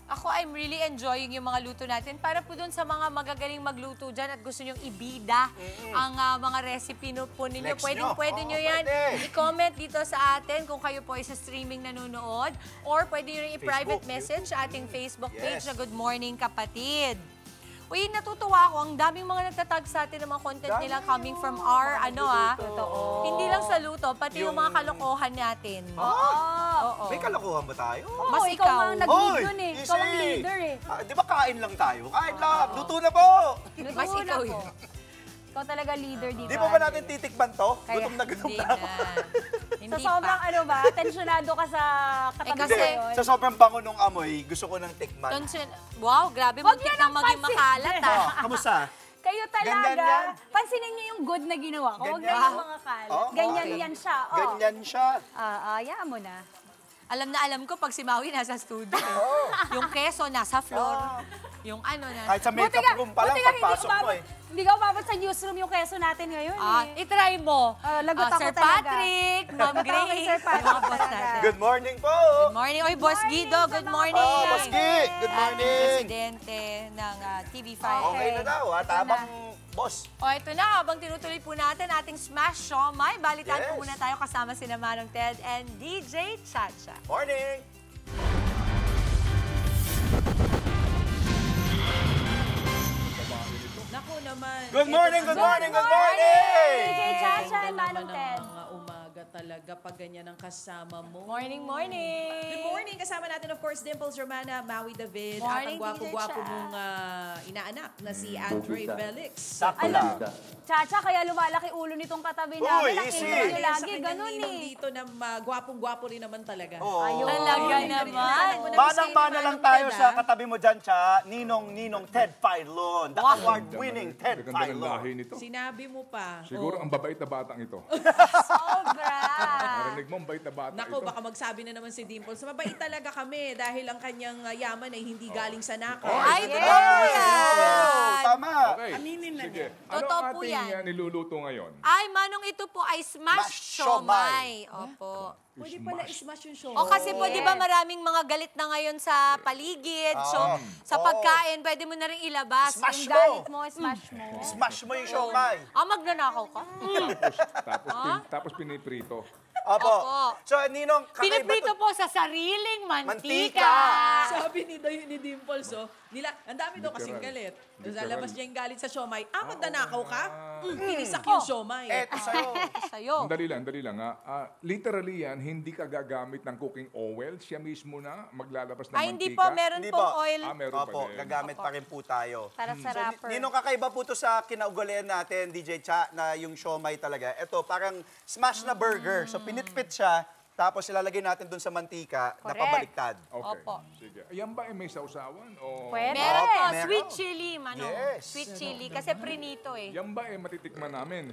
A: Ako, I'm really enjoying yung mga luto natin. Para po dun sa mga magagaling magluto dyan at gusto nyong ibida ang mga recipe po ninyo.
E: Flex
A: Pwede
E: nyo.
A: nyo yan.
E: Pwede.
A: I-comment dito sa atin kung kayo po ay sa streaming nanonood. Or pwede nyo rin i-private
E: Facebook,
A: message sa ating Facebook page
E: Yes.
A: na Good Morning Kapatid. Uy, natutuwa ako. Ang daming mga nagtatag sa atin ng mga content nila coming from our,
F: Totoo.
A: hindi lang sa luto, pati yung mga kalokohan natin. Oo.
E: May kalokohan ba tayo?
F: Oo,
A: Mas
F: ikaw nga ang nag-lead
E: Hoy,
F: dun eh.
E: easy.
F: Ikaw ang leader eh.
E: Di ba kain lang tayo? Kain lang. Luto na po.
A: Mas ikaw yun.
F: Ikaw talaga leader dito.
E: Di ba ba natin titikman to?
F: Kaya-
E: Gutom na gutom
A: Hindi
E: na ako.
A: Hindi
F: Sa sobrang
A: pa.
F: tensyonado ka sa katabi
A: kasi-
F: ko yun.
E: Sa sobrang bango nung amoy, gusto ko ng tikman.
A: Wow, grabe.
F: Huwag
A: Muntik
F: yan
A: na
F: ang
A: maging
F: pansin.
A: makalat
E: Kamusta?
F: Kayo
E: Ganyan
F: talaga.
E: yan?
F: Pansinin niyo yung good na ginawa ko. Huwag na
E: Ganyan.
F: yung mga kalat.
E: Oh,
F: Ganyan
E: okay.
F: yan siya. Oh.
E: Ganyan siya.
F: Hayaan mo na.
A: Alam ko pag si Maui nasa studio. Yung keso nasa floor. Yung na.
E: Kahit sa makeup room pa lang, pagpasok mo eh.
F: Hindi ka umabot sa newsroom yung keso natin ngayon eh.
A: I-try mo.
F: Lagot ako
A: Sir
F: talaga.
A: Patrick, Ma'am
F: Okay,
A: Grace.
F: Sir Patrick
A: Mga boss
F: talaga.
A: natin.
E: Good morning po.
A: Good morning. Oy, Boss Guido, good morning.
E: Oh, Boss Gi, good morning.
A: Presidente ng TV5.
E: Okay na daw, at habang boss.
A: O, ito na. Habang tinutuloy po natin ating Smash Siomai, balitaan po
E: Yes.
A: muna tayo kasama si Manong Ted and DJ Chacha.
E: Morning.
J: Naku naman.
E: Good morning, good morning, good
F: DJ
E: morning.
F: Chacha and
J: Ganda
F: Manong
J: naman
F: Ted.
J: ang mga umaga talaga pag ganyan ang kasama mo.
A: Morning, morning.
J: Good morning. Kasama natin, of course, Dimples Romana, Maui David,
A: Morning,
J: at ang gwapo-gwapo
A: DJ Cha.
J: mong inaanak na si Andre Felix.
E: Sakto lang.
F: Chacha, kaya lumalaki ulo nitong katabi
E: Uy,
F: namin.
E: easy.
F: Nakikita niyo lagi,
J: Sa kanyang
F: ganun
J: ninong
F: eh.
J: dito na gwapong-gwapo rin naman talaga.
E: Oo.
F: Ayun.
A: Talaga
J: Ayun,
A: naman.
E: Manang-mana lang tayo sa katabi mo dyan, Cha. Ninong Ted Filon. The award-winning Ted
K: Ganda ng
E: Filon.
K: lahi nito.
J: Sinabi mo pa.
K: Siguro ang babait na batang ito.
F: Sobra.
K: Narinig mo, ang bait na bata
J: Nako,
K: ito.
J: baka magsabi na naman si Dimples. Mabait talaga kami dahil ang kanyang yaman ay hindi galing sa nakaw.
A: Ay, totoo yan.
E: Tama.
K: Okay.
J: Aminin na
K: Sige.
J: niya.
K: Ano
A: Totoo
K: ang
A: po
K: ating
A: yan.
K: niluluto ngayon?
A: Ay, Manong, ito po ay Smash Siomai. Opo.
J: Pwede pala i-smash yung show.
A: O kasi po, di ba maraming mga galit na ngayon sa paligid. So, sa pagkain, pwede mo na rin ilabas.
E: Smash
A: Yung
E: mo.
A: galit mo, smash mo.
E: Smash mo yung siomay.
A: Magnanakaw ka?
K: Tapos piniprito.
E: Opo.
A: Opo.
E: So, Ninong, kakaiba
A: Piniprito
E: to.
A: po sa sariling mantika.
E: Mantika.
J: Sabi ni Dimples, ang dami daw kasing galit. Doon sa labas niya yung galit sa siomay. Magnanakaw ka? Pinisak yung siomay.
E: Eto sa'yo.
A: Sa'yo.
K: Dali lang. Literally yan, hindi ka gagamit ng cooking oil. Siya mismo na maglalabas ng
A: Ay,
K: mantika.
A: hindi po. Meron
E: Hindi
A: pong
E: po.
A: oil.
K: Meron pa
E: Opo,
K: din.
E: gagamit pa rin po tayo.
A: Para sa
E: So,
A: wrapper.
E: Ninong, kakaiba po to sa kinaugalian natin, DJ Cha, na yung siomay talaga. Ito, parang smash na burger. So, pinitpit siya, tapos ilalagay natin dun sa mantika na
A: Correct.
E: pabaliktad.
K: Okay.
A: Opo.
K: Sige. Yan ba ay may sausawan? O...
F: Pwede.
A: Meron po.
E: Meron.
A: Sweet chili, Manong.
E: Yes.
A: Sweet chili. Kasi prinito eh.
K: Yan ba ay matitikman namin?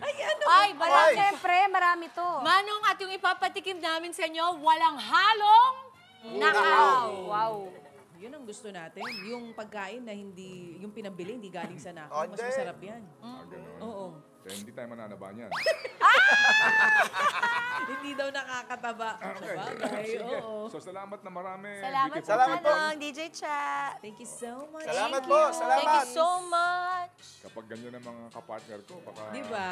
A: Ay, marami.
F: Siyempre, marami to.
A: Manong, at yung ipapatikim namin sa inyo, walang halong nakaw.
F: Wow.
J: Yun ang gusto natin. Yung pagkain na hindi, yung pinambili, hindi galing sa nakaw. Mas
E: Hindi.
J: masarap yan.
K: Ganun.
J: Oo.
K: Kaya hindi tayo mananaba niyan.
J: Hindi daw nakakataba.
K: Okay.
J: Sabagay,
K: Sige.
J: oo.
K: So, salamat na marami.
A: Salamat po,
K: Beautiful
E: Salamat po.
A: Manong. DJ Chat.
J: Thank you so much.
E: Salamat
A: Thank
E: po,
A: you.
E: salamat.
A: Thank you so much.
K: Kapag ganyan ang mga kapartner ko, baka
J: Di ba?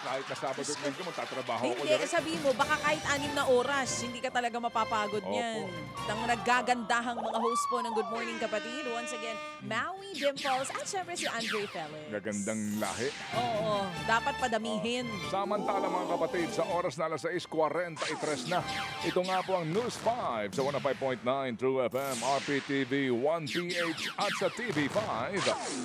K: kahit na Sabado at Linggo, magtatrabaho ako
J: Hindi,
K: direct.
J: sabihin mo, baka kahit 6 na oras, hindi ka talaga mapapagod
K: Opo.
J: niyan. Ang naggagandahang mga host po ng Good Morning Kapatid. Once again, Maui Dimples at syempre si Andre Felix.
K: Gagandang lahi.
J: Oo. Oo, dapat padamihin.
K: Samantala mga kapatid, sa oras na alas 6:43 na. Ito nga po ang News 5 sa 105.9 True FM, RPTV 1PH at sa TV5.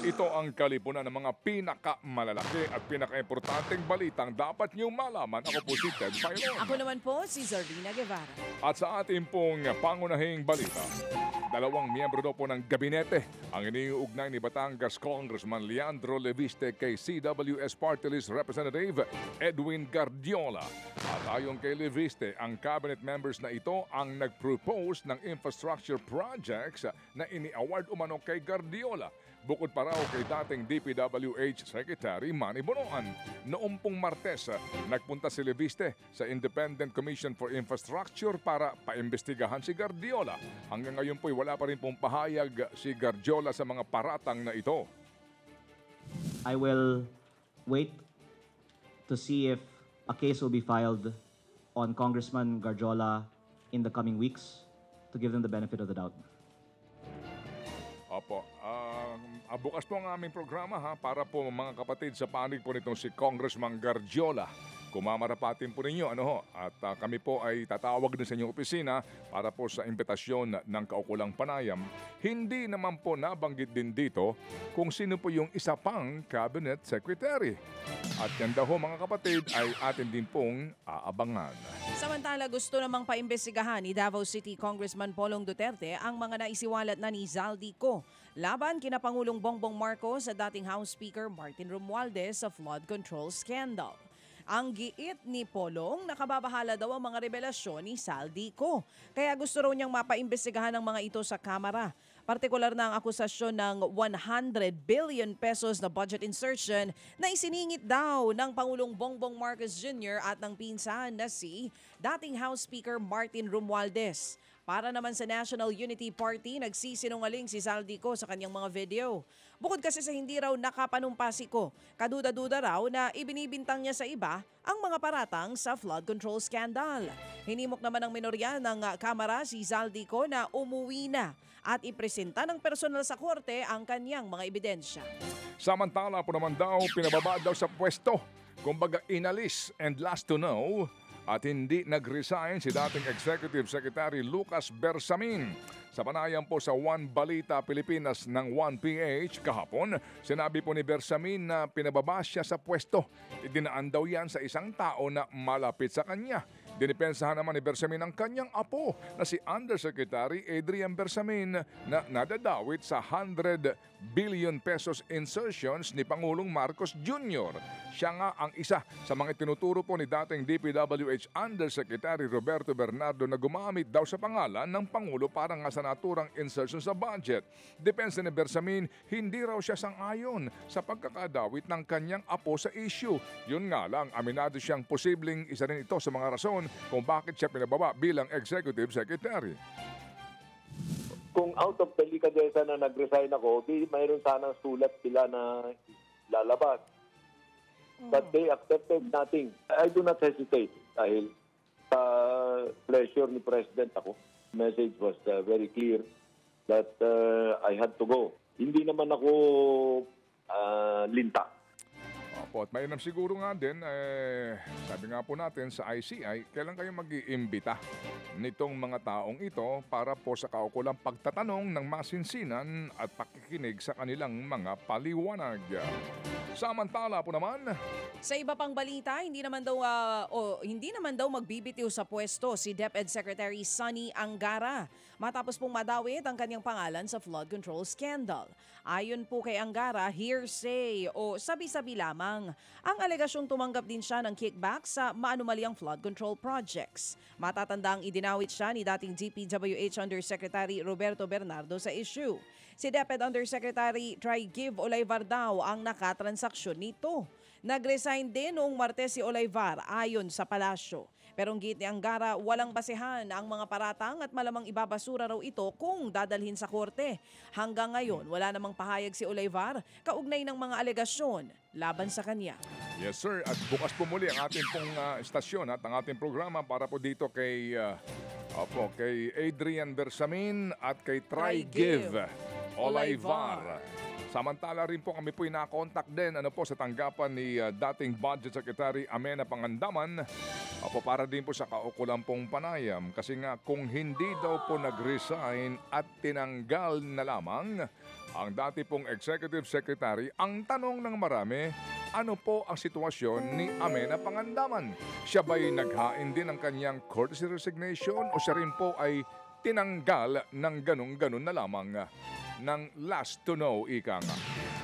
K: Ito ang kalipunan ng mga pinakamalalaki at pinaka-importanteng balitang dapat niyong malaman. Ako po si Ted Pairon.
J: Ako naman po si Zardina Guevara.
K: At sa ating pong pangunahing balita, 2 miyembro daw po ng gabinete ang iniuugnay ni Batangas Congressman Leandro Leviste kay CWS Party List Representative Edwin Gardiola. At ayon kay Leviste, ang cabinet members na ito ang nag-propose ng infrastructure projects na ini-award umano kay Gardiola. Bukod pa raw kay dating DPWH Secretary Manny Bonoan. Noong pong Martes, nagpunta si Leviste sa Independent Commission for Infrastructure para paimbestigahan si Gardiola. Hanggang ngayon po'y wala pa rin pong pahayag si Gardiola sa mga paratang na ito.
L: I will wait to see if a case will be filed on Congressman Gardiola in the coming weeks to give them the benefit of the doubt.
K: Opo. Bukas po ang aming programa para po mga kapatid sa panig po nitong si Congressman Gardiola. Kumamarapatin po ninyo at kami po ay tatawag din sa inyong opisina para po sa imbitasyon ng kaukulang panayam. Hindi naman po nabanggit din dito kung sino po yung isa pang cabinet secretary. At yan daw mga kapatid ay atin din pong aabangan.
J: Samantala, gusto namang paimbestigahan ni Davao City Congressman Polong Duterte ang mga naisiwalat na ni Zaldico laban kina Pangulong Bongbong Marcos sa dating House Speaker Martin Romualdez sa flood control scandal. Ang giit ni Polong, nakababahala daw ang mga revelasyon ni Zaldico. Kaya gusto raw niyang mapaimbestigahan ang mga ito sa Kamara. Partikular na ang akusasyon ng 100 billion pesos na budget insertion na isiningit daw ng Pangulong Bongbong Marcos Jr. at ng pinsan na si dating House Speaker Martin Romualdez. Para naman sa National Unity Party, nagsisinungaling si Zaldico sa kanyang mga video. Bukod kasi sa hindi raw nakapanumpasiko, kaduda-duda raw na ibinibintang niya sa iba ang mga paratang sa flood control scandal. Hinimok naman ng minorya ng Kamara si Zaldico na umuwi na at ipresenta ng personal sa korte ang kanyang mga ebidensya.
K: Samantala po naman daw, pinababa daw sa pwesto. Kumbaga inalis and last to know. At hindi nag-resign si dating Executive Secretary Lucas Bersamin. Sa panayam po sa One Balita Pilipinas ng 1PH kahapon, sinabi po ni Bersamin na pinababa siya sa pwesto. Idinaan daw yan sa isang tao na malapit sa kanya. Dinipensahan naman ni Bersamin ang kanyang apo na si Undersecretary Adrian Bersamin na nadadawit sa 100 billion pesos insertions ni Pangulong Marcos Jr. Siya nga ang isa sa mga tinuturo po ni dating DPWH Undersecretary Roberto Bernardo na gumamit daw sa pangalan ng Pangulo para nga sa naturang insertion sa budget. Depensa ni Bersamin, hindi raw siya sang-ayon sa pagkakadawit ng kanyang apo sa issue. Yun nga lang, aminado siyang posibleng isa rin ito sa mga rason kung bakit siya pinababa bilang Executive Secretary.
M: Kung out of delicadeza na nag-resign ako, di mayroon sanang sulat sila na lalabas. But they accepted nothing. I do not hesitate dahil sa pleasure ni President ako. Message was very clear that I had to go. Hindi naman ako linta.
K: Opo, at mainam siguro nga din, sabi nga po natin sa ICI, kailan kayo mag-iimbita nitong mga taong ito para po sa kaukulang pagtatanong ng masinsinan at pakikinig sa kanilang mga paliwanag. Samantala po naman,
J: sa iba pang balita, hindi naman daw magbibitiw sa pwesto si DepEd Secretary Sonny Angara matapos pong madawit ang kanyang pangalan sa flood control scandal. Ayon po kay Angara, hearsay o sabi-sabi lamang ang alegasyong tumanggap din siya ng kickback sa maanumalyang flood control projects. Matatandang idinawit siya ni dating DPWH Undersecretary Roberto Bernardo sa issue. Si DepEd Undersecretary Try-Give Olaivar daw ang nakatransaksyon nito. Nag-resign din noong Martes si Olaivar ayon sa palasyo. Pero ang git ni Angara, walang basehan ang mga paratang at malamang ibabasura raw ito kung dadalhin sa korte. Hanggang ngayon, wala namang pahayag si Olaivar kaugnay ng mga alegasyon laban sa kanya.
K: Yes sir, at bukas po muli ang ating pong istasyon at ang ating programa para po dito kay Adrian Bersamin at kay Try-Give Olaivar. Samantala rin po kami po'y na-contact din sa tanggapan ni dating Budget Secretary Amenah Pangandaman para din po sa kaukulang pong panayam. Kasi nga kung hindi daw po nag-resign at tinanggal na lamang ang dati pong Executive Secretary, ang tanong ng marami, ano po ang sitwasyon ni Amenah Pangandaman? Siya ba'y naghain din ng kanyang courtesy resignation o siya rin po ay tinanggal ng ganun-ganun na lamang ng last to know, ika nga.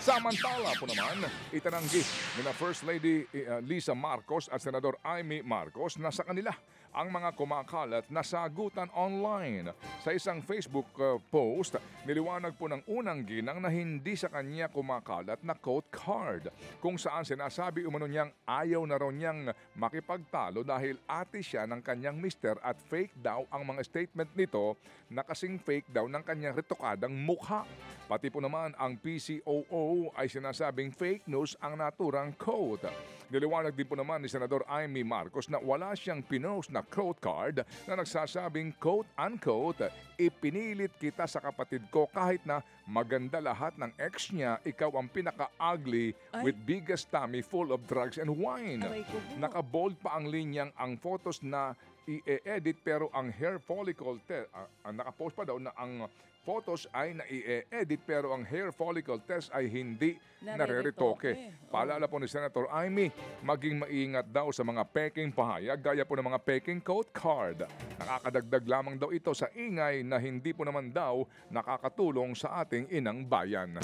K: Samantala po naman, itinanggi ni na First Lady Lisa Marcos at Senador Amy Marcos na sa kanila ang mga kumakalat na sagutan online. Sa isang Facebook post, niliwanag po ng unang ginang na hindi sa kanya kumakalat na quote card kung saan sinasabi umano niyang ayaw na raw niyang makipagtalo dahil ate siya ng kanyang mister at fake daw ang mga statement nito na kasing fake daw ng kanyang retokadang mukha. Pati po naman ang PCOO ay sinasabing fake news ang naturang quote. Niliwanag din po naman ni Senador Amy Marcos na wala siyang pinost na quote card na nagsasabing quote-unquote, ipinilit kita sa kapatid ko kahit na maganda lahat ng ex niya, ikaw ang pinaka-ugly with biggest tummy full of drugs and wine. Naka-bold pa ang linyang ang photos na i-edit pero ang hair follicle test, naka-post pa daw na ang photos ay na-i-edit pero ang hair follicle test ay hindi nare-retoke. Paalala po ni Senator Amy, maging maingat daw sa mga peking pahayag gaya po ng mga peking quote card. Nakakadagdag lamang daw ito sa ingay na hindi po naman daw nakakatulong sa ating inang bayan.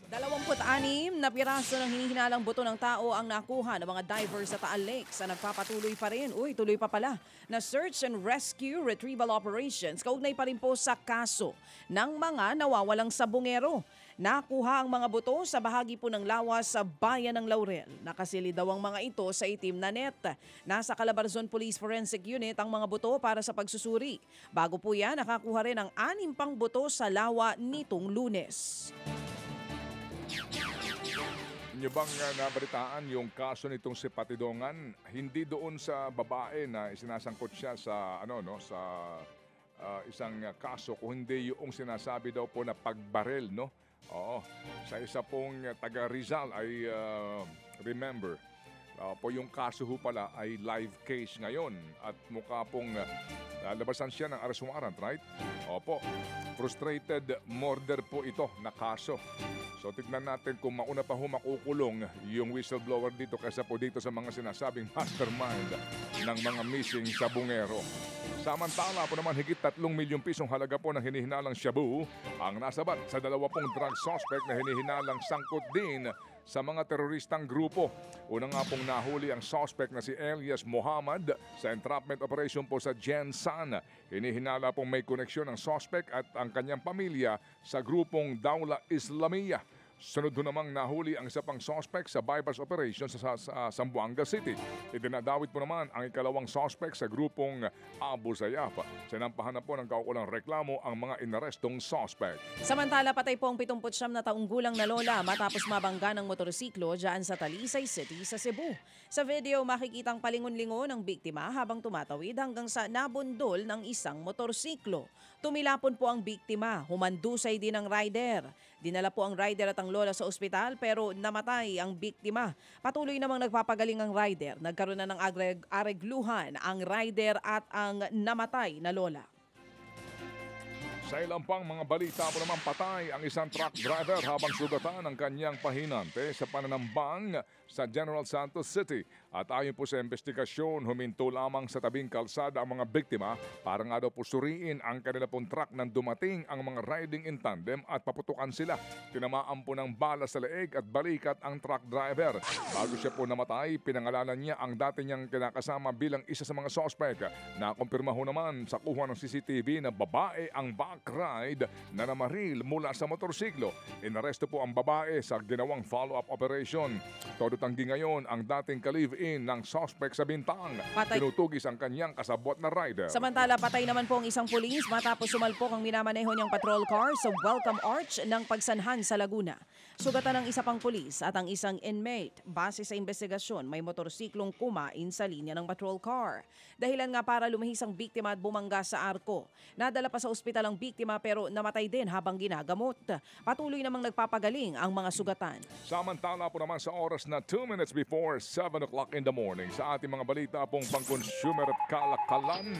J: 26 na piraso ng hinihinalang buto ng tao ang nakuha ng mga divers sa Taal Lake sa nagpapatuloy pa rin, tuloy pa pala, na search and rescue retrieval operations. Kaugnay pa rin po sa kaso ng mga nawawalang sabungero. Nakuha ang mga buto sa bahagi po ng lawas sa bayan ng Laurel. Nakasili daw ang mga ito sa itim na net. Nasa Calabarzon Police Forensic Unit ang mga buto para sa pagsusuri. Bago po yan, nakakuha rin ang 6 pang buto sa lawa nitong Lunes.
K: Inyo bang nabalitaan yung kaso nitong si Patidongan? Hindi doon sa babae na isinasangkot siya sa isang kaso, kung hindi yung sinasabi daw po na pagbarel, no? Oo. Sa isa pong taga Rizal ay remember po yung kaso ho pala ay live case ngayon at mukha pong labasan siya ng arrest warrant, right? Opo. Frustrated murder po ito na kaso. So tignan natin kung mauna pa makukulong yung whistleblower dito kaysa po dito sa mga sinasabing mastermind ng mga missing sabungero. Samantala po naman higit 3 milyong pisong halaga po ng hinihinalang shabu ang nasabat sa 2 drug suspect na hinihinalang sangkot din sa mga teroristang grupo. Una nga pong nahuli ang suspect na si Elias Muhammad sa entrapment operation po sa Jensan. Hinihinala pong may koneksyon ang suspect at ang kanyang pamilya sa grupong Dawla Islamiyah. Sunod ho namang nahuli ang isa pang suspect sa bypass operation sa Zamboanga City. Idinadawit po naman ang ikalawang suspect sa grupong Abu Sayyaf. Sinampahan na po ng kaukulang reklamo ang mga inarestong suspect.
J: Samantala, patay po ang 79 na taong gulang na lola matapos mabangga ng motorsiklo dyan sa Talisay City sa Cebu. Sa video, makikitang palingon-lingon ang biktima habang tumatawid hanggang sa nabundol ng isang motorsiklo. Tumilapon po ang biktima, humandusay din ang rider. Dinala po ang rider at ang lola sa ospital pero namatay ang biktima. Patuloy namang nagpapagaling ang rider. Nagkaroon na ng aregluhan ang rider at ang namatay na lola.
K: Sa ilang pang mga balita po naman, patay ang isang truck driver habang sugatan ang kanyang pahinante sa pananambang sa General Santos City. At ayon po sa investigasyon, huminto lamang sa tabing kalsada ang mga biktima para nga daw po suriin ang kanila pong truck nang dumating ang mga riding in tandem at paputukan sila. Tinamaan po ng bala sa leeg at balikat ang truck driver. Bago siya po namatay, pinangalanan niya ang dati niyang kinakasama bilang isa sa mga suspect. Nakumpirma ho naman sa kuha ng CCTV na babae ang ride na namaril mula sa motorsiklo. Inaresto po ang babae sa ginawang follow-up operation. Todo tanggi ngayon ang dating ka-live-in ng suspect sa Bintang. Tinutugis ang kanyang kasabot na rider.
J: Samantala, patay naman po ang isang pulis matapos sumalpok ang minamaneho niyang patrol car sa Welcome Arch ng Pagsanhan sa Laguna. Sugatan ng isa pang pulis at ang isang inmate. Base sa investigasyon, may motorsiklong kumain sa linya ng patrol car. Dahilan nga para lumihis ang biktima at bumangga sa arko. Nadala pa sa ospital ang biktima pero namatay din habang ginagamot. Patuloy namang nagpapagaling ang mga sugatan.
K: Samantala po naman sa oras na 2 minutes before 7 o'clock in the morning, sa ating mga balita pong pang-consumer at kalakalan,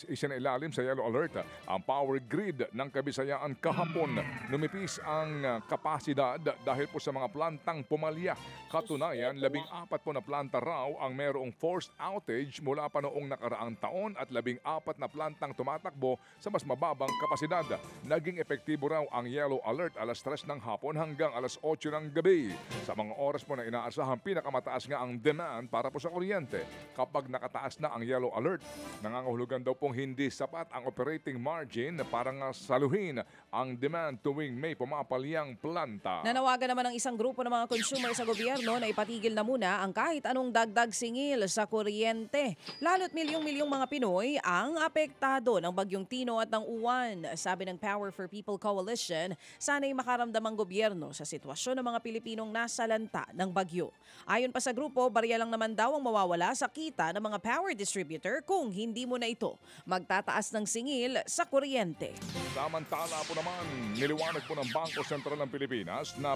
K: isinailalim sa yellow alert ang power grid ng Kabisayaan kahapon. Numipis ang kapasidad dahil po sa mga plantang pumalya. Katunayan, 14 po na planta raw ang merong forced outage mula pa noong nakaraang taon at 14 na plantang tumatakbo sa mas mababang kapasidad. Naging epektibo raw ang yellow alert alas 3 ng hapon hanggang alas 8 ng gabi. Sa mga oras po na inaasahang pinakamataas nga ang demand para po sa kuryente. Kapag nakataas na ang yellow alert, nangangahulugan daw pong hindi sapat ang operating margin para nga saluhin ang demand tuwing may pumapalyang planta.
J: Nanawagan naman ng isang grupo ng mga consumer sa gobyerno na ipatigil na muna ang kahit anong dagdag singil sa kuryente. Lalo't milyong-milyong mga Pinoy ang apektado ng bagyong Tino at ng Uwan. Sabi ng Power for People Coalition, sana'y makaramdam ang gobyerno sa sitwasyon ng mga Pilipinong nasa lanta ng bagyo. Ayon pa sa grupo, barya lang naman daw ang mawawala sa kita ng mga power distributor kung hindi mo na ito magtataas ng singil sa kuryente.
K: Samantala po naman, niliwanag po ng Bangko Sentral ng Pilipinas na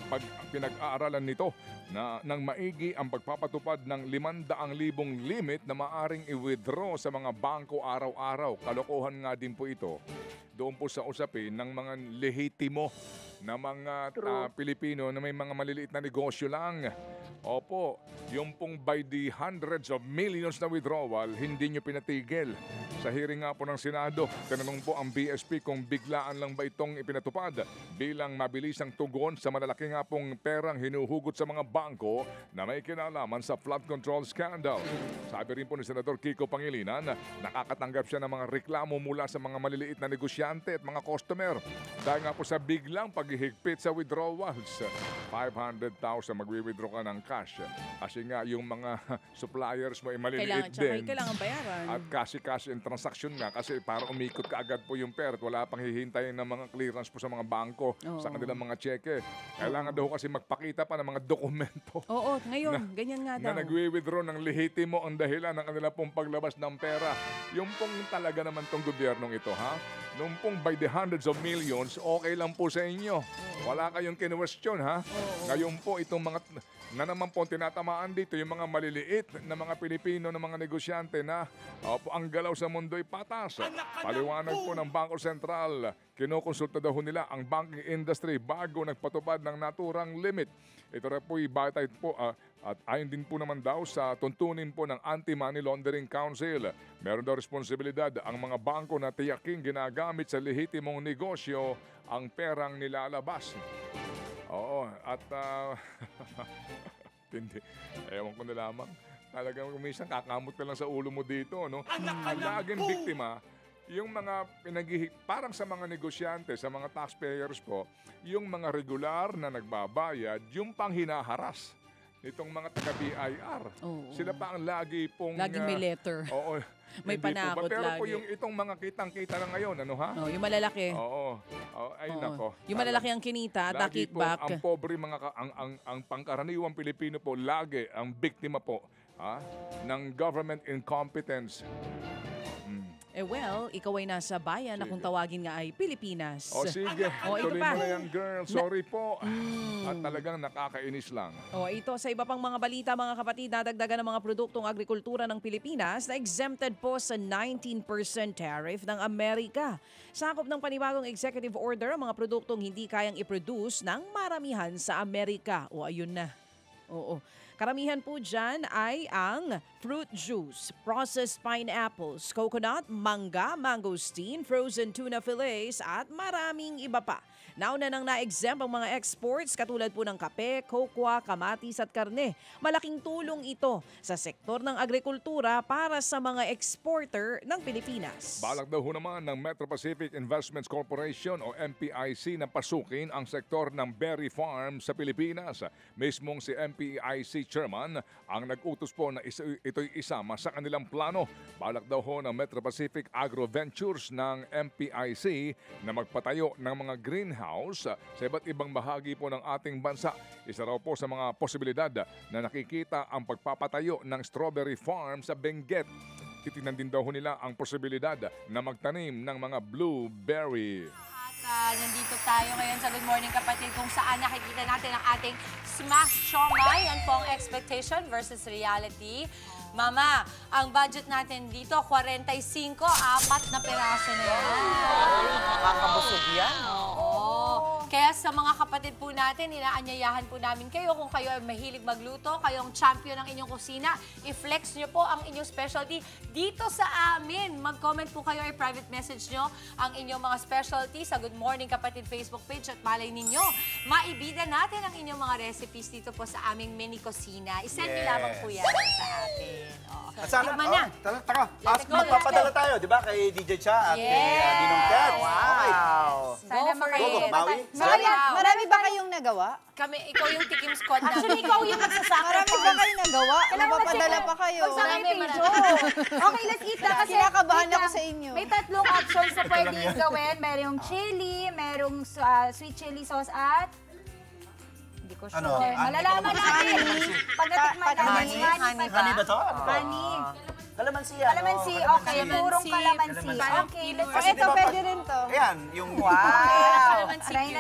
K: pinag-aaralan nito na nang maigi ang pagpapatupad ng 500,000 limit na maaring i-withdraw sa mga bangko araw-araw. Kalokohan nga din po ito doon po sa usapin ng mga lehitimo na mga Pilipino na may mga maliliit na negosyo lang. Opo, yung pong by the hundreds of millions na withdrawal, hindi nyo pinatigil. Sa hearing nga po ng Senado, tinanong po ang BSP kung biglaan lang ba itong ipinatupad bilang mabilisang tugon sa malalaki nga pong perang hinuhugot sa mga bangko na may kinalaman sa flood control scandal. Sabi rin po ni Senador Kiko Pangilinan, nakakatanggap siya ng mga reklamo mula sa mga maliliit na negosyante at mga customer. Dahil nga po sa biglang paghihigpit sa withdrawals, 500,000 magwi-withdraw ka ng cash. Kasi nga yung mga suppliers mo ay maliliit din.
J: Kailangan bayaran.
K: At cash in transaction nga kasi para umikot ka agad po yung pera at wala pang hihintayin ng mga clearance po sa mga bangko sa kanilang mga cheque. Kailangan daw kasi magpakita pa ng mga dokumento.
J: Oo, ngayon, ganyan nga daw.
K: Na nagwi-withdraw ng lehitimo ang dahilan ng kanila pong paglabas ng pera. Yung pong talaga naman tong gobyernong ito, ha? Nung pong by the hundreds of millions, okay lang po sa inyo. Wala kayong kinwestiyon, ha? Ngayon po, itong mga na naman po tinatamaan dito, yung mga maliliit na mga Pilipino na mga negosyante na ang galaw sa mundo ay patas. Paliwanag po ng Bangko Sentral, kinukonsulta daw nila ang banking industry bago nagpatupad ng naturang limit. Ito rin po ibatay po at ayon din po naman daw sa tuntunin po ng Anti-Money Laundering Council. Meron daw responsibilidad ang mga bangko na tiyaking ginagamit sa lehitimong negosyo ang perang nilalabas. Oo, at hindi. Ewan ko na lamang. Talagang minsan kakamot ka lang sa ulo mo dito, no? Ang laging biktima, yung mga parang sa mga negosyante, sa mga taxpayers po, yung mga regular na nagbabayad, yung pang hinaharas itong mga taga-BIR. Sila pa ang lagi pong...
J: Laging may letter.
K: Oo.
J: May panakot
K: pero
J: lagi.
K: Pero po yung itong mga kitang-kita na ngayon, ano ha?
J: Yung malalaki.
K: Oo. Ay nako.
J: Yung malalaki ang kinita,
K: lagi po
J: kickback.
K: ang pobre ang pangkaraniwang Pilipino po, lagi ang biktima po ng government incompetence.
J: Well, ikaw ay nasa bayan na kung tawagin nga ay Pilipinas.
K: O sige,
J: ito
K: tuloy
J: pa.
K: mo na yan, girl. Sorry po. At talagang nakakainis lang.
J: Ito sa iba pang mga balita, mga kapatid, dadagdagan ng mga produktong agrikultura ng Pilipinas na exempted po sa 19% tariff ng Amerika. Sakop ng panibagong executive order ang mga produktong hindi kayang i-produce ng maramihan sa Amerika. Ayun na. Oo. Karamihan po dyan ay ang fruit juice, processed pineapples, coconut, mangga, mangosteen, frozen tuna fillets at maraming iba pa. Nauna nang na-exempt ang mga exports katulad po ng kape, kokwa, kamatis at karne. Malaking tulong ito sa sektor ng agrikultura para sa mga exporter ng Pilipinas.
K: Balak daw naman ng Metro Pacific Investments Corporation o MPIC na pasukin ang sektor ng berry farm sa Pilipinas. Mismong si MPIC Chairman ang nag-utos po na ito'y isama sa kanilang plano. Balak daw ho ng Metro Pacific Agro Ventures ng MPIC na magpatayo ng mga greenhouse sa iba't ibang bahagi po ng ating bansa. Isa raw po sa mga posibilidad na nakikita ang pagpapatayo ng strawberry farm sa Benguet. Titingnan din daw nila ang posibilidad na magtanim ng mga blueberry.
A: Nandito tayo ngayon sa Good Morning Kapatid kung saan nakikita natin ang ating smash siomai. Yan po ang expectation versus reality. Mama, ang budget natin dito, 45, 4 na peraso na yan.
B: Nakakabusog yan.
A: Oo. Kaya sa mga kapatid po natin, inaanyayahan po namin kayo kung kayo ay mahilig magluto, kayong champion ng inyong kusina, i-flex nyo po ang inyong specialty dito sa amin. Mag-comment po kayo, i-private message nyo ang inyong mga specialty sa Good Morning Kapatid Facebook page at malay ninyo, maibida natin ang inyong mga recipes dito po sa aming mini kusina. I-send nyo lamang po yan sa atin.
E: At sana,
A: Tikman na.
E: tara. Magpapadala tayo, di ba? Kay DJ Cha at kay Dinong Kat.
B: Wow.
A: Sana
E: Go, Maui.
S: Marami ba kayong nagawa?
A: Kami, ikaw yung tikim squad namin.
I: Actually, ikaw yung magsasacrifice.
S: Marami ba kayong nagawa? Napapadala pa kayo.
H: Okay, let's eat na kasi
S: kinakabahan ako sa inyo.
H: May 3 options na pwedeng gawin. Merong chili, merong sweet chili sauce at hindi ko sure.
E: Ano?
H: Malalaman natin. Pag natikman natin.
E: Honey ba to?
H: Honey.
E: Kalamansi yan.
H: Kalamansi, okay. Purong kalamansi. Okay, let's
E: Kasi
S: Ito, pwede rin to.
E: Ayan, yung...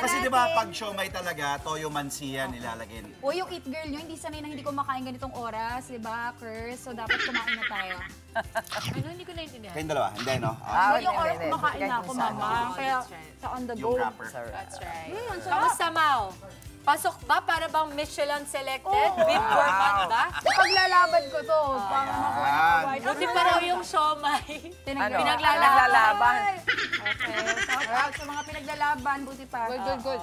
E: Kasi di ba pag siomai talaga, toyo mansi yan nilalagay.
H: O yung eat girl nyo, hindi sanay na hindi kumakain ganitong oras, di ba, Kers? So dapat kumain na tayo.
A: Ano, hindi ko naintindihan.
E: Kayong dalawa, hindi, no?
H: Yung oras kumakain na ako, mama. Kaya sa on the go.
E: Yung wrapper.
A: That's right. Kamusta, Mau? Pasok ba para bang Michelin selected? Big gourmand ba?
H: Paglalaban ko to.
A: Buti pa raw yung siomai.
B: Pinaglalaban.
H: Okay. Shout out sa mga pinaglalaban. Buti pa.
A: Good.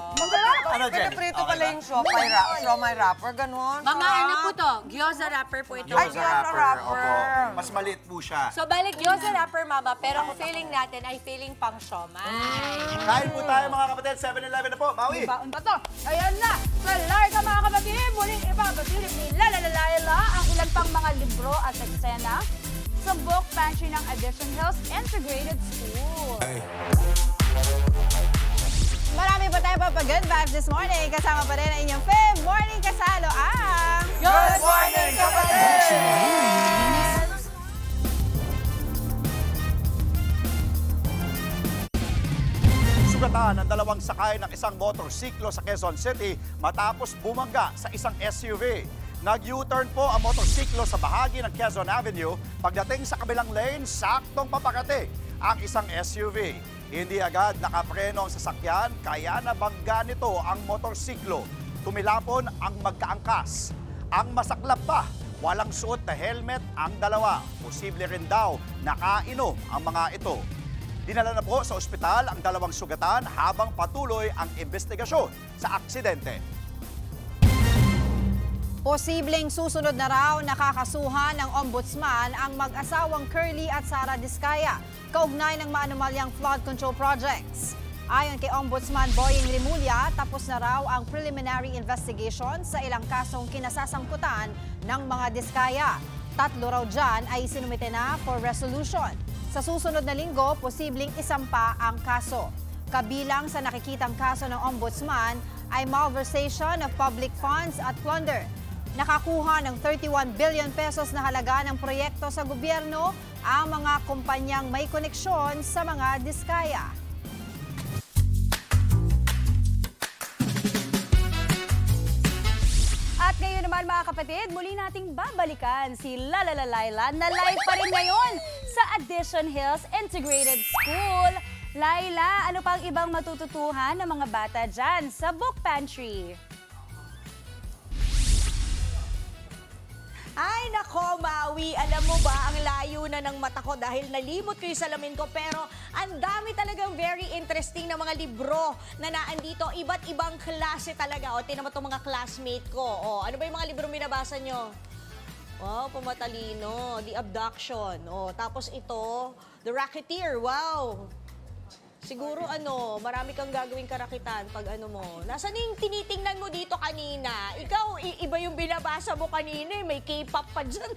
B: Ano, Jen? Pinaprito pala yung siomai wrapper, ganun.
A: Mama, ano po to? Gyoza wrapper po ito.
B: Gyoza wrapper.
E: Opo. Mas maliit po siya.
A: So, balik gyoza wrapper, Mama. Pero ang feeling natin ay feeling pang siomai.
E: Kain po tayo, mga kapatid. 7-Eleven na po. Maui.
H: Baon pa to. Ayan na. Larga mga kapatid, muling ibabatilip ni Laila ang ilan pang mga libro at eksena sa book pantry ng Addition Hills Integrated School.
S: Marami pa tayo pa good vibes this morning. Kasama pa rin ang inyong Feb Morning Kasalo ang
B: Good Morning Kapatid!
E: Sugatan ang dalawang sakay ng isang motorsiklo sa Quezon City matapos bumangga sa isang SUV. Nag-U-turn po ang motorsiklo sa bahagi ng Quezon Avenue. Pagdating sa kabilang lane, saktong papakati ang isang SUV. Hindi agad nakapreno ang sasakyan, kaya nabangga nito ang motorsiklo. Tumilapon ang magkaangkas. Ang masaklap pa, walang suot na helmet ang dalawa. Posible rin daw nakainom ang mga ito. Dinala na po sa ospital ang dalawang sugatan habang patuloy ang investigasyon sa aksidente.
S: Posibleng susunod na raw nakakasuhan ng ombudsman ang mag-asawang Curly at Sara Diskaya kaugnay ng maanumalyang flood control projects. Ayon kay Ombudsman Boying Rimulya, tapos na raw ang preliminary investigation sa ilang kasong kinasasangkutan ng mga Diskaya. 3 raw dyan ay sinumite na for resolution. Sa susunod na linggo, posibleng isampa ang kaso. Kabilang sa nakikitang kaso ng Ombudsman ay malversation of public funds at plunder. Nakakuha ng 31 billion pesos na halaga ng proyekto sa gobyerno ang mga kumpanyang may koneksyon sa mga Diskaya.
F: At ngayon naman mga kapatid, muli nating babalikan si Laila na live pa rin ngayon sa Addition Hills Integrated School. Laila, ano pang ibang matututuhan ng mga bata dyan sa book pantry?
I: Ay, nako, Maui. Alam mo ba, ang layo na ng mata ko dahil nalimot ko yung salamin ko. Pero ang dami talagang very interesting na mga libro na naandito. Iba't ibang klase talaga. O, tinan mo itong mga classmate ko. O, ano ba yung mga libro binabasa nyo? Wow, pumatalino. The Abduction. O, tapos ito, The Racketeer. Wow. Siguro marami kang gagawing karakitan pag mo. Nasaan yung tinitingnan mo dito kanina? Ikaw, iba yung binabasa mo kanina. May K-pop pa dyan.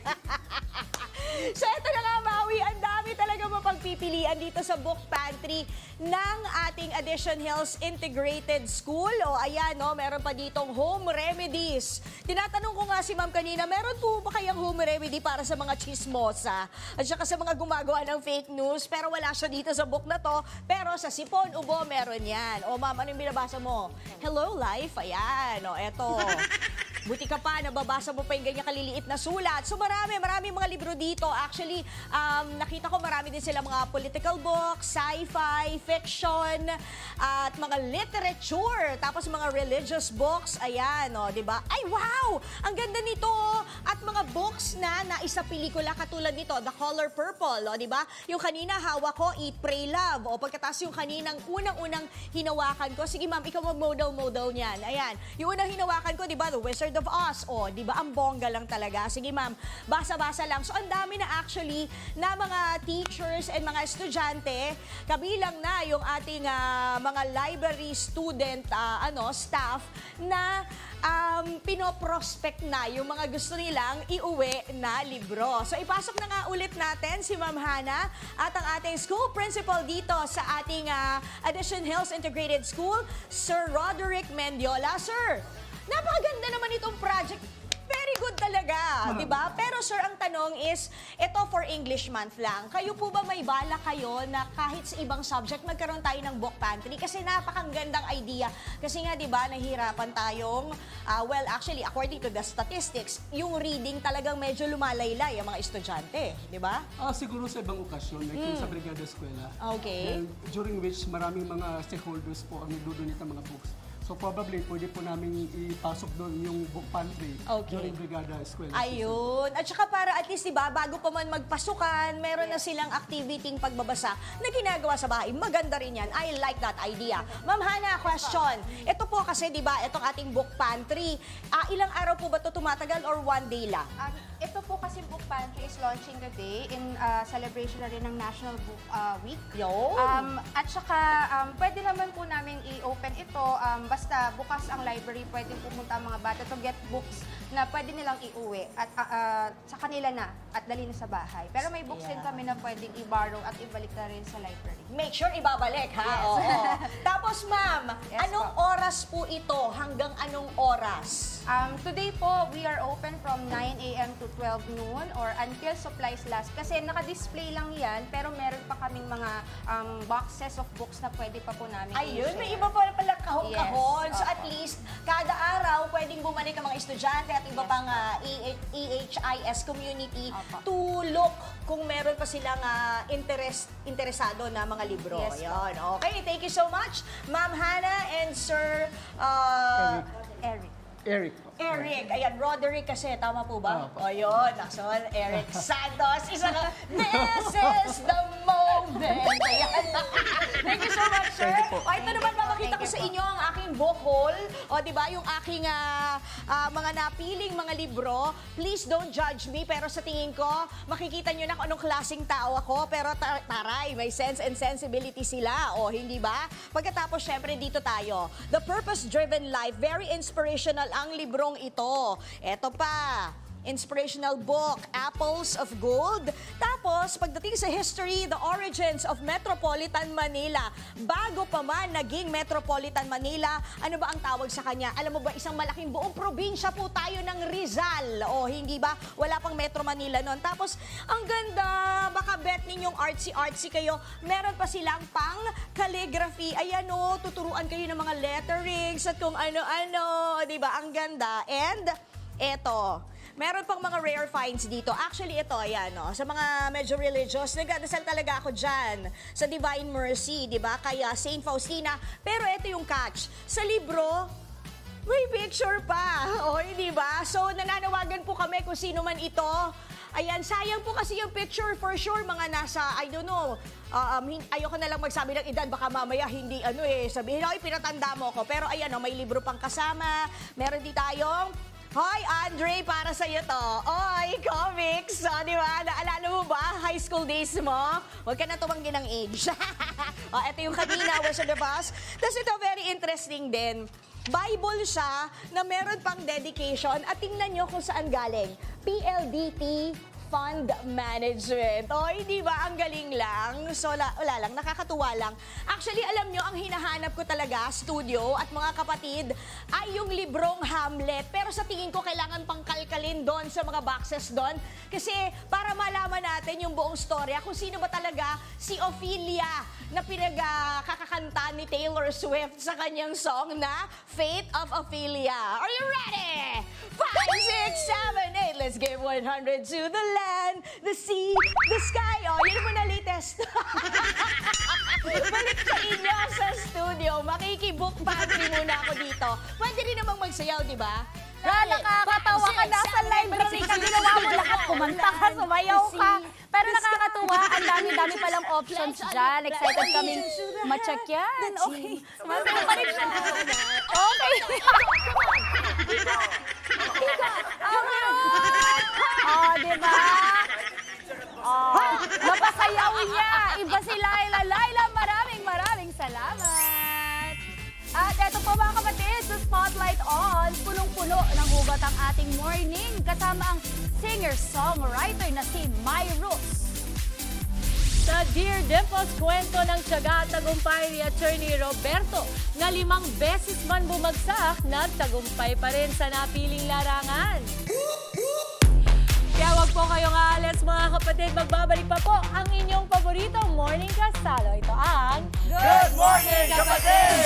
I: So ito na nga, Maui, ang dami talaga mapagpipilian dito sa book pantry ng ating Addition Hills Integrated School. O ayan, meron pa ditong home remedies. Tinatanong ko nga si Ma'am kanina, meron po ba kayang home remedy para sa mga chismosa at saka sa mga gumagawa ng fake news? Pero wala siya dito sa book na to. Pero sa Sipon Ubo, meron yan. O ma'am, ano yung binabasa mo? Hello, life. Ayan. O, eto. Buti ka pa, nababasa mo pa yung ganyan kaliliit na sulat. So marami mga libro dito. Actually, nakita ko marami din sila mga political books, sci-fi, fiction, at mga literature. Tapos mga religious books. Ayan, di ba? Ay, wow! Ang ganda nito. At mga books na naisa pelikula katulad nito, The Color Purple, di ba? Yung kanina, hawak ko, Eat, Pray, Love. O pagkatapos yung kaninang unang-unang hinawakan ko. Sige ma'am, ikaw mag-model niyan. Ayan. Yung unang hinawakan ko, di ba? The Wizard of Oz. O, di ba? Ang bongga lang talaga. Sige ma'am, basa-basa lang. So, ang dami na actually na mga teachers and mga estudyante, kabilang na yung ating mga library student staff na pinoprospect na yung mga gusto nilang iuwi na libro. So, ipasok na nga ulit natin si Ma'am Hana at ang ating school principal dito sa ating Addition Hills Integrated School, Sir Roderick Mendiola. Sir, napakaganda naman itong project. Very good talaga, di ba? Pero sir, ang tanong is, ito for English month lang. Kayo po ba may bala kayo na kahit sa ibang subject magkaroon tayo ng book pantry? Kasi napakagandang idea. Kasi nga, di ba, nahihirapan tayong, well, actually, according to the statistics, yung reading talagang medyo lumalaylay ang mga estudyante, di ba?
D: Siguro sa ibang okasyon, like yung sa Brigada Eskwela.
I: Okay.
D: During which maraming mga stakeholders po ang nagdodonate ng mga books. So probably, pwede po namin ipasok doon yung book pantry during Brigada Eskwela.
I: Ayun. At saka para at least, diba, bago pa man magpasukan, meron na silang activity pagbabasa na ginagawa sa bahay. Maganda rin yan. I like that idea. Ma'am Hana, question. Ito po kasi, diba, itong ating book pantry, ilang araw po ba ito tumatagal or one day lang?
H: Ito po kasi book pantry is launching today in celebration na rin ng National Book Week. At saka, pwede naman po namin i-open ito. Basta bukas ang library, pwede pumunta ang mga bata to get books na pwede nilang iuwi at sa kanila na at dali na sa bahay. Pero may books din kami na pwedeng i-borrow at ibalik na rin sa library.
I: Make sure ibabalik, ha?
H: Yes.
I: Oo. Tapos, ma'am, anong oras po ito? Hanggang anong oras?
H: Today po, we are open from 9 a.m. to 12 noon or until supplies last. Kasi naka-display lang yan, pero meron pa kaming mga boxes of books na pwede pa po namin
I: Ayun,
H: i-share.
I: may iba pa pala kahon-kahon.
H: Yes.
I: So at least, kada araw, pwedeng bumalik ang mga estudyante at iba pang EHIS community to look kung meron pa silang interesado na mga libro.
H: Yes,
I: Ayun. Okay, thank you so much, Ma'am Hana and Sir
D: Eric.
I: Eric. Ayan, Roderick kasi. Tama po ba? Ayun, Naxol. Eric Santos. Isa ka, this is the moment. Ayan. Thank you so much, sir. O, ito naman, papakita ko sa inyo ang aking book haul. O, di ba, yung aking mga napiling mga libro. Please don't judge me, pero sa tingin ko, makikita nyo na kung anong klaseng tao ako. Pero taray, may sense and sensibility sila. O, hindi ba? Pagkatapos, syempre, dito tayo. The Purpose-Driven Life. Very inspirational ang librong ito. Eto pa. Inspirational book, Apples of Gold. Tapos, pagdating sa history, the origins of Metropolitan Manila. Bago pa man naging Metropolitan Manila, ano ba ang tawag sa kanya? Alam mo ba, isang malaking buong probinsya po tayo ng Rizal. O, hindi ba? Wala pang Metro Manila noon. Tapos, ang ganda, baka bet ninyong artsy-artsy kayo. Meron pa silang pang calligraphy. Ayan o, tuturuan kayo ng mga letterings at kung ano-ano. Di ba? Ang ganda. And, eto. Meron pang mga rare finds dito. Actually, ito, ayan, no? Sa mga medyo religious, nagdadasal talaga ako dyan sa Divine Mercy, di ba? Kaya Saint Faustina. Pero ito yung catch. Sa libro, may picture pa. O, di ba? So, nananawagan po kami kung sino man ito. Ayan, sayang po kasi yung picture for sure, mga nasa, I don't know, ayoko na lang magsabi ng edad, baka mamaya hindi, sabihin, ay, pinatanda mo ko. Pero ayan, no, may libro pang kasama. Meron din tayong, hoy, Andre, para sa'yo to. Oy, comics. So, di ba? Naalala mo ba? High school days mo? Huwag ka na tumanggi ng age. Ito yung kanina, was on the bus. Tapos ito, very interesting din. Bible siya na meron pang dedication at tingnan nyo kung saan galing. PLDT Fund Management. Hindi ba? Ang galing lang. So, wala lang. Nakakatuwa lang. Actually, alam nyo, ang hinahanap ko talaga, studio at mga kapatid, ay yung librong Hamlet. Pero sa tingin ko, kailangan pang kalkalin doon sa mga boxes doon. Kasi para malaman natin yung buong storya, kung sino ba talaga si Ophelia na pinagkakakanta ni Taylor Swift sa kanyang song na Fate of Ophelia. Are you ready? 5, 6, 7, 8. Let's give 100 to the land, the sea, the sky. Yun mo na latest. Balik sa inyo sa studio. Makikibook pantry muna ako dito. Pwede rin namang magsayaw, di ba?
F: Nakakatawa ka na sa library ka. Ginawa mo lahat. Kumanta ka, sumayaw ka. Pero nakakatuwa. Ang dami-dami palang options dyan. Excited kaming ma-check yan. Okay. Sumasayaw pa rin siya. Okay. Diba? Napasayawin niya. Iba si Laila. Laila, maraming salamat. At eto po mga kapatid, sa Spotlight On, punong-puno ng hugot ang ating morning kasama ang singer-songwriter na si Myrus.
A: Sa Dear Dimples, kwento ng tiyaga at tagumpay ni Attorney Roberto na 5 beses man bumagsak, nagtagumpay pa rin sa napiling larangan. Kaya wag po kayong aalis mga kapatid, magbabalik pa po ang inyong paboritong morning kasalo. Ito ang
B: Good Morning Kapatid!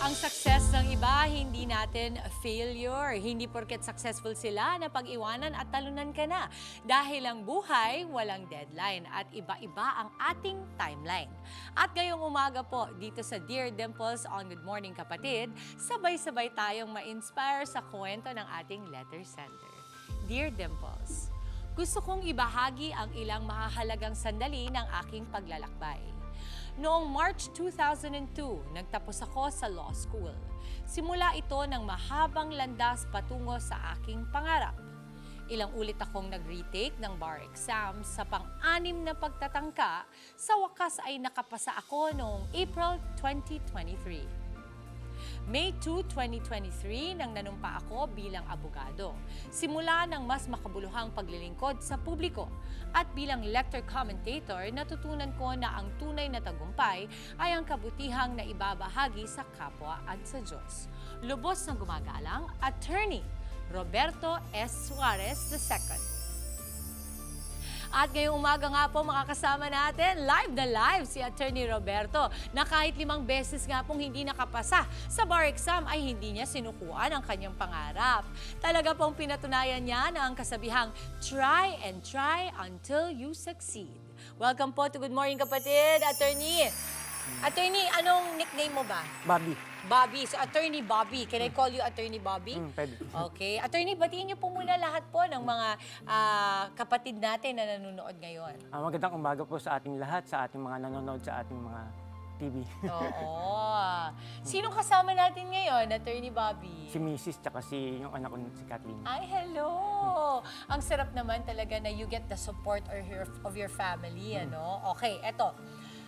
A: Ang success ng iba, hindi natin failure. Hindi porket successful sila na pag-iwanan at talunan ka na. Dahil ang buhay, walang deadline at iba-iba ang ating timeline. At ngayong umaga po, dito sa Dear Dimples on Good Morning Kapatid, sabay-sabay tayong ma-inspire sa kwento ng ating letter sender. Dear Dimples, gusto kong ibahagi ang ilang mahahalagang sandali ng aking paglalakbay. Noong March 2002, nagtapos ako sa law school. Simula ito ng mahabang landas patungo sa aking pangarap. Ilang ulit akong nag-retake ng bar exam sa pang-6 na pagtatangka. Sa wakas ay nakapasa ako noong April 2023. May 2, 2023 nang nanumpa ako bilang abogado. Simula ng mas makabuluhang paglilingkod sa publiko. At bilang lecture commentator, natutunan ko na ang tunay na tagumpay ay ang kabutihang na ibabahagi sa kapwa at sa Diyos. Lubos na gumagalang, Attorney Roberto S. Suarez II. At ngayong umaga nga po makakasama natin, live na live si Attorney Roberto na kahit 5 beses nga pong hindi nakapasa sa bar exam ay hindi niya sinukuan ang kanyang pangarap. Talaga pong pinatunayan niya na ang kasabihang try and try until you succeed. Welcome po to Good Morning Kapatid, Attorney. Attorney, anong nickname mo ba?
N: Bobby.
A: Bobby. So, Attorney Bobby. Can I call you Attorney Bobby?
N: Pwede.
A: Okay. Attorney, batiin niyo po muna lahat po ng mga kapatid natin na nanonood ngayon.
N: Magandang umaga po sa ating lahat, sa ating mga nanonood sa ating mga TV.
A: Oo. Sinong kasama natin ngayon, Attorney Bobby?
N: Si Mrs. tsaka yung anak ko, si Kathleen.
A: Ay, hello! Ang sarap naman talaga na you get the support of your family, ano? Okay, eto.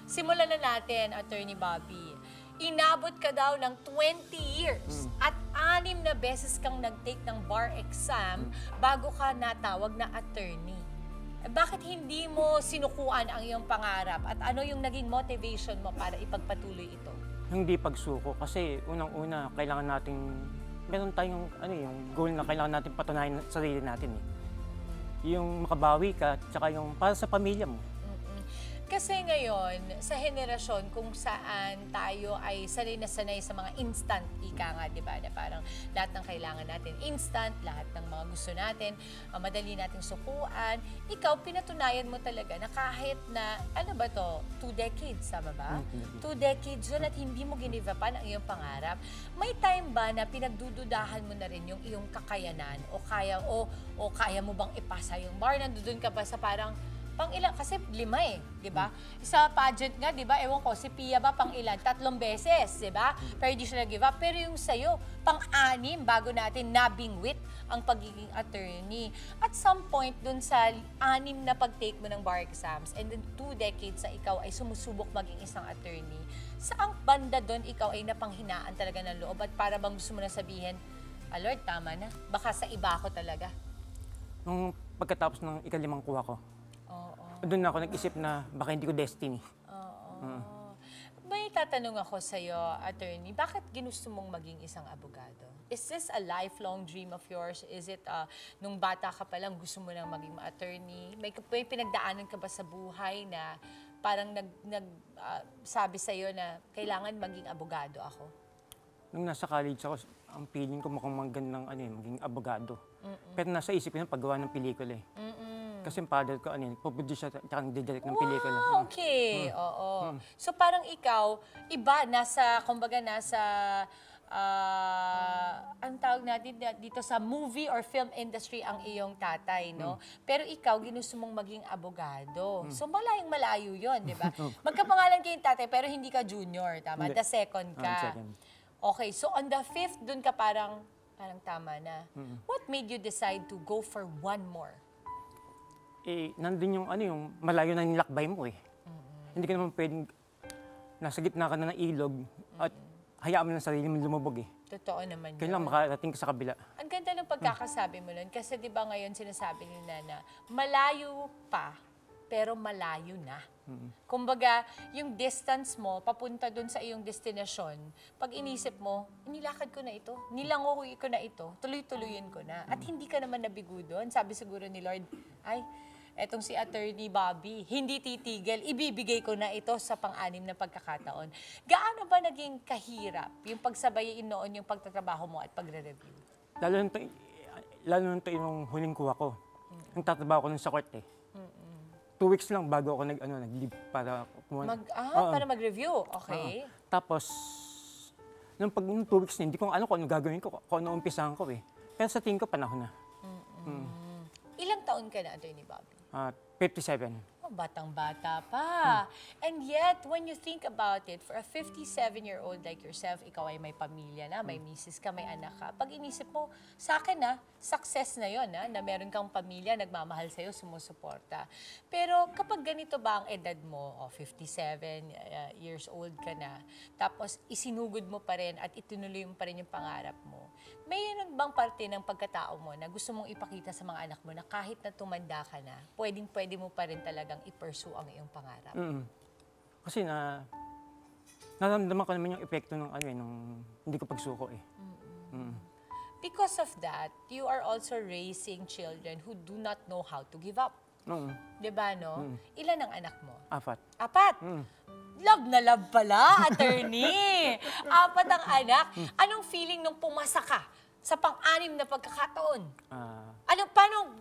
A: Simulan na natin, Attorney Bobby. Inabot ka daw ng 20 years at 6 na beses kang nag-take ng bar exam bago ka natawag na attorney. Bakit hindi mo sinukuan ang iyong pangarap at ano yung naging motivation mo para ipagpatuloy ito?
N: Hindi pagsuko kasi unang-una kailangan nating meron tayong yung goal na kailangan natin patunayan sa sarili natin Yung makabawi ka tsaka yung para sa pamilya mo.
A: Kasi ngayon, sa henerasyon kung saan tayo ay sanay na sanay sa mga instant, ika nga, di ba? Na parang lahat ng kailangan natin instant, lahat ng mga gusto natin, madali nating sukuan. Ikaw, pinatunayan mo talaga na kahit na, ano ba to, 2 decades, tama ba? 2 decades yun at hindi mo ginivapan ang iyong pangarap. May time ba na pinagdududahan mo na rin yung iyong kakayanan o kaya mo bang ipasa yung bar? Nandun ka ba sa parang, Pang ilan? Kasi 5 eh, di ba? Sa pageant nga, di ba? Ewan ko, si Pia ba pang ilan? 3 beses, di ba? Pero hindi siya nag-give up. Pero yung sa'yo, pang-6 bago natin nabingwit ang pagiging attorney. At some point, dun sa 6 na pag-take mo ng bar exams and then 2 decades na ikaw ay sumusubok maging isang attorney, saang banda dun ikaw ay napanghinaan talaga ng loob at para bang gusto mo na sabihin, Lord, tama na. Baka sa iba ako talaga.
N: Nung pagkatapos ng ika-5 kuha ko, doon ako nag-isip na baka hindi ko destiny.
A: May tatanong ako sa'yo, attorney, bakit ginusto mong maging isang abogado? Is this a lifelong dream of yours? Is it nung bata ka pa lang gusto mo nang maging attorney? May pinagdaanan ka ba sa buhay na parang sabi sa'yo na kailangan maging abogado ako?
N: Nung nasa college ako, ang feeling ko mukhang magandang maging abogado. Pero nasa isip ko yung paggawa ng pelikula eh. Kasi yung father ko, puproduce siya at nagdidirect ng pelikula.
A: Okay, oo. So parang ikaw, iba, kumbaga nasa, ang tawag natin dito sa movie or film industry ang iyong tatay, no? Pero ikaw, ginusto mong maging abogado. So malayo yun, di ba? Magkapangalan kayong tatay, pero hindi ka junior, tama? The second ka. Okay, so on the 5th, dun ka parang tama na. What made you decide to go for one more?
N: Nandun yung malayo na nilakbay mo eh. Hindi ka naman pwedeng nasa gitna ka na ng ilog at hayaan mo ng sarili mo lumubog eh.
A: Totoo naman yun.
N: Kailangan makarating ka sa kabila.
A: Ang ganda ng pagkakasabi mo nun. Kasi di ba ngayon sinasabi ni Nana, malayo pa, pero malayo na. Kumbaga, yung distance mo, papunta dun sa iyong destinasyon, pag inisip mo, nilakad ko na ito, nilangoy ko na ito, tuloy-tuloyin ko na. At hindi ka naman nabigo dun. Sabi siguro ni Lord, ay, etong si Attorney Bobby, hindi titigil, ibibigay ko na ito sa pang-6 na pagkakataon. Gaano ba naging kahirap yung pagsabayin noon yung pagtatrabaho mo at pagre-review?
N: Lalo nito yung huling kuha ko. Ang tatrabaho ko nun sa court eh. 2 weeks lang bago ako nag-leave para
A: para mag-review, okay.
N: Tapos, nung 2 weeks na, hindi ko kung ano gagawin ko, kung ano umpisahan ko eh. Pero sa tingin ko, panahon na.
A: Ilang taon ka na, Attorney Bobby?
N: 57.
A: Batang-bata pa. And yet, when you think about it, for a 57-year-old like yourself, ikaw ay may pamilya na, may misis ka, may anak ka. Pag inisip mo, sa akin success na yon na meron kang pamilya, nagmamahal sa'yo, sumusuporta. Pero kapag ganito ba ang edad mo, 57 years old ka na, tapos isinugod mo pa rin at itinuloy mo pa rin yung pangarap mo, mayroon bang parte ng pagkatao mo na gusto mong ipakita sa mga anak mo na kahit na tumanda ka na, pwedeng-pwede mo pa rin talagang i-pursue ang iyong pangarap?
N: Kasi naramdaman ko naman yung epekto ng hindi ko pagsuko eh.
A: Because of that, you are also raising children who do not know how to give up. Diba, no? Ilan ang anak mo?
N: 4.
A: 4? Love na love pala, attorney. 4 ang anak. Anong feeling nung pumasa ka sa pang-6 na pagkakataon? Paano,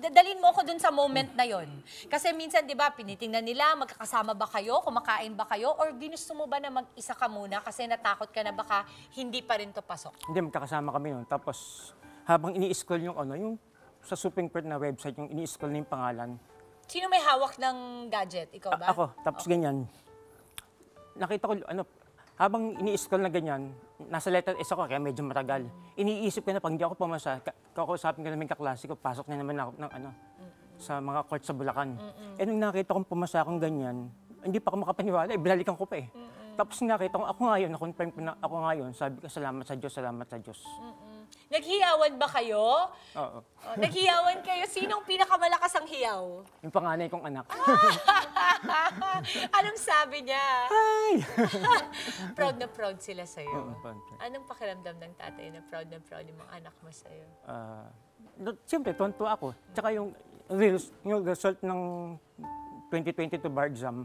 A: dalhin mo ako dun sa moment na yon. Kasi minsan, di ba, pinitingnan nila, magkakasama ba kayo, kumakain ba kayo, or ginusto mo ba na mag-isa ka muna kasi natakot ka na baka hindi pa rin to pasok?
N: Hindi, magkakasama kami nun. Tapos, habang ini-scroll yung sa Supreme Court na website, yung ini-scroll na yung pangalan.
A: Sino may hawak ng gadget? Ikaw ba?
N: Ako. Tapos ganyan. Nakita ko, habang ini-scroll na ganyan, nasa letter S ako, kaya medyo matagal. Iniisip ko na pag hindi ako pumasa, kakausapin ko namin kaklase ko, pasok na naman ako sa mga court sa Bulacan. Nung nakita kong pumasa akong ganyan, hindi pa ako makapaniwala, binalikan ko pa eh. Tapos nakita ko, ako na-confirm ko na ako ngayon, sabi ko, salamat sa Diyos, salamat sa Diyos.
A: Naghiyawan ba kayo?
N: Oo.
A: Naghiyawan kayo? Sinong pinakamalakas ang hiyaw?
N: Yung panganay kong anak.
A: Anong sabi niya?
N: Hi!
A: Proud na proud sila sa'yo.
N: Proud.
A: Anong pakiramdam ng tatay na proud yung mga anak mo sa'yo?
N: Siyempre, tuwan-tuwa ako. Tsaka yung result ng 2022 bar exam,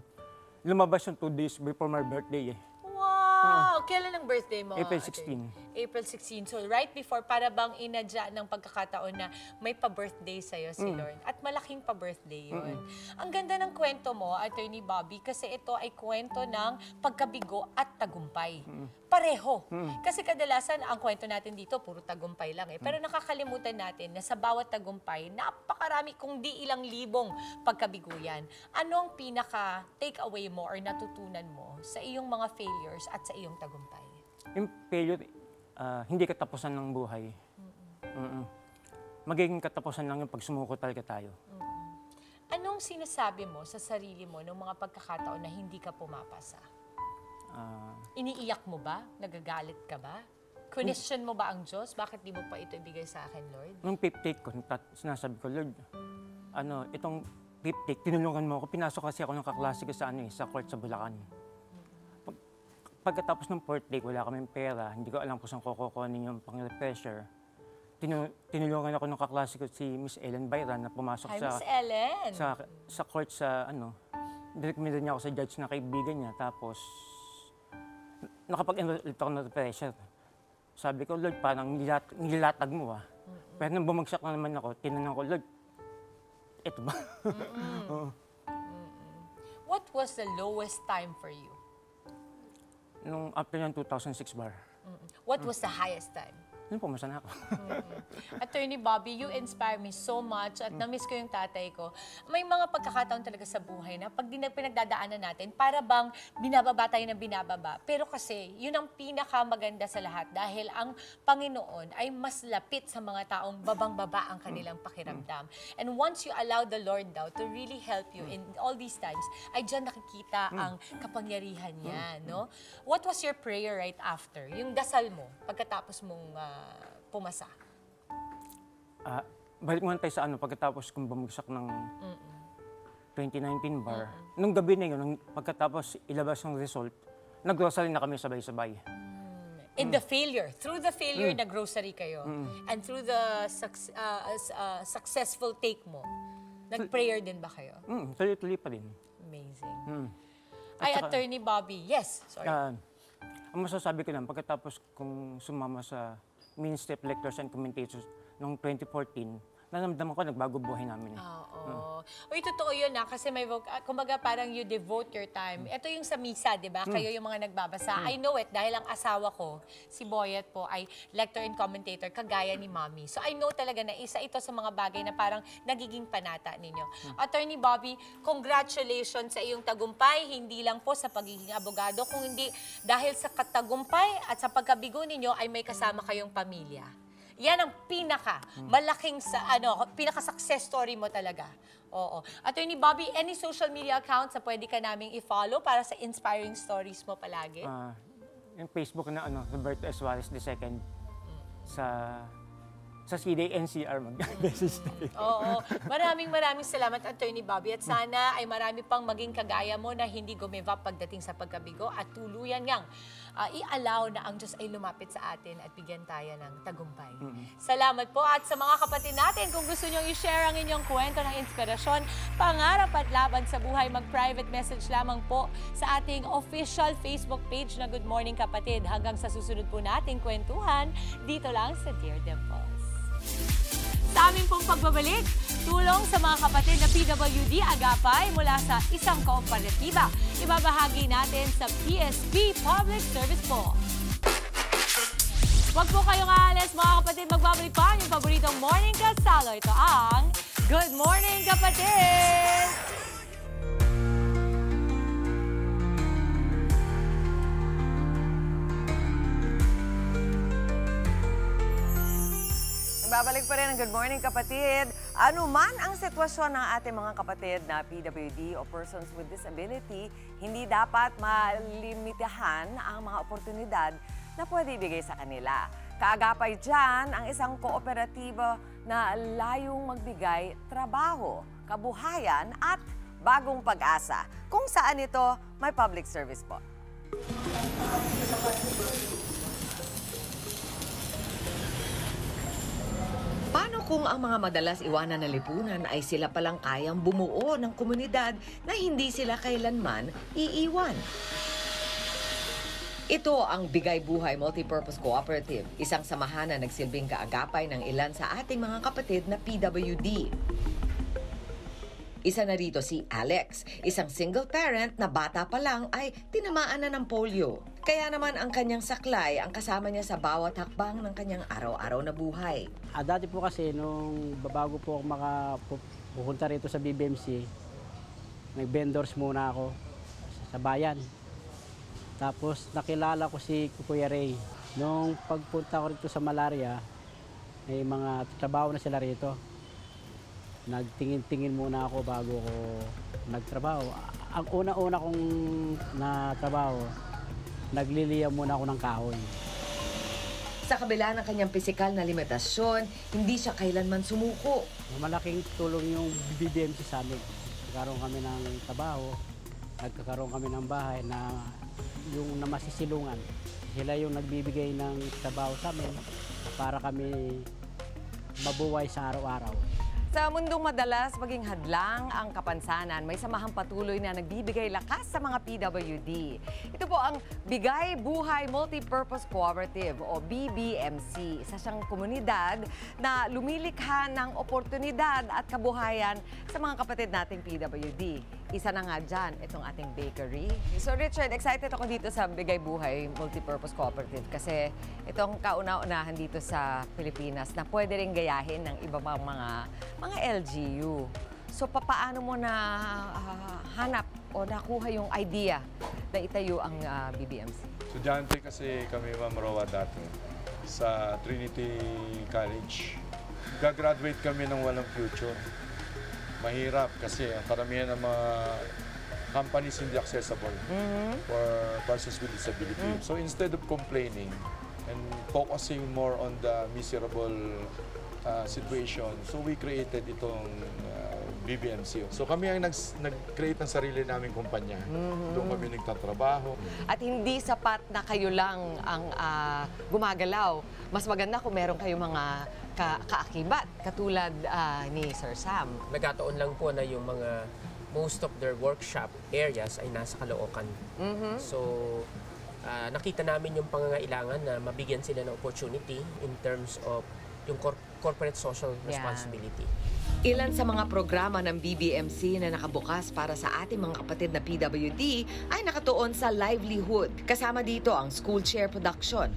N: lumabas yung 2 days before my birthday eh.
A: Wow! Kailan ang birthday mo?
N: April 16.
A: April 16. So right before, para bang inadya ng pagkakataon na may pa-birthday sa'yo si Lord. At malaking pa-birthday yun. Ang ganda ng kwento mo, Attorney Bobby, kasi ito ay kwento ng pagkabigo at tagumpay. Pareho. Kasi kadalasan, ang kwento natin dito, puro tagumpay lang eh. Pero nakakalimutan natin na sa bawat tagumpay, napakarami, kung di ilang libong pagkabigo yan. Ano ang pinaka-take-away mo or natutunan mo sa iyong mga failures at sa iyong tagumpay?
N: Yung failure, hindi katapusan ng buhay. Magiging katapusan lang yung pag sumuko talaga tayo.
A: Anong sinasabi mo sa sarili mo ng mga pagkakataon na hindi ka pumapasa? Iniiyak mo ba? Nagagalit ka ba? Question mo ba ang Diyos? Bakit di mo pa ito ibigay sa akin, Lord?
N: Nung fifth take ko, sinasabi ko, Lord, itong fifth take, tinulungan mo ako. Pinasok kasi ako ng kaklase ko sa court sa Bulacan. Pagkatapos ng fourth take, wala kaming pera. Hindi ko alam kung saan kukunin yung pang-pressure. Tinulungan ako ng kaklase ko si Miss Ellen Bayran na pumasok
A: Miss Ellen.
N: sa court sa direkmida niya ako sa judge na kaibigan niya. Tapos, nakapag-enroll ako ng pressure. Sabi ko, Lord, parang nilatag mo ah. Pero nung bumagsak na naman ako, tinanong ko, Lord, ito ba?
A: What was the lowest time for you?
N: Nung after ng 2006 bar.
A: What was the highest time?
N: Yun, pumasa na ako.
A: Attorney Bobby, you inspire me so much at na-miss ko yung tatay ko. May mga pagkakataon talaga sa buhay na pag pinagdadaanan natin, para bang binababa tayo ng binababa. Pero kasi, yun ang pinakamaganda sa lahat dahil ang Panginoon ay mas lapit sa mga taong babang-baba ang kanilang pakiramdam. And once you allow the Lord daw to really help you in all these times, ay dyan nakikita ang kapangyarihan niya, no? What was your prayer right after? Yung dasal mo, pagkatapos mong pumasa?
N: Balik muna tayo sa pagkatapos kung bumagsak ng 2019 bar. Nung gabi na yun, pagkatapos ilabas yung result, nag-grocery na kami sabay-sabay.
A: In the failure, through the failure, nag-grocery kayo. And through the successful take mo, nag-prayer din ba kayo?
N: Tuloy-tuloy pa din.
A: Amazing. Ay, Attorney Bobby, yes. Sorry.
N: Ang masasabi ko lang, pagkatapos kung sumama sa Ministry of Lectures and Commentators noong 2014, nanamdaman ko, nagbago buhay namin.
A: Oo. Uy, totoo yun kasi may, kumbaga parang you devote your time. Ito yung sa misa, di ba? Kayo yung mga nagbabasa. I know it dahil ang asawa ko, si Boyet po, ay lector and commentator, kagaya ni Mommy. So I know talaga na isa ito sa mga bagay na parang nagiging panata ninyo. Attorney Bobby, congratulations sa iyong tagumpay, hindi lang po sa pagiging abogado, kung hindi dahil sa katagumpay at sa pagkabigo ninyo ay may kasama kayong pamilya. Yan ang malaking pinaka-success story mo talaga. Oo. Attorney Bobby, any social media accounts na pwede ka naming i-follow para sa inspiring stories mo palagi?
N: Yung Facebook na Roberto S. Suarez II sa CDA NCR mag-message tayo.
A: Oo. Maraming salamat, Attorney Bobby. At sana ay marami pang maging kagaya mo na hindi give up pagdating sa pagkabigo at tuluyan ngang i-allow na ang Diyos ay lumapit sa atin at bigyan tayo ng tagumpay. Salamat po. At sa mga kapatid natin, kung gusto nyo i-share ang inyong kwento ng inspirasyon, pangarap at laban sa buhay, mag-private message lamang po sa ating official Facebook page na Good Morning Kapatid. Hanggang sa susunod po nating kwentuhan, dito lang sa Dear Dimples. Sa aming pong pagbabalik, tulong sa mga kapatid na PWD Agapay mula sa isang kooperatiba. Ibabahagi natin sa PSP Public Service po. Huwag po kayong aalis mga kapatid, magbabalik pa ang yung paboritong morning kasalo. Ito ang Good Morning Kapatid!
B: Babalik pa rin ang Good Morning Kapatid. Ano man ang sitwasyon ng ating mga kapatid na PWD o persons with disability, hindi dapat malimitahan ang mga oportunidad na pwede ibigay sa kanila. Kaagapay dyan ang isang kooperatiba na layong magbigay trabaho, kabuhayan at bagong pag-asa. Kung saan ito may public service po.
O: Paano kung ang mga madalas iwanan na lipunan ay sila palang kayang bumuo ng komunidad na hindi sila kailanman iiwan? Ito ang Bigay Buhay Multipurpose Cooperative, isang samahan na nagsilbing kaagapay ng ilan sa ating mga kapatid na PWD. Isa na rito si Alex, isang single parent na bata pa lang ay tinamaan na ng polio. Kaya naman ang kanyang saklay ang kasama niya sa bawat hakbang ng kanyang araw-araw na buhay.
C: Dati po kasi, nung bago po ako makapupunta rito sa BBMC, nag-vendors muna ako sa bayan. Tapos nakilala ko si Kuya Ray. Nung pagpunta ko rito sa malaria, may mga trabaho na sila rito. Nagtingin-tingin muna ako bago ko nagtrabaho. Ang una-una kong natrabaho, nagliliya muna ako ng kahoy.
O: Sa kabila ng kanyang pisikal na limitasyon, hindi siya kailanman sumuko.
C: Malaking tulong yung BBMC sa amin. Nagkaroon kami ng trabaho, nagkakaroon kami ng bahay na yung namasisilungan. Sila yung nagbibigay ng trabaho sa amin para kami mabuhay sa araw-araw.
B: Sa mundong madalas maging hadlang ang kapansanan, may samahang patuloy na nagbibigay lakas sa mga PWD. Ito po ang Bigay Buhay Multipurpose Cooperative o BBMC. Isa siyang komunidad na lumilikha ng oportunidad at kabuhayan sa mga kapatid nating PWD. Isa na nga dyan, itong ating bakery. So Richard, excited ako dito sa Bigay Buhay Multipurpose Cooperative kasi itong kauna-unahan dito sa Pilipinas na pwede rin gayahin ng iba mga LGU. So papaano mo na hanap o nakuha yung idea na itayo ang BBMC?
P: Estudyante kasi kami, Ma'am Roa, dati sa Trinity College. Gagraduate kami ng walang future. Mahirap kasi ang karamihan ng mga companies hindi accessible for persons with disability. So instead of complaining and focusing more on the miserable situation, so we created itong BBMC. So kami ang nag-create ng sarili naming kumpanya. Doon kami nagtatrabaho.
B: At hindi sapat na kayo lang ang gumagalaw. Mas maganda kung meron kayong mga kaakibat, katulad ni Sir Sam.
Q: Nagkataon lang po na yung mga most of their workshop areas ay nasa Caloocan. So, nakita namin yung pangangailangan na mabigyan sila ng opportunity in terms of yung corporate social responsibility.
O: Ilan sa mga programa ng BBMC na nakabukas para sa ating mga kapatid na PWD ay nakatuon sa livelihood. Kasama dito ang school chair production,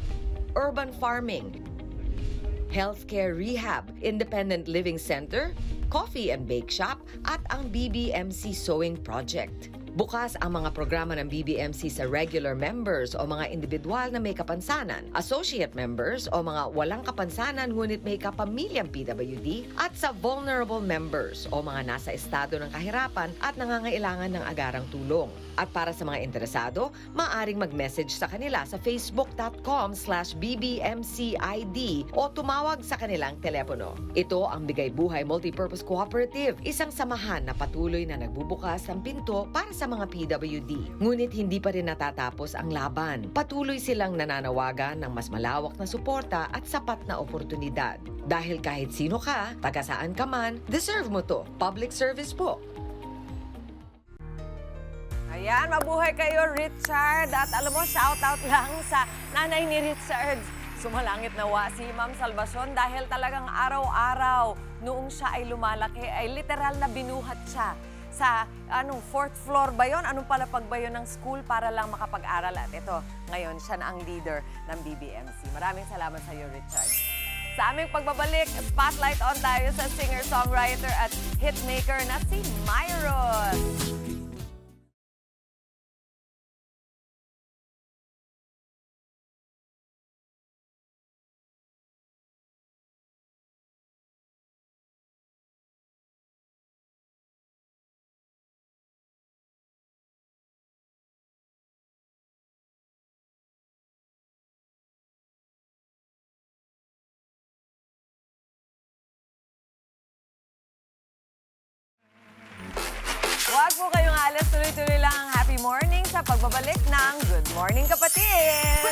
O: urban farming, healthcare rehab, independent living center, coffee and bake shop, at ang BBMC Sewing Project. Bukas ang mga programa ng BBMC sa regular members o mga individual na may kapansanan, associate members o mga walang kapansanan ngunit may kapamilyang PWD, at sa vulnerable members o mga nasa estado ng kahirapan at nangangailangan ng agarang tulong. At para sa mga interesado, maaaring mag-message sa kanila sa facebook.com/bbmcid o tumawag sa kanilang telepono. Ito ang Bigay Buhay Multipurpose Cooperative, isang samahan na patuloy na nagbubukas ng pinto para sa mga PWD. Ngunit hindi pa rin natatapos ang laban. Patuloy silang nananawagan ng mas malawak na suporta at sapat na oportunidad. Dahil kahit sino ka, taga saan ka man, deserve mo to. Public service po.
B: Ayan, mabuhay kayo, Richard. At alam mo, shout-out lang sa nanay ni Richard. Sumalangit nawa si Ma'am Salvacion dahil talagang araw-araw noong siya ay lumalaki, ay literal na binuhat siya sa fourth floor ba yun? Anong palapag ba yun ng school para lang makapag-aral? At ito, ngayon, siya na ang leader ng BBMC. Maraming salamat sa iyo, Richard. Sa aming pagbabalik, spotlight on tayo sa singer-songwriter at hitmaker na si Myros. Huwag po kayong alas, tuloy-tuloy lang ang happy morning sa pagbabalik ng Good Morning Kapatid!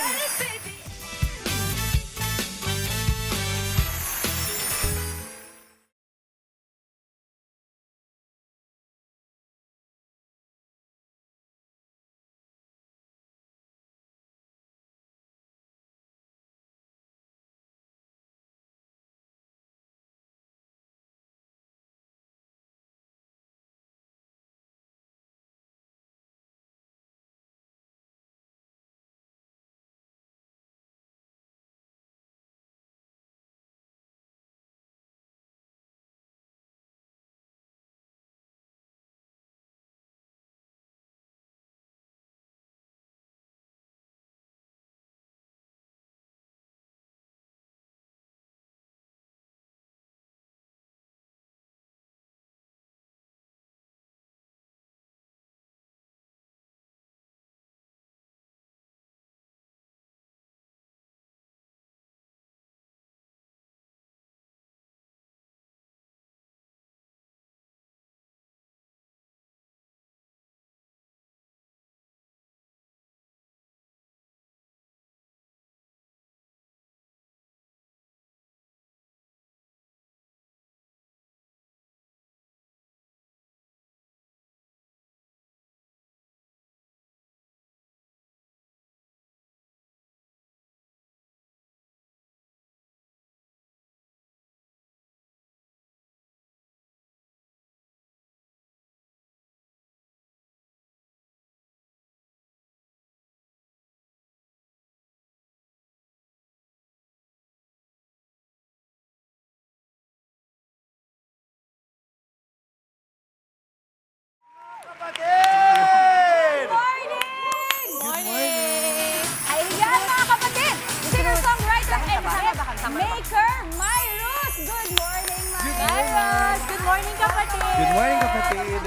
R: Good morning, kapatid.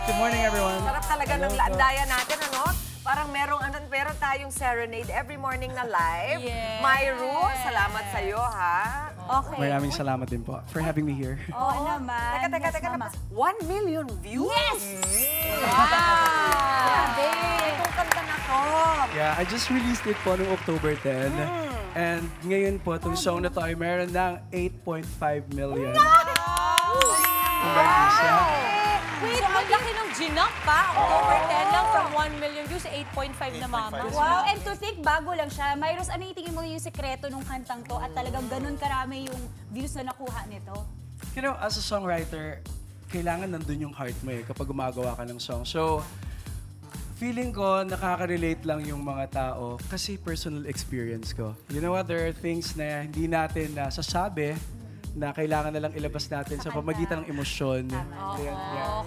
R: Good morning, everyone.
B: Sarap talaga ng laandayan natin, ano? Parang meron tayong serenade every morning na live.
A: Yes.
B: Myru, salamat sa'yo, ha?
I: Okay.
R: Maraming salamat din po for having me here.
I: Oo naman.
B: Teka. 1 million views?
I: Yes!
B: Wow!
I: Grabe!
B: Itong kanta na to.
R: Yeah, I just released it po noong October 10. And ngayon po, itong song na to ay meron ng 8.5 million.
A: Wait, ang laki ng ginap pa. October 10 lang from 1 million views, 8.5 na mama.
F: Wow, and to think, bago lang siya. Myros, ano yung tingin mo yung sekreto nung kantang to at talagang ganun karami yung views na nakuha nito?
R: You know, as a songwriter, kailangan nandun yung heart mo kapag gumagawa ka ng song. So, feeling ko, nakaka-relate lang yung mga tao kasi personal experience ko. You know what? There are things na hindi natin nasasabi na kailangan na lang ilabas natin sa pamagitan ng emosyon.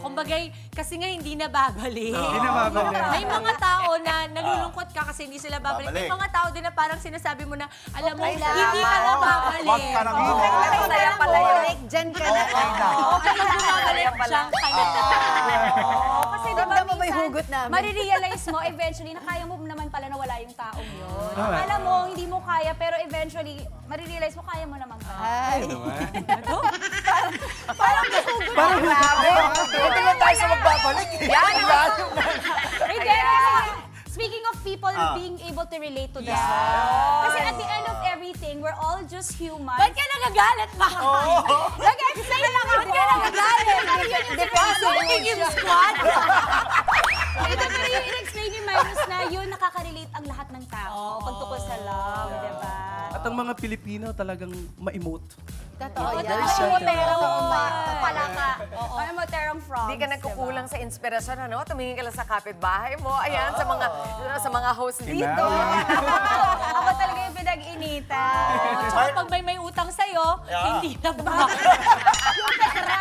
A: Kumbagay, kasi nga hindi na babalik.
R: Hindi na babalik.
A: May mga tao na nalulungkot ka kasi hindi sila babalik. May mga tao din na parang sinasabi mo na, alam mo, hindi ka na babalik.
E: Huwag ka nang
B: Masaya pala yun.
S: Diyan ka na.
A: Okay na bumabalik, diyan ka na.
F: Kasi diba,
S: mo may hugot namin.
F: marirealize mo eventually na kaya mo naman pala na wala yung taong yun.
R: Ah.
F: Alam mo, hindi mo kaya, pero eventually, marirealize mo kaya mo naman pala.
R: Ay, naman.
F: Parang may hugot.
R: Parang hugot.
E: Hindi lang tayo sa magbabalik.
F: Speaking of people being able to relate to this, kasi at the end of everything, we're all just humans.
A: Ba't ka nagagalit pa?
F: Nag-explain lang ako.
A: Ba't ka nagagalit? Defensive yung squad.
F: Pero yung in-explain ni Myros na yun, nakaka-relate ang lahat ng tao pagtukol sa love, diba?
R: At ang mga Pilipino talagang ma-emote.
F: Totoo yan.
R: Very
F: Ang
R: certain.
F: emoterong palaka. Ang emoterong frogs.
B: Hindi ka nagkukulang sa inspirasyon, ano? Tumingin ka lang sa kapitbahay mo. Ayan, sa mga host dito.
F: Ako talaga yung pinag-initan.
A: Tsaka pag may utang sa'yo, hindi na ba?
F: Yung pera.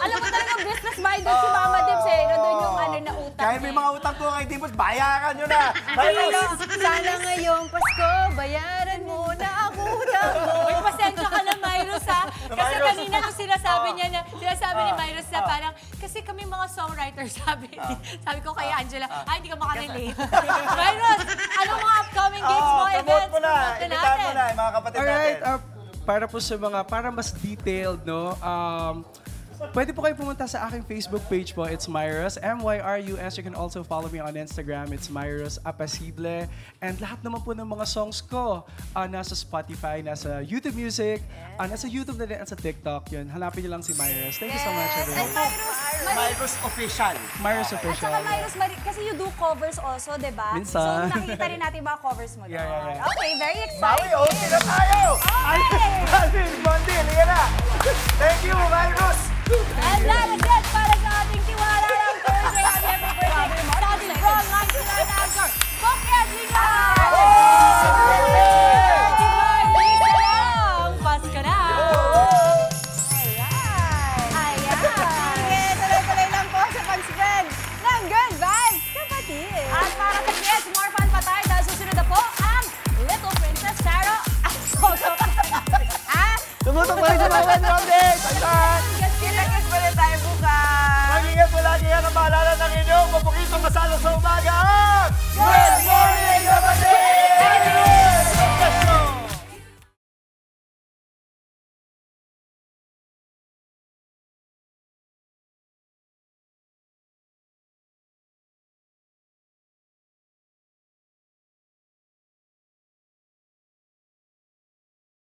F: Alam mo talagang business-minded si Mama Dibs eh. Nandun yung na utang.
E: Kahit may mga utang po kay Dibos, bayaran nyo na.
S: Sana ngayong Pasko, bayaran mo na ang utang mo.
A: Uy, pasensya ka na, Myros, ha? Kasi kanina nung sinasabi ni Myros na parang, kasi kami mga songwriters, sabi ko kay Angela, hindi ka makarelate. Myros, anong mga upcoming gigs mo, events?
E: Promote mo na, imitahan mo na, mga kapatid natin.
R: Alright, para po sa mga, para mas detailed, no? Pwede po kayo pumunta sa aking Facebook page po. It's Myros, M-Y-R-U-S. You can also follow me on Instagram. It's Myros Apacible. And lahat naman po ng mga songs ko nasa Spotify, nasa YouTube Music, nasa YouTube na din at sa TikTok. Yun, hanapin niyo lang si Myros. Thank you so much, everyone.
E: Myros Official.
R: Myros
F: At
R: Official.
F: saka Myros, kasi you do covers also, di ba?
R: Minsan.
F: So nakikita rin natin yung mga covers mo doon.
R: Yeah.
F: Okay, very exciting.
E: Maui, OT na tayo! Alvin, Bondi, liga na! Thank you, Myros!
A: And that is it para sa ating tiwala ng Thursday. Happy birthday sa ating From 99 anchor, Pocket Liga! Happy birthday sa lang! Pasko na!
F: Ayan.
S: Sige, tuloy-tuloy lang po sa pag-spread ng good vibes, kapatid.
F: At para sa kids, more fun pa tayo dahil susunod na po ang Little Princess Sarah at Soto.
E: Tumutok pa rin sa mga updates!
B: Kita-kits pa rin tayo bukas!
E: Mag-ingat mo lagi yan ang maalala ng inyong mapukitong kasalo sa umaga!